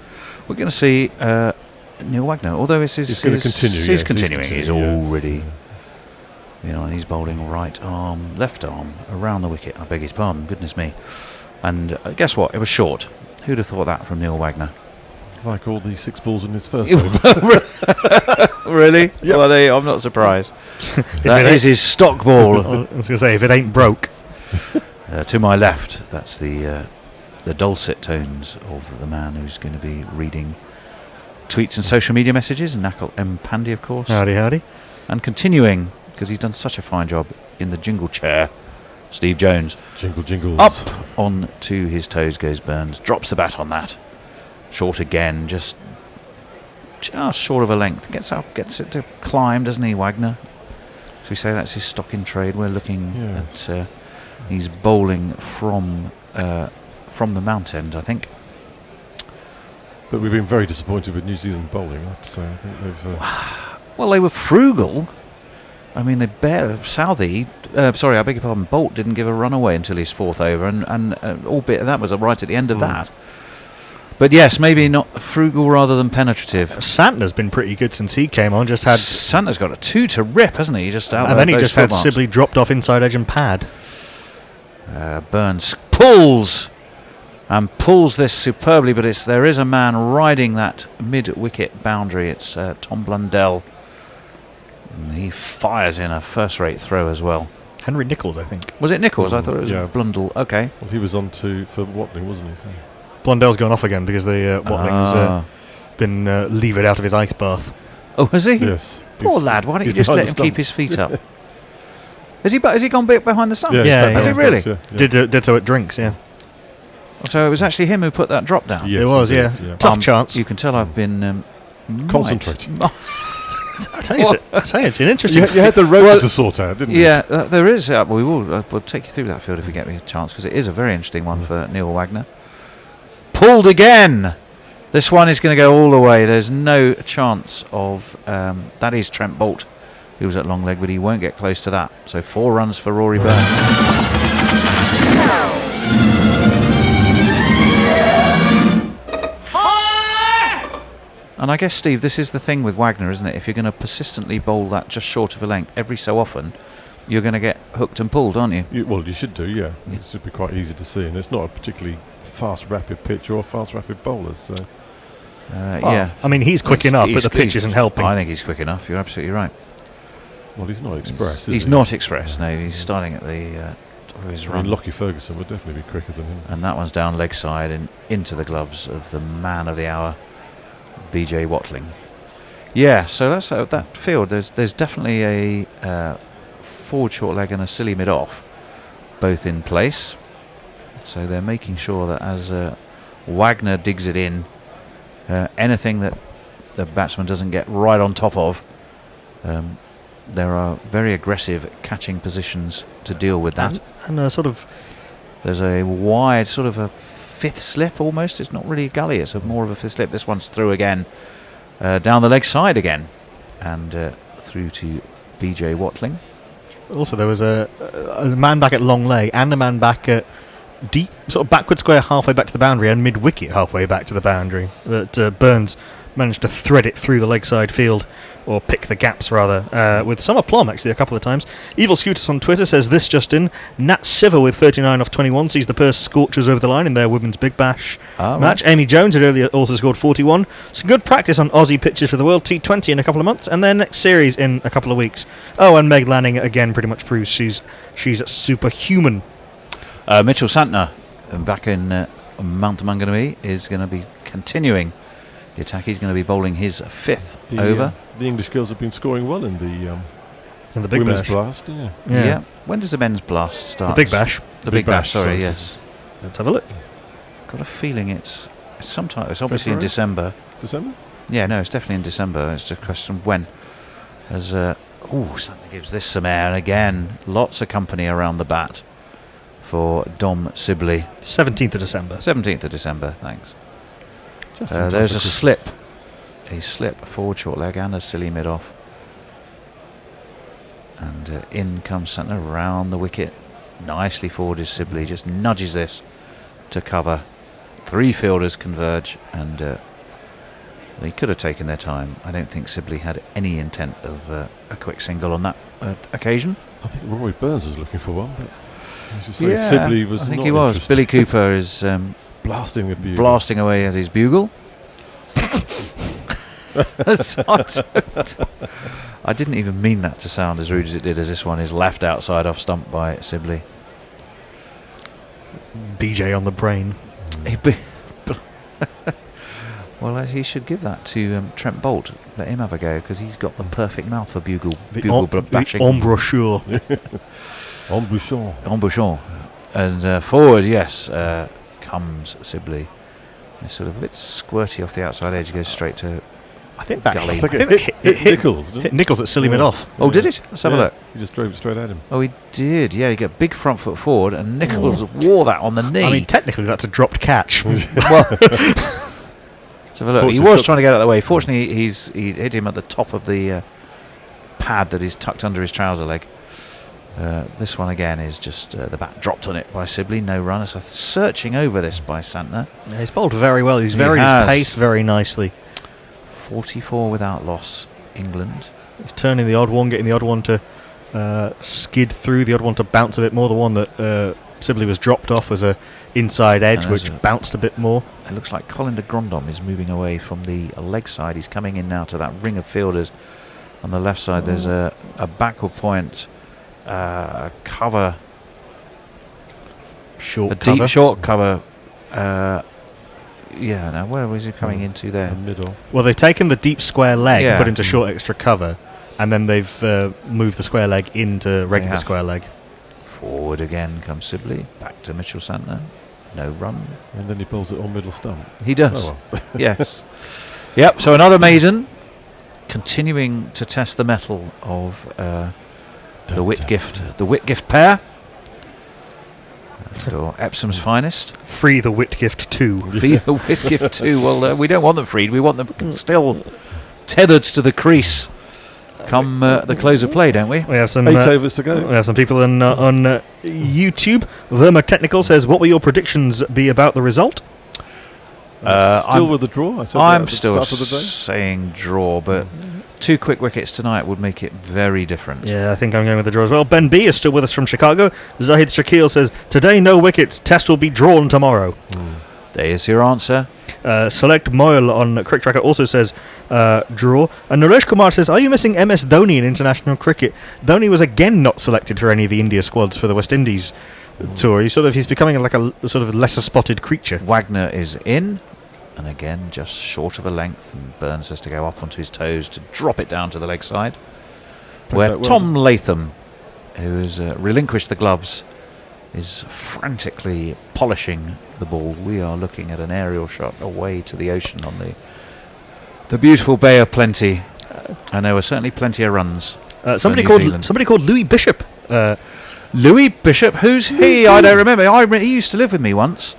We're going to see Neil Wagner, although he's going to continue. He's continuing. He's already, and he's bowling right arm, left arm around the wicket. I beg his pardon. Goodness me. And guess what? It was short. Who'd have thought that from Neil Wagner? Like all these 6 balls in his first over. Really? Yep. Well, I'm not surprised. That is his stock ball. I was going to say, if it ain't broke. To my left, that's the dulcet tones of the man who's going to be reading tweets and social media messages, Nakul M. Pandey, of course. Howdy, howdy. And continuing, because he's done such a fine job in the jingle chair, Steve Jones. Jingle, jingles. Up on to his toes goes Burns, drops the bat on that. Short again, just short of a length. Gets up, gets it to climb, doesn't he, Wagner? So we say that's his stock in trade. We're looking at... he's bowling from the mount end, I think. But we've been very disappointed with New Zealand bowling, I have to say. I think they've... Well, they were frugal. I mean, I beg your pardon, Bolt didn't give a run away until his 4th over, and albeit that was right at the end of that. But yes, maybe not frugal rather than penetrative. Santner's been pretty good since he came on. Santner's got a 2 to rip, hasn't he? And then he just had Sibley dropped off inside edge and pad. Burns pulls this superbly, but there is a man riding that mid-wicket boundary. It's Tom Blundell. And he fires in a first-rate throw as well. Henry Nichols, I think. Was it Nichols? I thought it was Blundell. Okay. Well, he was on for Watling, wasn't he? So. Blundell's gone off again because the Watling's been levered out of his ice bath. Oh, has he? Yes. Poor lad. Why don't you just let him keep his feet up? Has he gone behind the stump? Yeah, has he really? Did so at drinks, yeah. So it was actually him who put that drop down. Yes, it was, yeah. Tough chance. You can tell I've been concentrating. I tell you, it's an interesting. You had the rotor to sort out, didn't you? Yeah, there is. We'll take you through that field if we get a chance, because it is a very interesting one for Neil Wagner. Pulled again. This one is going to go all the way. There's no chance of. That is Trent Bolt, who was at long leg, but he won't get close to that. So 4 runs for Rory Burns. And I guess, Steve, this is the thing with Wagner, isn't it? If you're going to persistently bowl that just short of a length every so often, you're going to get hooked and pulled, aren't you? You should do, yeah. It should be quite easy to see, and it's not a particularly fast, rapid pitch or fast, rapid bowlers. So. Yeah. I mean, he's quick enough, but the pitch isn't helping. I think he's quick enough. You're absolutely right. Well, he's not express, He's not express, no. He's starting at the of his I run. mean, Lockie Ferguson would definitely be quicker than him. And that one's down leg side and into the gloves of the man of the hour, BJ Watling. Yeah, so that's that field. There's definitely a forward short leg and a silly mid off, both in place. So they're making sure that as Wagner digs it in, anything that the batsman doesn't get right on top of, there are very aggressive catching positions to deal with that. And there's a wide sort of a fifth slip almost. It's not really a gully, it's more of a fifth slip. This one's through again, down the leg side again, and through to BJ Watling. Also, there was a man back at long leg and a man back at deep, sort of backward square halfway back to the boundary and mid wicket halfway back to the boundary. But Burns managed to thread it through the leg side field, or pick the gaps rather, with some aplomb actually a couple of times. Evil Scutus on Twitter says this just in: Nat Siver with 39 off 21 sees the Perth Scorchers over the line in their Women's Big Bash match. Amy Jones had earlier also scored 41. Some good practice on Aussie pitches for the World T20 in a couple of months, and their next series in a couple of weeks. Oh, and Meg Lanning again pretty much proves she's superhuman. Mitchell Santner, back in Mount Maunganui, is going to be continuing the attack. He's going to be bowling his fifth over. The English girls have been scoring well in the Big Women's Bash. Blast. Yeah. When does the men's blast start? The Big Bash. The Big Bash. Sorry, yes. Let's have a look. Got a feeling it's sometime. It's obviously in February? December. December? Yeah, no, it's definitely in December. It's just a question of when. As Santner gives this some air, and again, lots of company around the bat for Dom Sibley. 17th of December. 17th of December. Thanks. Just in time there's for a Christmas. slip forward short leg and a silly mid off, and in comes Santner round the wicket. Nicely forward is Sibley, just nudges this to cover. Three fielders converge, and they could have taken their time. I don't think Sibley had any intent of a quick single on that occasion. I think Rory Burns was looking for one, but as you say, Sibley was. I think not he was. interested. Billy Cooper is blasting away at his bugle. I didn't even mean that to sound as rude as it did, as this one is left outside off stump by Sibley. BJ on the brain. Well, he should give that to Trent Bolt. Let him have a go, because he's got the perfect mouth for bugle bashing. The embouchure. Embouchon. And forward, yes, comes Sibley. It's sort of a bit squirty off the outside edge, goes straight to I think that gully. it hit Nichols, didn't it? hit Nichols at silly mid off. Oh, did it? Let's have a look. He just drove straight at him. Oh, he did. Yeah, he got big front foot forward, and Nichols wore that on the knee. I mean, technically that's a dropped catch. Well, let's have a look. He was trying to get out of the way. Fortunately, he hit him at the top of the pad that is tucked under his trouser leg. This one again is just the bat dropped on it by Sibley. No run. So searching over this by Santner. Yeah, he's bowled very well. He's varied his pace very nicely. 44 without loss, England. He's turning the odd one, getting the odd one to skid through, the odd one to bounce a bit more. The one that Sibley was dropped off was a inside edge, which bounced a bit more. It looks like Colin de Grandhomme is moving away from the leg side. He's coming in now to that ring of fielders. On the left side, there's a backward point cover. Deep short cover. Yeah, now where was he coming into there? Middle. Well, they've taken the deep square leg and Yeah. put into short extra cover, and then they've moved the square leg into regular Yeah. square leg. Forward again comes Sibley. Back to Mitchell Santner. No run. And then he bowls it on middle stump. He does. Oh, well. Yes. Yep, so another maiden. Continuing to test the mettle of the Whitgift pair. Or Epsom's finest. Free the Whitgift 2. Free the Whitgift 2. Well, we don't want them freed. We want them still tethered to the crease come the close of play, don't we? We have some 8 overs to go. We have some people on YouTube. Verma Technical says, "What will your predictions be about the result?" Still with the draw. I said that I'm at the still start of the day. saying draw, but 2 quick wickets tonight would make it very different. Yeah, I think I'm going with the draw as well. Ben B is still with us from Chicago. Zahid Shakil says, "Today no wickets. Test will be drawn tomorrow." There's your answer. Select Moyle on Cricket Tracker also says draw. And Naresh Kumar says, are you missing MS Dhoni in international cricket? Dhoni was again not selected for any of the India squads for the West Indies tour. He's becoming like a sort of lesser spotted creature. Wagner is in, and again just short of a length, and Burns has to go up onto his toes to drop it down to the leg side, where that well. Tom Latham, who has relinquished the gloves, is frantically polishing the ball. We are looking at an aerial shot away to the ocean on the beautiful Bay of Plenty, and there were certainly plenty of runs. Somebody called Louis Bishop. Louis Bishop, who's he? I don't remember. He used to live with me once.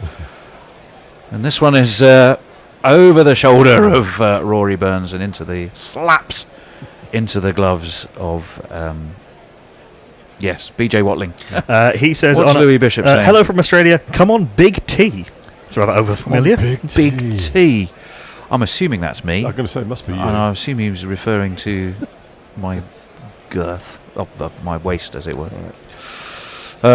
And this one is over the shoulder of Rory Burns and slaps into the gloves of BJ Watling. He says, what's Louis Bishop saying? Hello from Australia. Come on, Big T. It's rather overfamiliar. Big T. I'm assuming that's me. I'm going to say it must be you. And I assume he was referring to my girth of my waist, as it were.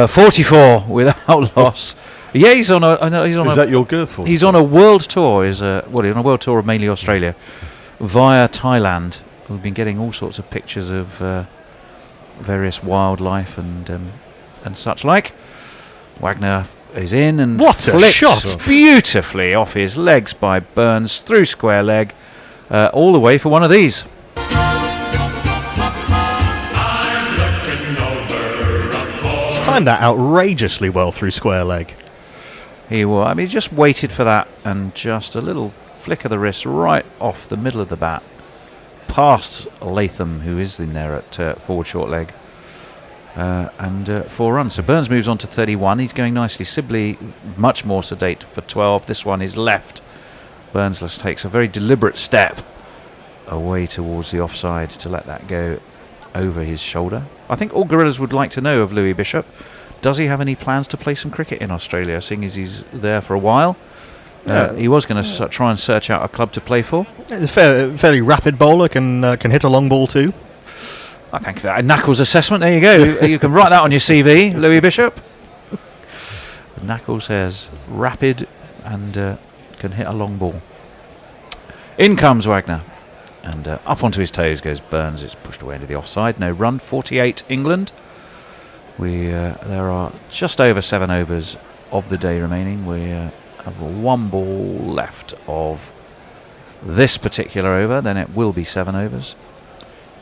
44 without loss. Yeah, he's on a. Is that your girth? He's on a world tour. He's on a world tour of mainly Australia, via Thailand. We've been getting all sorts of pictures of various wildlife and such like. Wagner is in and what a shot! Beautifully off his legs by Burns through square leg, all the way for one of these. Timed that outrageously well through square leg. He will. I mean, he just waited for that and just a little flick of the wrist right off the middle of the bat, past Latham, who is in there at forward short leg, and 4 runs. So Burns moves on to 31. He's going nicely. Sibley much more sedate for 12. This one is left. Burns takes a very deliberate step away towards the offside to let that go over his shoulder. I think all gorillas would like to know of Louis Bishop. Does he have any plans to play some cricket in Australia, seeing as he's there for a while? He was going to try and search out a club to play for. A fairly rapid bowler, can hit a long ball too. I think that Knuckles assessment. There you go. You can write that on your CV, Louis Bishop. Knuckles says rapid and can hit a long ball. In comes Wagner. And up onto his toes goes Burns. It's pushed away into the offside. No run. 48 England. There are just over 7 overs of the day remaining. We have 1 ball left of this particular over. Then it will be 7 overs.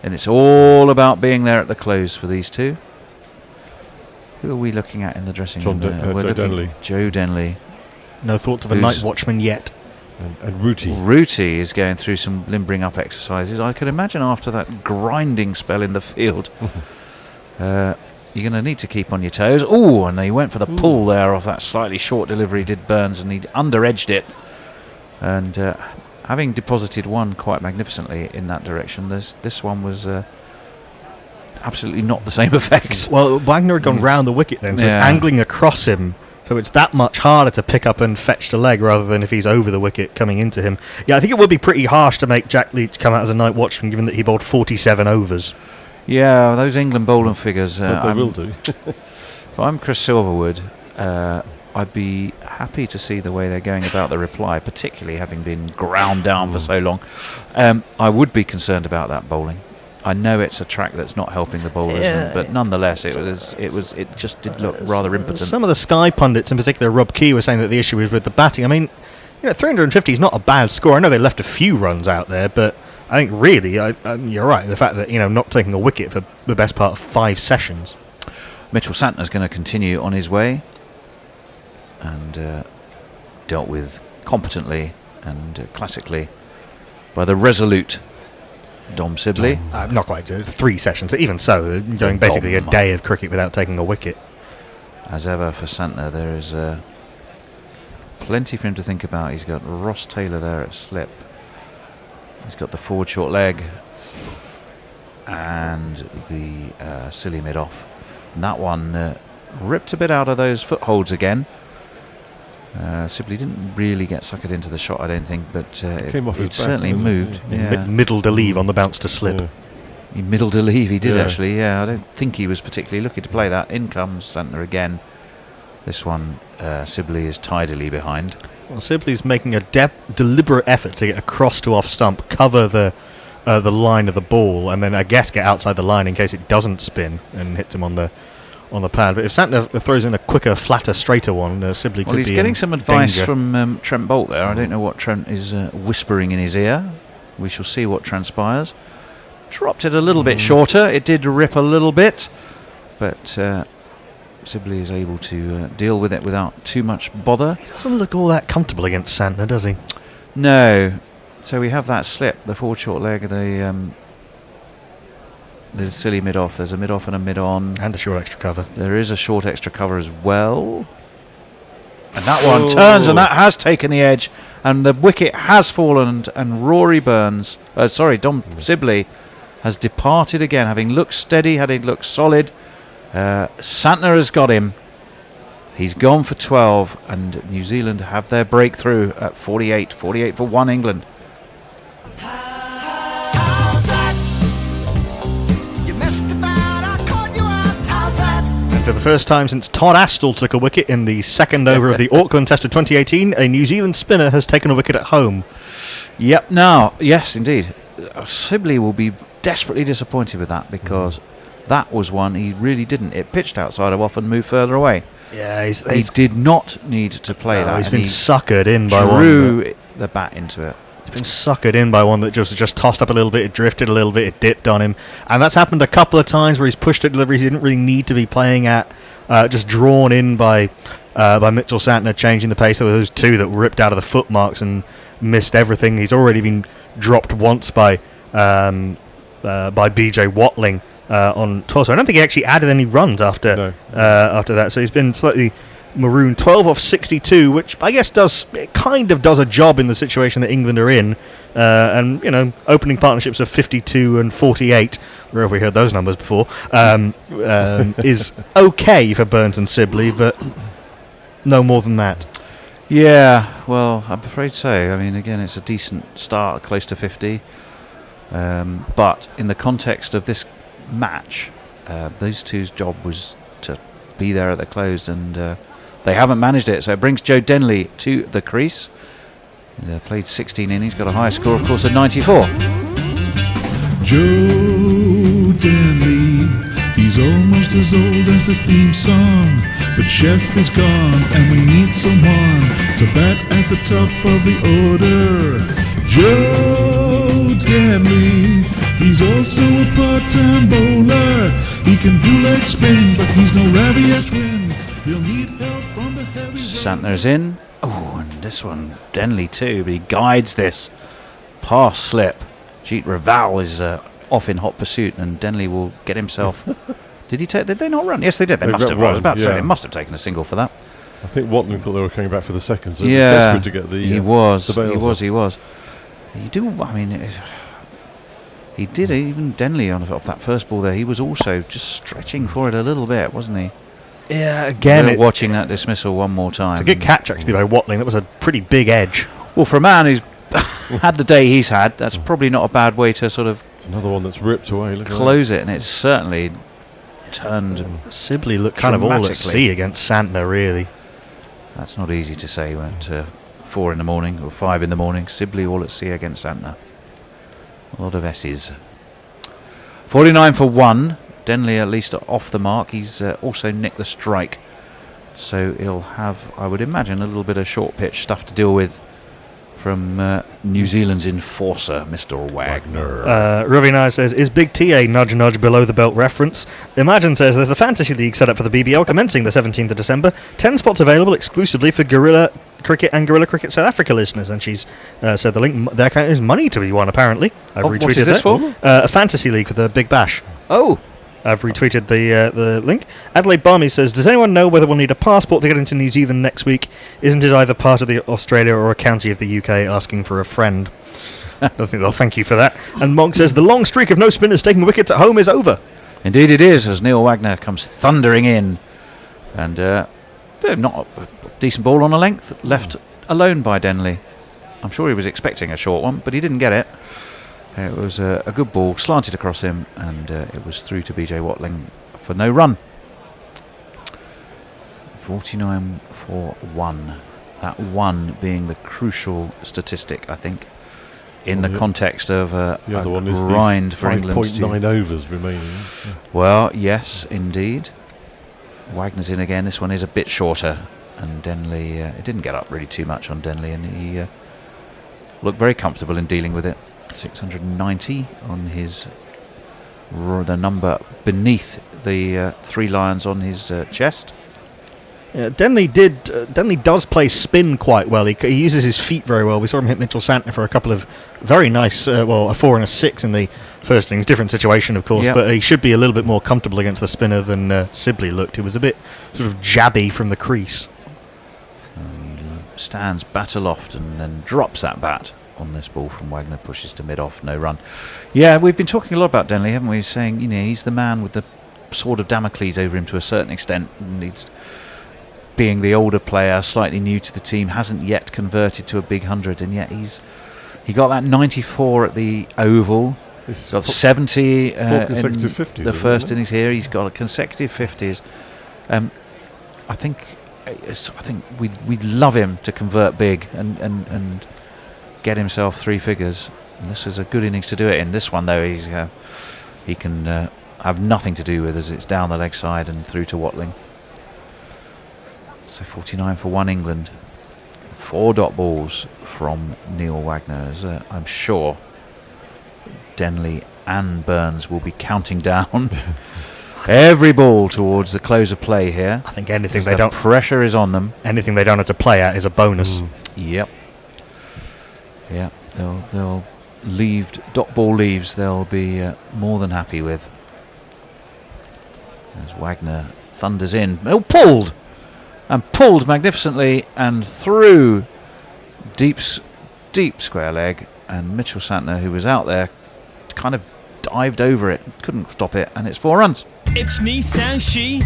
And it's all about being there at the close for these two. Who are we looking at in the dressing room? Joe Denley. Joe Denley. No thoughts of a night watchman yet. And Rooty. Rooty is going through some limbering up exercises. I could imagine after that grinding spell in the field, you're going to need to keep on your toes. Oh, and he went for the pull there off that slightly short delivery, did Burns, and he under-edged it. And having deposited one quite magnificently in that direction, this one was absolutely not the same effect. Well, Wagner had gone round the wicket then, so it's angling across him. So it's that much harder to pick up and fetch the leg rather than if he's over the wicket coming into him. Yeah, I think it would be pretty harsh to make Jack Leach come out as a night watchman, given that he bowled 47 overs. Yeah, those England bowling figures. They will do. If I'm Chris Silverwood, I'd be happy to see the way they're going about the reply, particularly having been ground down for so long. I would be concerned about that bowling. I know it's a track that's not helping the bowlers, but nonetheless, it just did look rather impotent. Some of the Sky pundits, in particular Rob Key, were saying that the issue was with the batting. I mean, 350 is not a bad score. I know they left a few runs out there, but I think really, you're right. The fact that not taking a wicket for the best part of 5 sessions. Mitchell Santner's going to continue on his way, and dealt with competently and classically by the resolute Dom Sibley. Not quite 3 sessions, but even so, going basically a day of cricket without taking a wicket. As ever for Santner, there is plenty for him to think about. He's got Ross Taylor there at slip. He's got the forward short leg and the silly mid off. And that one ripped a bit out of those footholds again. Sibley didn't really get suckered into the shot, I don't think, but it certainly moved. Middle to leave on the bounce to slip. He middle to leave, he did actually, I don't think he was particularly looking to play that. In comes Santner again. This one, Sibley is tidily behind. Well, Sibley's making a deliberate effort to get across to off stump, cover the line of the ball, and then I guess get outside the line in case it doesn't spin and hits him on the pad. But if Santner throws in a quicker, flatter, straighter one, Sibley could be. Well, he's getting some advice danger. from Trent Bolt there. I don't know what Trent is whispering in his ear. We shall see what transpires. Dropped it a little bit shorter. It did rip a little bit, but Sibley is able to deal with it without too much bother. He doesn't look all that comfortable against Santner, does he? No. So we have that slip, the forward short leg, the silly mid-off. There's a mid-off and a mid-on. And a short extra cover. There is a short extra cover as well. And that one turns, and that has taken the edge. And the wicket has fallen, and Rory Burns, Dom Sibley, has departed again, having looked steady, having looked solid. Santner has got him. He's gone for 12, and New Zealand have their breakthrough at 48. 48 for 1 England. And for the first time since Todd Astle took a wicket in the second over of the Auckland Test of 2018, a New Zealand spinner has taken a wicket at home. Yep, now, yes, indeed. Sibley will be desperately disappointed with that, because that was one he really didn't. It pitched outside of off and moved further away. Yeah, he did not need to play that. He's been suckered in by one. Drew the bat into it. He's been suckered in by one that just tossed up a little bit, it drifted a little bit, it dipped on him. And that's happened a couple of times where he's pushed at deliveries he didn't really need to be playing at, just drawn in by Mitchell Santner changing the pace. There were those two that ripped out of the foot marks and missed everything. He's already been dropped once by BJ Watling on torso. I don't think he actually added any runs after that, so he's been slightly marooned. 12 off 62, which I guess does a job in the situation that England are in. And opening partnerships of 52 and 48, where have we heard those numbers before, is okay for Burns and Sibley, but no more than that. Yeah, well, I'm afraid so. I mean, again, it's a decent start, close to 50. But in the context of this match, those two's job was to be there at the close, and they haven't managed it. So it brings Joe Denley to the crease. He played 16 innings, got a high score, of course, of 94. Joe Denley, he's almost as old as the theme song, but Chef is gone, and we need someone to bat at the top of the order. Joe Denley, he's also a part-time bowler. He can do leg spin, but he's no Ravi Ashwin. He'll need help from the heavy. Santner's in. Oh, and this one, Denley too, but he guides this pass slip. Jeet Raval is off in hot pursuit, and Denley will get himself. Did they not run? Yes, they did. They must have. I was about to say they must have taken a single for that. I think Watling thought they were coming back for the second, so he was desperate to get the. He was. You do. I mean, he did. Even Denley off that first ball there, he was also just stretching for it a little bit, wasn't he? Yeah, again. Watching that dismissal one more time. It's a good catch actually by Watling. That was a pretty big edge. Well, for a man who's had the day he's had, that's probably not a bad way to sort of. It's another one that's ripped away. Look close it, and it's certainly turned. Sibley looked kind of all at sea against Santner, really. That's not easy to say. Went 4 in the morning or 5 in the morning. Sibley all at sea against Santner. A lot of S's. 49 for 1. Denley at least off the mark. He's also nicked the strike, so he'll have, I would imagine, a little bit of short pitch stuff to deal with from New Zealand's enforcer, Mr. Wagner. Ravi Nair says, is Big T a nudge nudge below the belt reference? Imagine says, there's a fantasy league set up for the BBL commencing the 17th of December. 10 spots available exclusively for Guerrilla Cricket and Guerrilla Cricket South Africa listeners. And she's said the link, there is money to be won, apparently. I've retweeted what is this for? A fantasy league for the Big Bash. Oh! I've retweeted the link. Adelaide Barmy says, does anyone know whether we'll need a passport to get into New Zealand next week? Isn't it either part of the Australia or a county of the UK asking for a friend? I don't think they'll thank you for that. And Monk says, the long streak of no spinners taking wickets at home is over. Indeed it is, as Neil Wagner comes thundering in. And not a decent ball on a length, left alone by Denley. I'm sure he was expecting a short one, but he didn't get it. It was a good ball, slanted across him, and it was through to BJ Watling for no run. 49 for 1. That one being the crucial statistic, I think, in the context of the other one is grind the for England. 5.9 overs remaining. Yeah. Well, yes, indeed. Wagner's in again. This one is a bit shorter, and Denley. It didn't get up really too much on Denley, and he looked very comfortable in dealing with it. 690 on his the number beneath the 3 lions on his chest. Yeah, Denley does play spin quite well. He uses his feet very well. We saw him hit Mitchell Santner for a couple of very nice, a 4 and a 6 in the first innings. Different situation, of course, but he should be a little bit more comfortable against the spinner than Sibley looked. He was a bit sort of jabby from the crease. He stands bat aloft and then drops that bat on this ball from Wagner, pushes to mid-off, no run. Yeah, we've been talking a lot about Denley, haven't we? Saying, he's the man with the sword of Damocles over him to a certain extent. And he's being the older player, slightly new to the team, hasn't yet converted to a big 100, and yet he got that 94 at the Oval. He's got 70 4 consecutive 50s. The first innings here. He's got a consecutive 50s. I think we'd love him to convert big and get himself 3 figures. And this is a good innings to do it in. This one, though, he can have nothing to do with, as it's down the leg side and through to Watling. So 49 for 1 England. 4 dot balls from Neil Wagner. As, I'm sure Denley and Burns will be counting down every ball towards the close of play here. I think anything the pressure is on them. Anything they don't have to play at is a bonus. Yep. Yeah, they'll leave dot ball leaves. They'll be more than happy with. As Wagner thunders in, pulled magnificently and through deep square leg, and Mitchell Santner, who was out there, kind of dived over it, couldn't stop it, and it's 4 runs. It's Nissan She.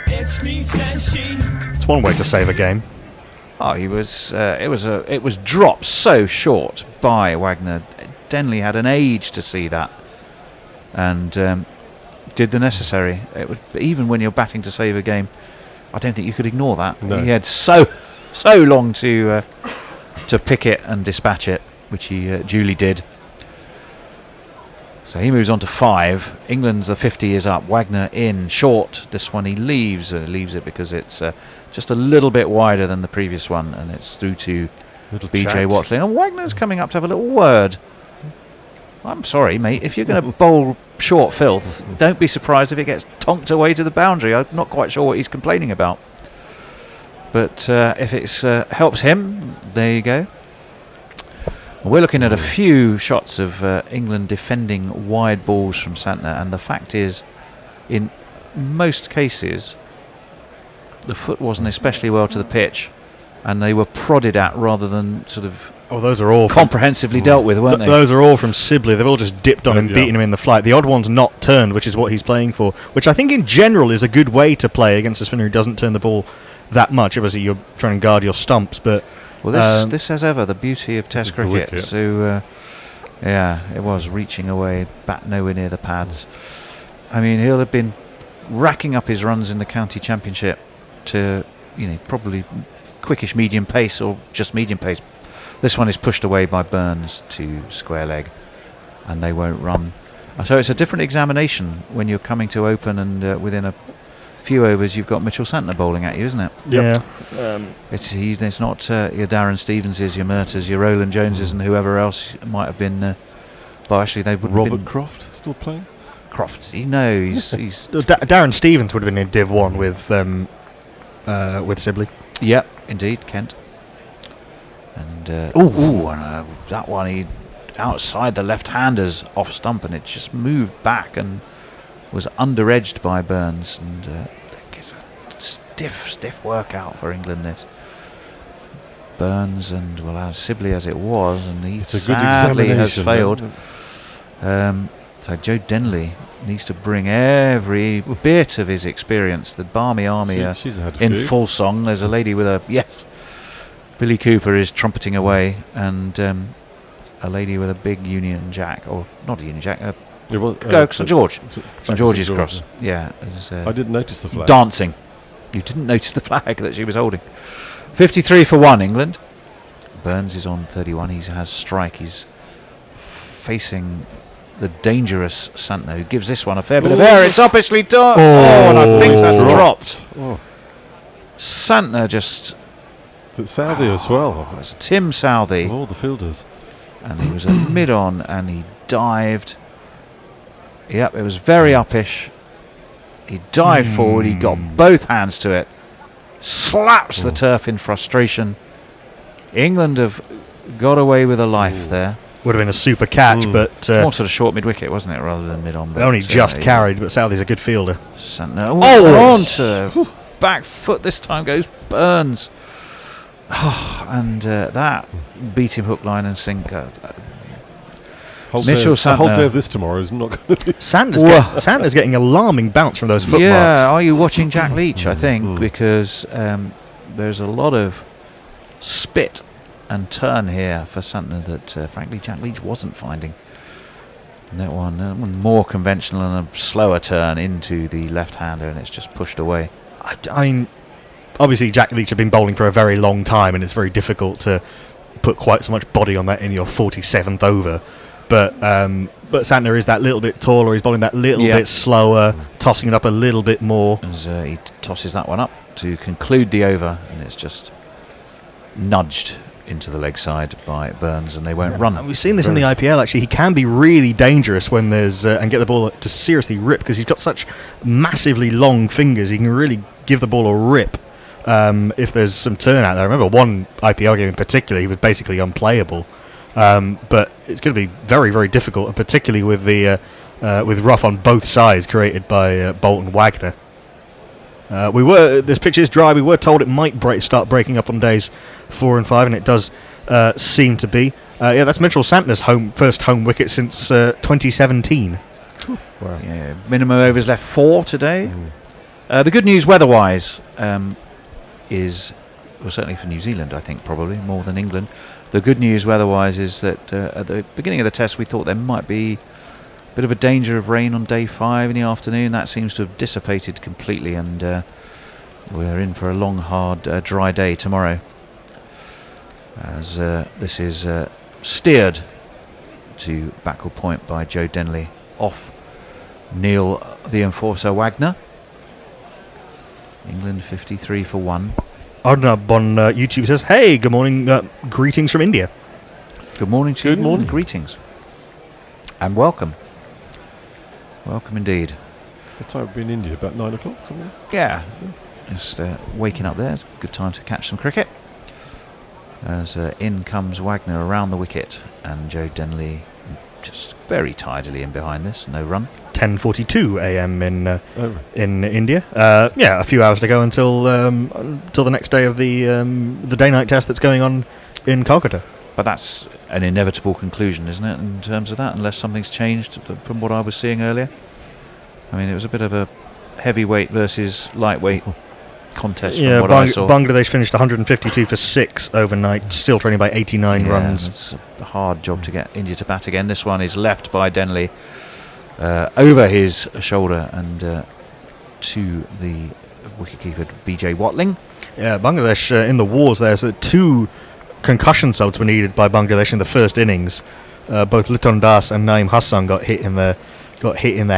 It's Nissan She. It's one way to save a game. Oh, it was dropped so short by Wagner. Denley had an age to see that, and did the necessary. Even when you're batting to save a game, I don't think you could ignore that. No. He had so long to pick it and dispatch it, which he duly did. So he moves on to 5. England's the 50 is up. Wagner in short. This one he leaves it because it's just a little bit wider than the previous one, and it's through to BJ Watling. And Wagner's coming up to have a little word. I'm sorry, mate. If you're going to bowl short filth, don't be surprised if it gets tonked away to the boundary. I'm not quite sure what he's complaining about. But if it helps him, there you go. We're looking at a few shots of England defending wide balls from Santner, and the fact is, in most cases, the foot wasn't especially well to the pitch, and they were prodded at rather than sort of those are all comprehensively dealt with, weren't they? Those are all from Sibley. They've all just dipped on him, beaten him in the flight. The odd one's not turned, which is what he's playing for, which I think in general is a good way to play against a spinner who doesn't turn the ball that much. Obviously, you're trying to guard your stumps, but... Well, this as ever, the beauty of Test cricket. So, it was reaching away, bat nowhere near the pads. I mean, he'll have been racking up his runs in the county championship to, probably quickish medium pace or just medium pace. This one is pushed away by Burns to square leg, and they won't run. So it's a different examination when you're coming to open, and within a few overs you've got Mitchell Santner bowling at you, isn't it? Yeah. It's not your Darren Stevenses, your Murtas, your Roland Joneses, and whoever else might have been. Well, actually, they would. Robert Croft still playing. Croft, he's Darren Stevens would have been in Div 1 with Sibley. Yep, indeed, Kent. And that one, he outside the left-handers off stump, and it just moved back and was under-edged by Burns, and it's a stiff workout for England, this. Burns and, as Sibley as it was, and he sadly has failed. So Joe Denley needs to bring every bit of his experience. The Barmy Army in full song. There's a lady with Billy Cooper is trumpeting away, and a lady with a big Union Jack, or not a Union Jack, St George's Cross. Yeah, I didn't notice the flag. Dancing. You didn't notice the flag that she was holding. 53 for 1, England. Burns is on 31. He has strike. He's facing the dangerous Santner, who gives this one a fair bit of air. It's obviously done. Oh, and I think that's dropped. Oh. Santner just... Is it Southey as well? It's Tim Southey. All the fielders. And he was at mid-on and he dived. Yep, it was very uppish. He dived forward. He got both hands to it. Slaps the turf in frustration. England have got away with a life there. Would have been a super catch, but... more sort of short mid-wicket, wasn't it, rather than mid-on? But only just carried, but Southey's a good fielder. Santner. On to back foot this time goes Burns. And that beat him hook, line and sinker. The whole day of this tomorrow is not going to be... Santner's getting alarming bounce from those footmarks. Yeah, are you watching Jack Leach, I think, because there's a lot of spit and turn here for Santner that, frankly, Jack Leach wasn't finding. And that one more conventional and a slower turn into the left-hander, and it's just pushed away. I mean, obviously Jack Leach had been bowling for a very long time, and it's very difficult to put quite so much body on that in your 47th over. But Santner is that little bit taller. He's bowling that little bit slower, tossing it up a little bit more. As he tosses that one up to conclude the over, and it's just nudged into the leg side by Burns, and they won't run. And we've seen this in the IPL. Actually, he can be really dangerous when there's and get the ball to seriously rip, because he's got such massively long fingers. He can really give the ball a rip if there's some turn out there. I remember one IPL game in particular, he was basically unplayable. But it's going to be very, very difficult, and particularly with the with rough on both sides created by Bolt and Wagner. This pitch is dry. We were told it might start breaking up on days 4 and 5, and it does seem to be. That's Mitchell Santner's first home wicket since 2017. Wow. Yeah, minimum overs left 4 today. The good news weather-wise is, well, certainly for New Zealand, I think probably more than England. The good news weather-wise is that at the beginning of the test we thought there might be a bit of a danger of rain on day 5 in the afternoon. That seems to have dissipated completely, and we're in for a long, hard, dry day tomorrow. As this is steered to backward point by Joe Denley off Neil the Enforcer Wagner. England 53 for 1. Arnab on YouTube says, "Hey, good morning, greetings from India." Good morning to you. Good morning. Greetings. And welcome. Welcome indeed. What time would be in India? About 9 o'clock, something? Yeah. Just waking up there. It's a good time to catch some cricket. As in comes Wagner around the wicket, and Joe Denley just very tidily in behind this. No run. 10:42 a.m. in India. A few hours to go until the next day of the day-night test that's going on in Calcutta. But that's an inevitable conclusion, isn't it, in terms of that, unless something's changed from what I was seeing earlier? I mean, it was a bit of a heavyweight versus lightweight contest from what I saw. Bangladesh finished 152 for 6 overnight, still trailing by 89 runs. It's a hard job to get India to bat again. This one is left by Denley over his shoulder and to the wicketkeeper BJ Watling. Yeah, Bangladesh in the wars there, so 2 concussion subs were needed by Bangladesh in the first innings. Both Liton Das and Naeem Hassan got hit in the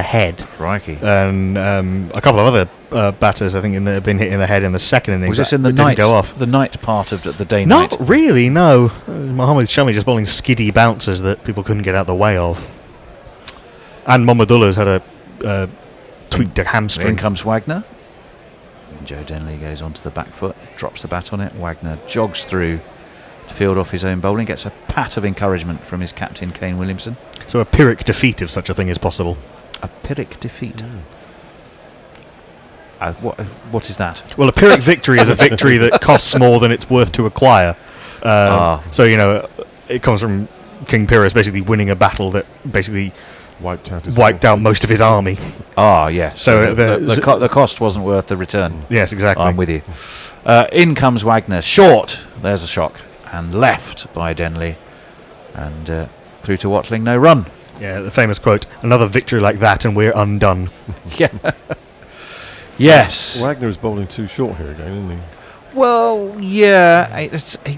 head. Crikey. And a couple of other batters, I think, have been hit in the head in the second innings. Was this in the night? Go off. The night part of the day night? Not really, no. Mohammad Shami just bowling skiddy bouncers that people couldn't get out the way of. And Mohammedullah's had a tweaked a hamstring. In comes Wagner. And Joe Denley goes onto the back foot, drops the bat on it. Wagner jogs through to field off his own bowling, gets a pat of encouragement from his captain, Kane Williamson. So a Pyrrhic defeat, if such a thing is possible. A Pyrrhic defeat? What is that? Well, a Pyrrhic victory is a victory that costs more than it's worth to acquire. So, it comes from King Pyrrhus basically winning a battle that basically wiped out most of his army. So the cost wasn't worth the return. Yes, exactly. I'm with you. In comes Wagner, short. There's a shock, and left by Denley, and through to Watling, no run. Yeah, the famous quote: "Another victory like that, and we're undone." Yeah. Yes. Wagner is bowling too short here again, isn't he? Well, yeah.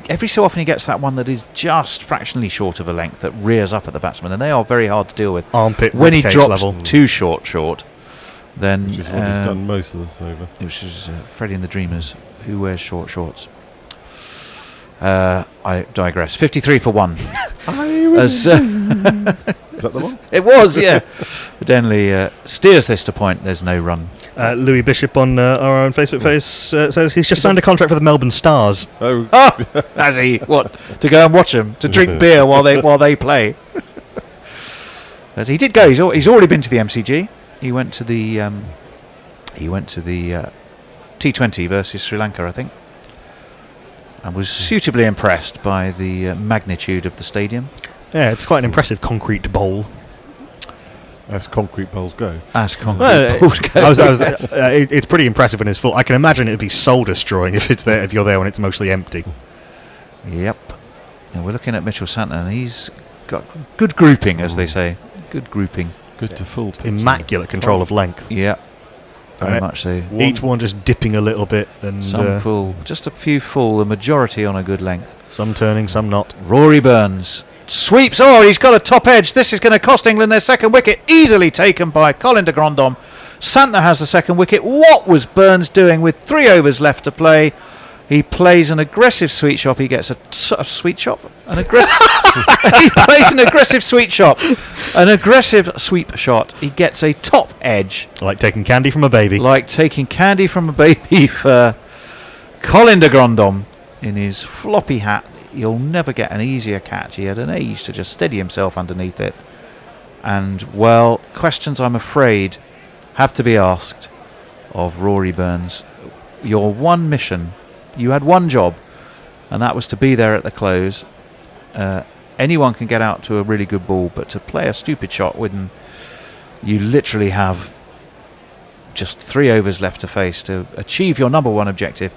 Every so often he gets that one that is just fractionally short of a length that rears up at the batsman, and they are very hard to deal with. Armpit when he ribcage drops level. too short, then Which is what he's done most of this over. Which is Freddie and the Dreamers, who wears short shorts. I digress. 53 for 1. Is that the one? It was, yeah. Denley steers this to point. There's no run. Louis Bishop on our own Facebook page says he's just signed a contract for the Melbourne Stars. Oh, has he? What, to go and watch them, to drink beer while they play? As he did go. He's already been to the MCG. He went to the T20 versus Sri Lanka, I think, and was suitably impressed by the magnitude of the stadium. Yeah, it's quite an impressive concrete bowl. As concrete bowls go. As concrete bowls go. It's pretty impressive when it's full. I can imagine it'd be soul destroying if you're there when it's mostly empty. Yep. And we're looking at Mitchell Santner, and he's got good grouping, as they say. Good grouping. Good to full pitch. Immaculate control of length. Yeah. Very much so. Each one just dipping a little bit, and some full, just a few full. The majority on a good length. Some turning, some not. Rory Burns sweeps. Oh, he's got a top edge. This is going to cost England their second wicket. Easily taken by Colin de Grandhomme. Santner has the second wicket. What was Burns doing with 3 overs left to play? He plays an aggressive sweet shot. He gets a sweet shot. He plays an aggressive sweet shot. An aggressive sweep shot. He gets a top edge. Like taking candy from a baby. Like taking candy from a baby for Colin de Grandhomme in his floppy hat. You'll never get an easier catch. He had an age to just steady himself underneath it. And, well, questions, I'm afraid, have to be asked of Rory Burns. Your one mission... You had one job, and that was to be there at the close. Anyone can get out to a really good ball, but to play a stupid shot when you literally have just 3 overs left to face to achieve your number one objective,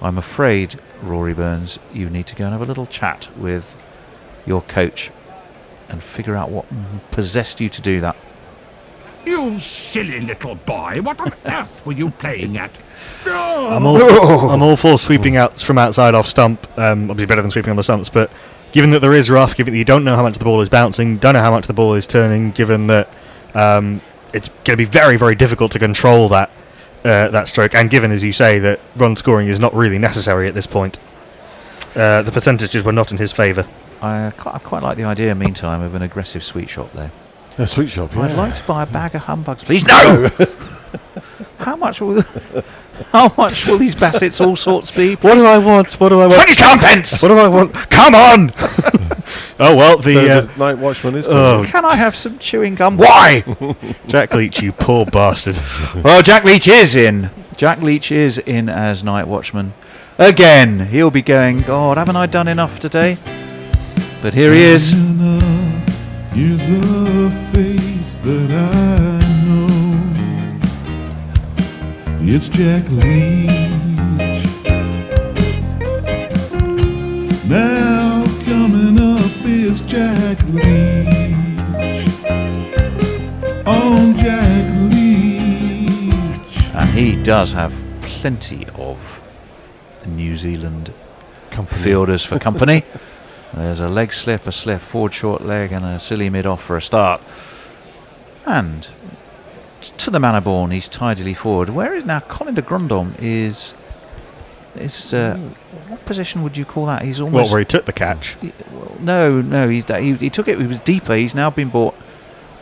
I'm afraid, Rory Burns, you need to go and have a little chat with your coach and figure out what possessed you to do that. You silly little boy, what on earth were you playing at? I'm all for sweeping out from outside off stump. Obviously better than sweeping on the stumps, but given that there is rough, given that you don't know how much the ball is bouncing, don't know how much the ball is turning, given that it's going to be very, very difficult to control that stroke, and given, as you say, that run scoring is not really necessary at this point, the percentages were not in his favour. I quite like the idea, meantime, of an aggressive sweet shot there. A sweet shot, yeah. I'd like to buy a bag of humbugs, please. No! How much will these Bassett's all sorts be? What do I want? 27 pence! What do I want? Come on! Oh, well, the night watchman is Can I have some chewing gum? Why? Jack Leach, you poor bastard. Well, Jack Leach is in. Jack Leach is in as night watchman. Again, he'll be going, God, haven't I done enough today? But here he is. Here's a face that I know. It's Jack Leach. Now coming up is Jack Leach. On Jack Leach. And he does have plenty of New Zealand fielders for company. There's a leg slip, a slip, forward short leg, and a silly mid-off for a start. And to the manner born, he's tidily forward. Where is now Colin de Grandhomme is what position would you call that? He's almost where he took the catch. No, he took it. He was deeper. He's now been brought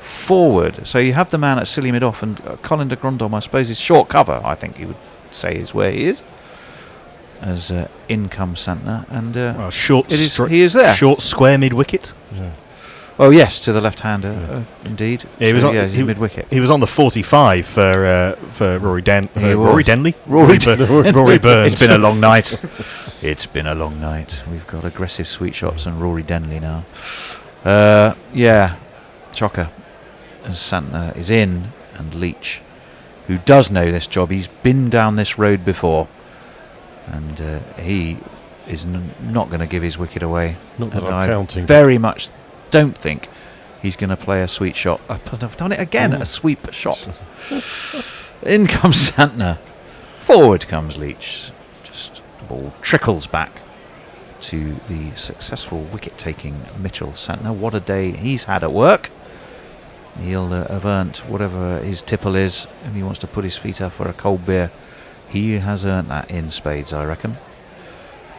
forward. So you have the man at silly mid-off, and Colin de Grandhomme, I suppose, is short cover. I think you would say is where he is. As in comes Santner, and he is there. Short square mid-wicket. Yeah. Oh yes, to the left-hander, indeed. Yeah, He's mid-wicket. He was on the 45 for Rory Denley. Rory Burns. It's been a long night. It's been a long night. We've got aggressive sweet shots and Rory Denley now. Chocker. As Santner is in, and Leach, who does know this job. He's been down this road before. And he is not going to give his wicket away. Not that and I'm counting. Very much don't think he's going to play a sweet shot. I've done it again, a sweep shot. In comes Santner. Forward comes Leach. Just the ball trickles back to the successful wicket-taking Mitchell Santner. What a day he's had at work. He'll have earned whatever his tipple is. If he wants to put his feet up for a cold beer, he has earned that in spades, I reckon.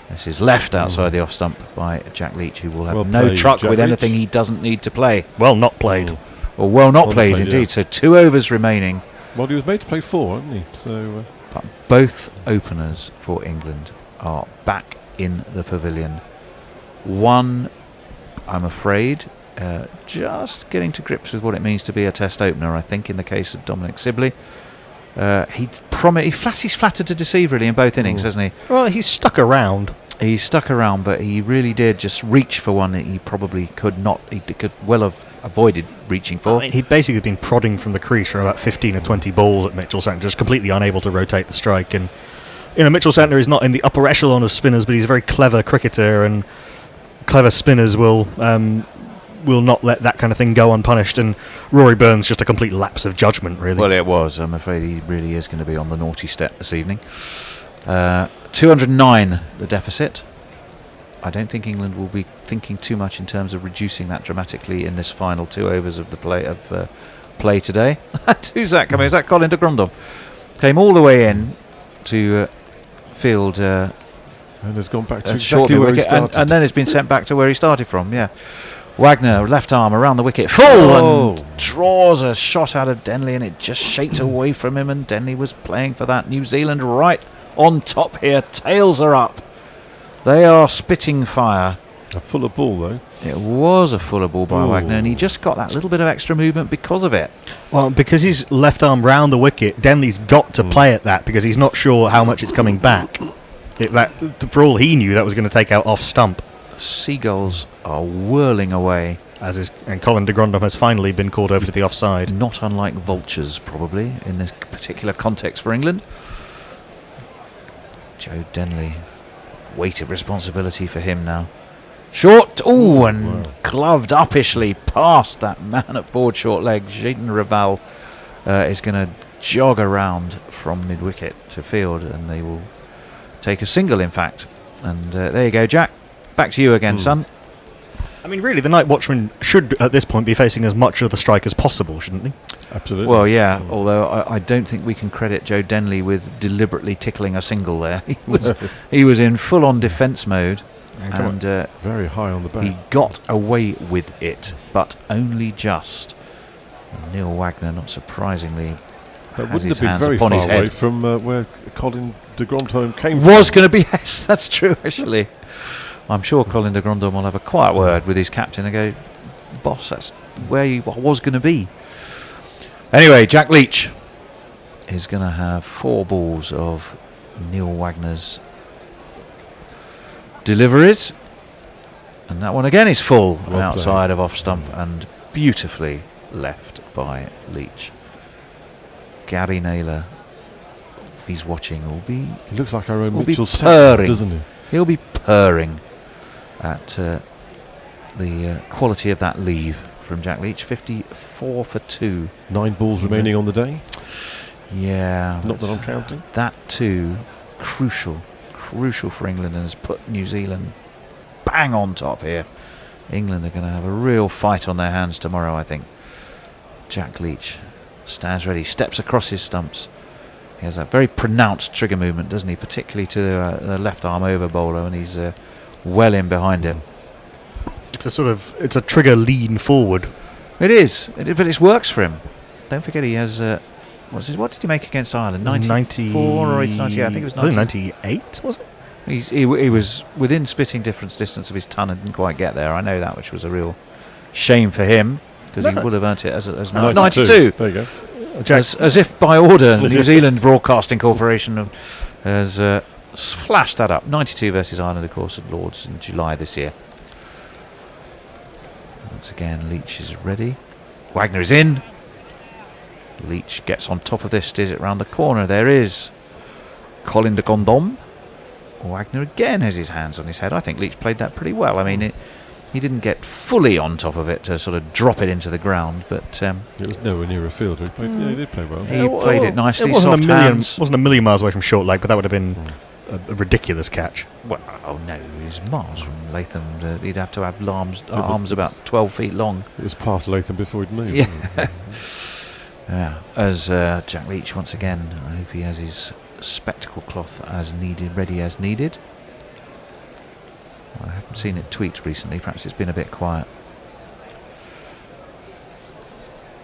This is left outside the off stump by Jack Leach, who will have no played, truck Jack with Leach. anything he doesn't need to play. Well, not played. Or well not played, indeed. Yeah. So 2 overs remaining. Well, he was made to play 4, wasn't he? So But both openers for England are back in the pavilion. One, I'm afraid, just getting to grips with what it means to be a test opener, I think, in the case of Dominic Sibley. He's flattered to deceive, really, in both innings, hasn't he? Well, he's stuck around. He's stuck around, but he really did just reach for one that he probably could not. He could well have avoided reaching for. I mean, he'd basically been prodding from the crease for about 15 or 20 balls at Mitchell Santner, just completely unable to rotate the strike. And Mitchell Santner is not in the upper echelon of spinners, but he's a very clever cricketer, and clever spinners will not let that kind of thing go unpunished. And Rory Burns just a complete lapse of judgment, really. Well, it was. I'm afraid he really is going to be on the naughty step this evening. 209 the deficit. I don't think England will be thinking too much in terms of reducing that dramatically in this final 2 overs of the play today. Who's that coming? Is that Colin de Grandhomme? Came all the way in to field. and has gone back to short exactly where he wicket, started. and then it's been sent back to where he started from. Yeah, Wagner left arm around the wicket, full, and draws a shot out of Denley, and it just shaped away from him. And Denley was playing for that. New Zealand right on top here. Tails are up. They are spitting fire. A fuller ball, though. It was a fuller ball by Wagner, and he just got that little bit of extra movement because of it. Well, because he's left arm round the wicket, Denley's got to play at that because he's not sure how much it's coming back. For all he knew, that was going to take out off stump. Seagulls are whirling away. And Colin de Grandhomme has finally been called over to the offside. Not unlike vultures, probably, in this particular context for England. Joe Denley. Weight of responsibility for him now. Short, and gloved uppishly past that man at board short leg. Jayden Raval is going to jog around from mid-wicket to field, and they will take a single, in fact. And there you go, Jack. Back to you again, son. I mean, really, the night watchman should, at this point, be facing as much of the strike as possible, shouldn't he? Absolutely. Well, yeah, although I don't think we can credit Joe Denley with deliberately tickling a single there. He was in full-on defence mode, and very high on the bat. He got away with it, but only just. And Neil Wagner, not surprisingly, that has wouldn't his have been hands very upon far his away head. from where Colin de Grandhomme came Was from. going to be, yes, that's true, actually. I'm sure Colin de Grandhomme will have a quiet word with his captain and go, boss, that's where you was going to be. Anyway, Jack Leach is going to have 4 balls of Neil Wagner's deliveries. And that one again is full and Well outside played. of off stump and beautifully left by Leach. Gary Naylor, if he's watching, will be... He looks like our own will Mitchell be Santner, purring, doesn't he? He'll be purring at the quality of that leave from Jack Leach. 54 for 2. 9 balls remaining on the day. Yeah. Not that I'm counting. That too, crucial for England, and has put New Zealand bang on top here. England are going to have a real fight on their hands tomorrow, I think. Jack Leach stands ready, steps across his stumps. He has a very pronounced trigger movement, doesn't he? Particularly to the left arm over bowler, and he's well in behind him. It's a trigger lean forward. It is, but it works for him. Don't forget he has. What did he make against Ireland? 94 or 98? I think it was 98, was it? He was within spitting distance of his ton and didn't quite get there. I know that, which was a real shame for him, because he would have earned it as 92. There you go. As if by order, New Zealand Broadcasting Corporation has flashed that up. 92 versus Ireland, of course, at Lords in July this year. Once again, Leach is ready. Wagner is in. Leach gets on top of this, steers it round the corner. There is Colin de Grandhomme. Wagner again has his hands on his head. I think Leach played that pretty well. I mean, He didn't get fully on top of it to sort of drop it into the ground, but it was nowhere near a fielder. He did play well. He played it nicely. It wasn't soft wasn't a million miles away from short leg, but that would have been a ridiculous catch. Well, oh no, he was miles from Latham. He'd have to have arms about 12 feet long. It was past Latham before he'd moved. Yeah. Yeah. As Jack Leach once again, I hope he has his spectacle cloth as needed, ready as needed. I haven't seen it tweaked recently. Perhaps it's been a bit quiet.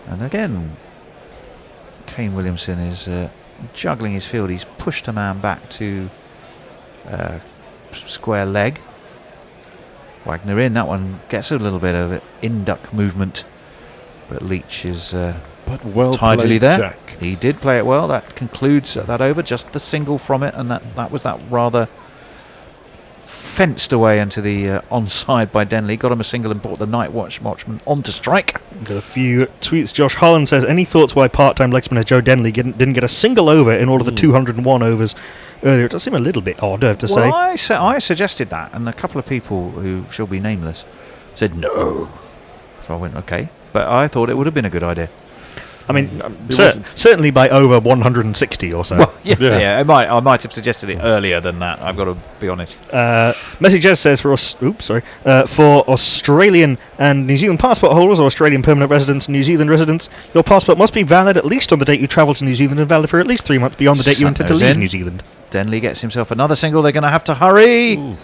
And again, Kane Williamson is juggling his field. He's pushed a man back to square leg. Wagner in. That one gets a little bit of it in-duck movement, but Leach is but well tidily played, there. Jack. He did play it well. That concludes that over. Just the single from it, and that was that rather fenced away into the onside by Denley. Got him a single and brought the night watchman onto strike. Got a few tweets. Josh Holland says, any thoughts why part-time legsman Joe Denley didn't get a single over in all of the 201 overs earlier? It does seem a little bit odd, I have to say. I suggested that, and a couple of people who shall be nameless said no. So I went, okay. But I thought it would have been a good idea. I mean, certainly by over 160 or so. Well, yeah. I might have suggested it earlier than that. I've got to be honest. Messi Jez says for Australian and New Zealand passport holders or Australian permanent residents and New Zealand residents, your passport must be valid at least on the date you travel to New Zealand and valid for at least 3 months beyond the date you intend to leave New Zealand. Denley gets himself another single. They're going to have to hurry. Ooh.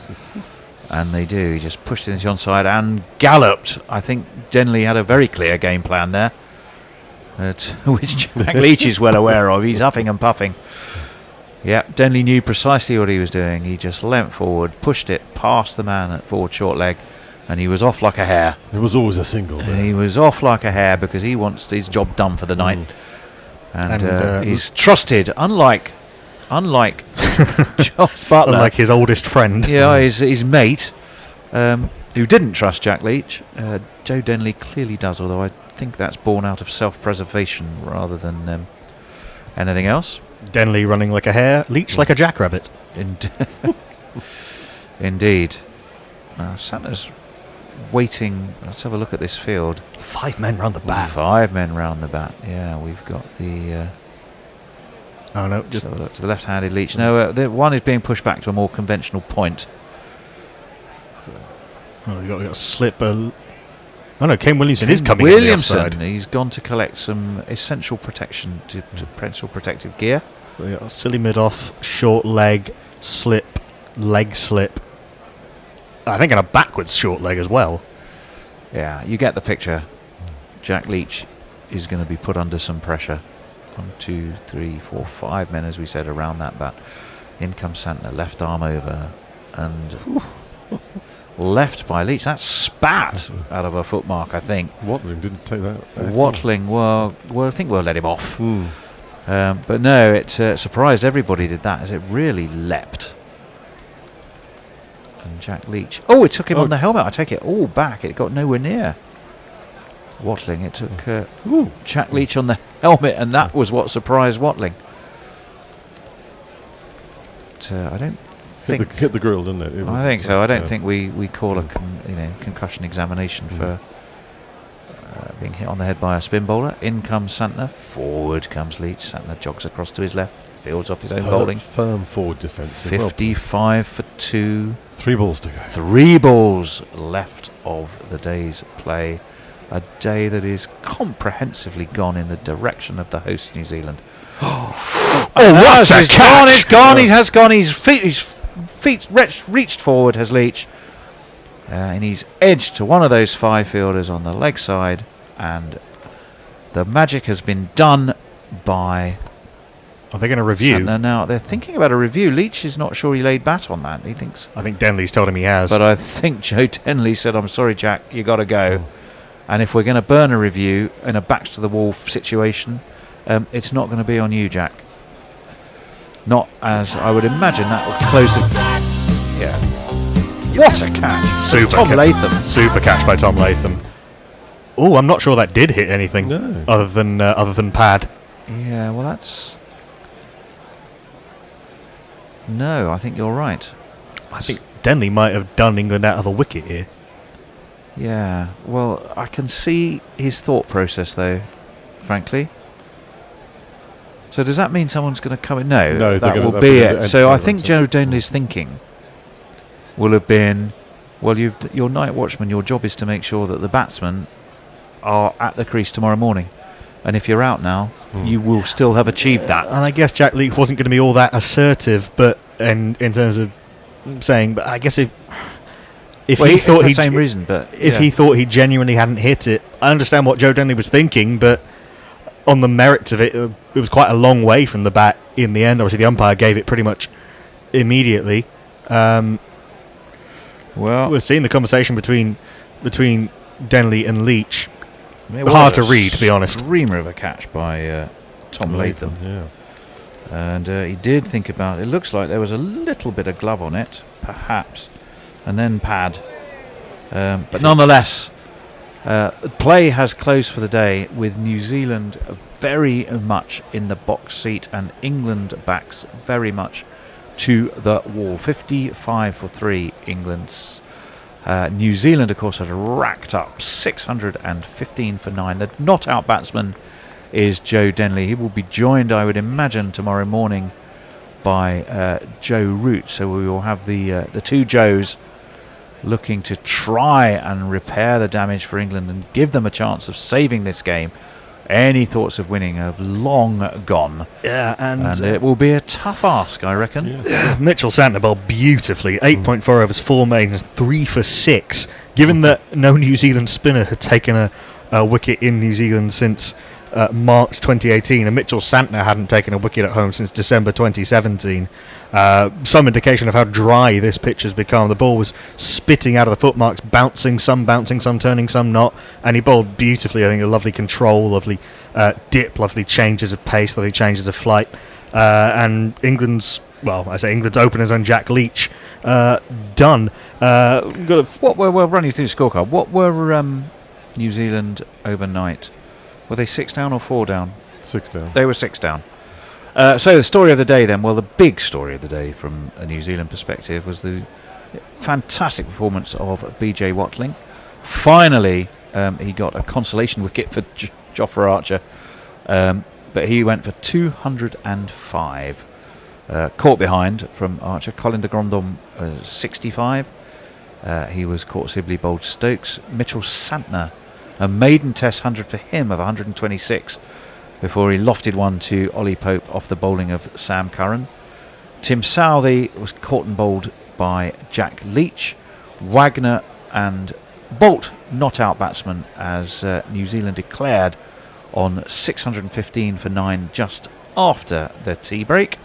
And they do. He just pushed it into the onside and galloped. I think Denley had a very clear game plan there, which Jack Leach is well aware of. He's huffing and puffing. Yeah, Denley knew precisely what he was doing. He just leant forward, pushed it past the man at forward short leg, and he was off like a hare. It was always a single. He was off like a hare because he wants his job done for the night. And he's trusted, unlike Charles Butler. Unlike his oldest friend. Yeah, his mate, who didn't trust Jack Leach. Joe Denley clearly does, although I think that's born out of self-preservation rather than anything else. Denley running like a hare, Leach like a jackrabbit. Indeed. Santa's waiting. Let's have a look at this field. 5 men round the bat. 5 men round the bat. Yeah, we've got the... oh no, just have a look to the left-handed Leach. No, the one is being pushed back to a more conventional point. Oh, you got a slip. Oh no, Kane Williamson is coming in the offside. He's gone to collect some essential protection to potential protective gear. So you got a silly mid-off, short leg, slip, leg slip. I think and a backwards short leg as well. Yeah, you get the picture. Jack Leach is going to be put under some pressure. 1, 2, 3, 4, 5 men, as we said, around that bat. In comes Santner, left arm over, and left by Leach. That spat out of a foot mark, I think. Watling didn't take that. Watling, well, I think we'll let him off. But no, it surprised everybody. Did that as it really leapt. And Jack Leach. Oh, it took him on the helmet. I take it all back. It got nowhere near. Watling. It took Jack Leach on the helmet, and that was what surprised Watling. But, I don't think hit the grill, didn't it? I think so. I don't think we call a concussion examination for being hit on the head by a spin bowler. In comes Santner. Forward comes Leach. Santner jogs across to his left. Fields off his own bowling. Firm forward defence. 55 for 2. 3 balls to go. 3 balls left of the day's play. A day that is comprehensively gone in the direction of the host New Zealand. What a catch! It's gone. He has gone. His feet reached forward, has Leach. And he's edged to one of those 5 fielders on the leg side. And the magic has been done by... Are they going to review? Santner. Now, they're thinking about a review. Leach is not sure he laid bat on that. He thinks... I think Denley's told him he has. But I think Joe Denley said, I'm sorry, Jack, you got to go. And if we're going to burn a review in a backs-to-the-wall situation, it's not going to be on you, Jack. Not as I would imagine that would close it. Yeah. What a catch. Tom Latham. Super catch by Tom Latham. Oh, I'm not sure that did hit anything other than pad. Yeah, well, that's... No, I think you're right. I think Denley might have done England out of a wicket here. Yeah, well, I can see his thought process, though, frankly. So does that mean someone's going to come in? No, that will be it. So I think Joe Denley's thinking will have been, well, your night watchman, your job is to make sure that the batsmen are at the crease tomorrow morning. And if you're out now, you will still have achieved that. And I guess Jack Leach wasn't going to be all that assertive, but in terms of saying, but I guess if well, he thought he same reason, but if he thought he genuinely hadn't hit it, I understand what Joe Denley was thinking, but on the merits of it, it was quite a long way from the bat in the end. Obviously, the umpire gave it pretty much immediately. Well, we're seeing the conversation between Denley and Leach. It hard was to read, to be honest. Screamer of a catch by Tom Latham. Yeah. And he did think about it. It looks like there was a little bit of glove on it, perhaps, and then pad. But nonetheless, play has closed for the day with New Zealand very much in the box seat and England backs very much to the wall. 55 for 3 England's. New Zealand, of course, had racked up 615 for 9. The not-out batsman is Joe Denley. He will be joined, I would imagine, tomorrow morning by Joe Root. So we will have the two Joes looking to try and repair the damage for England and give them a chance of saving this game. Any thoughts of winning have long gone. Yeah, and it will be a tough ask, I reckon. Yes. Mitchell Santner bowled beautifully. 8.4 overs, 4 maidens, 3 for 6. Given that no New Zealand spinner had taken a wicket in New Zealand since March 2018, and Mitchell Santner hadn't taken a wicket at home since December 2017. Some indication of how dry this pitch has become. The ball was spitting out of the footmarks, bouncing, some turning, some not, and he bowled beautifully. I think a lovely control, lovely dip, lovely changes of pace, lovely changes of flight. And England's openers and Jack Leach done. We're running through the scorecard. What were New Zealand overnight? Were they 6 down or 4 down? 6 down. They were 6 down. So the story of the day then, well, the big story of the day from a New Zealand perspective was the fantastic performance of BJ Watling. Finally, he got a consolation wicket for Jofra Archer, but he went for 205. Caught behind from Archer. Colin de Grandhomme, 65. He was caught Sibley, bowled Stokes. Mitchell Santner, a maiden test 100 for him of 126 before he lofted one to Ollie Pope off the bowling of Sam Curran. Tim Southey was caught and bowled by Jack Leach. Wagner and Bolt, not out batsman, as New Zealand declared on 615 for 9 just after the tea break.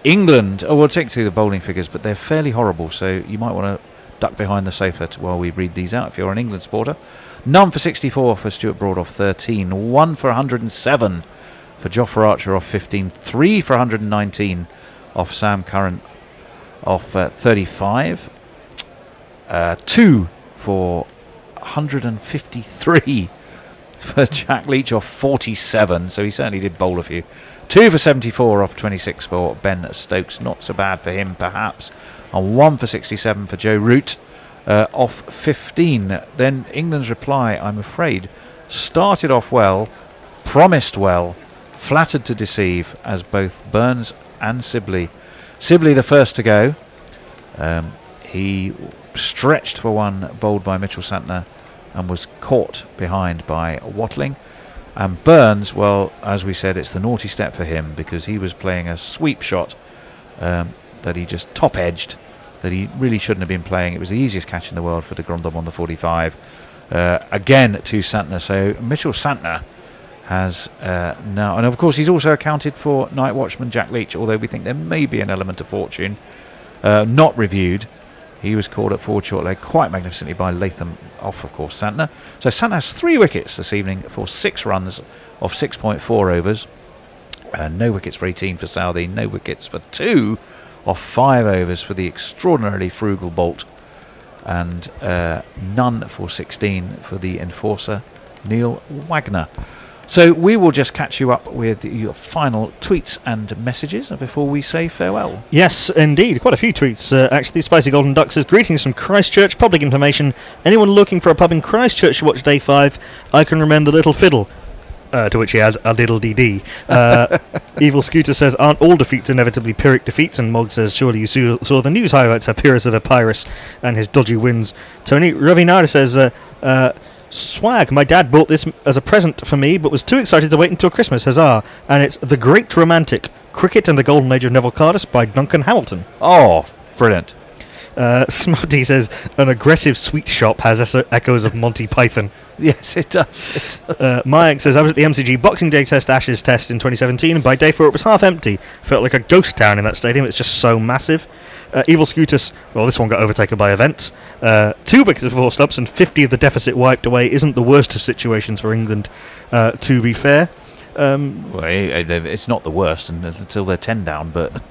England, we'll take through the bowling figures, but they're fairly horrible, so you might want to duck behind the sofa while we read these out if you're an England supporter. None for 64 for Stuart Broad off 13. 1 for 107 for Jofra Archer off 15. 3 for 119 off Sam Curran off 35. 2 for 153 for Jack Leach off 47. So he certainly did bowl a few. 2 for 74 off 26 for Ben Stokes. Not so bad for him, perhaps. And 1 for 67 for Joe Root. Off 15. Then England's reply, I'm afraid, started off well, promised well, flattered to deceive, as both Burns and Sibley. Sibley the first to go. He stretched for one, bowled by Mitchell Santner, and was caught behind by Watling. And Burns, well, as we said, it's the naughty step for him because he was playing a sweep shot that he just top-edged, that he really shouldn't have been playing. It was the easiest catch in the world for de Grandhomme on the 45. Again to Santner. So Mitchell Santner has now, and of course he's also accounted for night watchman Jack Leach, although we think there may be an element of fortune. Not reviewed. He was caught at forward short leg quite magnificently by Latham off, of course, Santner. So Santner has 3 wickets this evening for 6 runs of 6.4 overs. No wickets for 18 for Southey, no wickets for 2 off 5 overs for the extraordinarily frugal Bolt, and none for 16 for the enforcer Neil Wagner. So we will just catch you up with your final tweets and messages before we say farewell. Yes, indeed. Quite a few tweets. Actually, Spicy Golden Duck says, greetings from Christchurch. Public information. Anyone looking for a pub in Christchurch to watch Day 5, I can recommend the Little Fiddle. To which he adds a little DD. Evil Scooter says, aren't all defeats inevitably Pyrrhic defeats? And Mog says, surely you saw the news highlights of Pyrrhus of Epirus and his dodgy wins. Tony Ravinara says, swag, my dad bought this as a present for me, but was too excited to wait until Christmas, huzzah. And it's The Great Romantic, Cricket and the Golden Age of Neville Cardus by Duncan Hamilton. Oh, brilliant. Smutty says, an aggressive sweet shop has echoes of Monty Python. Yes, it does. Mike says, I was at the MCG Boxing Day Ashes test in 2017, and by day 4 it was half empty. Felt like a ghost town in that stadium, it's just so massive. Evil Scutus, well, this one got overtaken by events. 2 wickets of 4 stops and 50 of the deficit wiped away isn't the worst of situations for England, to be fair. Well, it's not the worst until they're 10 down, but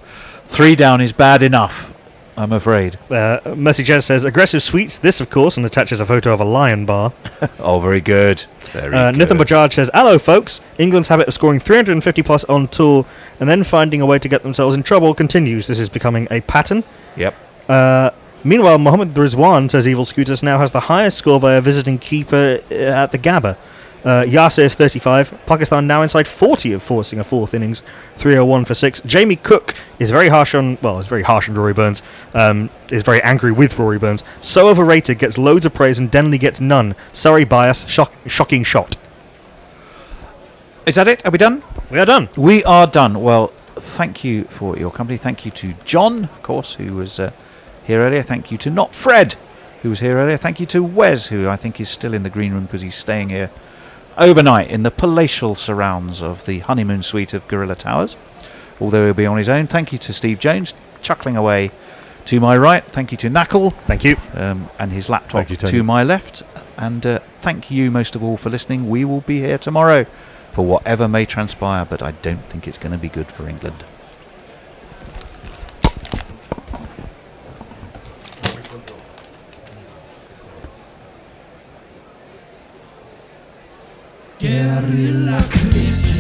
3 down is bad enough, I'm afraid. Mercy Jazz says, aggressive sweets, this of course, and attaches a photo of a lion bar. Oh, very good. Very good. Nathan Bajaj says, hello folks, England's habit of scoring 350 plus on tour and then finding a way to get themselves in trouble continues. This is becoming a pattern. Yep. Meanwhile, Mohammed Rizwan says Evil Scooters now has the highest score by a visiting keeper at the Gabba. Yasir 35, Pakistan now inside 40 of forcing a 4th innings, 301 for 6. Jamie Cook is very harsh on Rory Burns, is very angry with Rory Burns. So overrated, gets loads of praise and Denley gets none. Sorry bias, shocking shot. Is that it? Are we done? We are done. We are done. Well, thank you for your company. Thank you to John, of course, who was here earlier. Thank you to Not Fred, who was here earlier. Thank you to Wes, who I think is still in the green room because he's staying here overnight in the palatial surrounds of the honeymoon suite of Gorilla Towers, although he'll be on his own. Thank you to Steve Jones, chuckling away to my right. Thank you to Knackle. Thank you. And his laptop to my left. And thank you most of all for listening. We will be here tomorrow for whatever may transpire, but I don't think it's going to be good for England. Guerrilla cricket.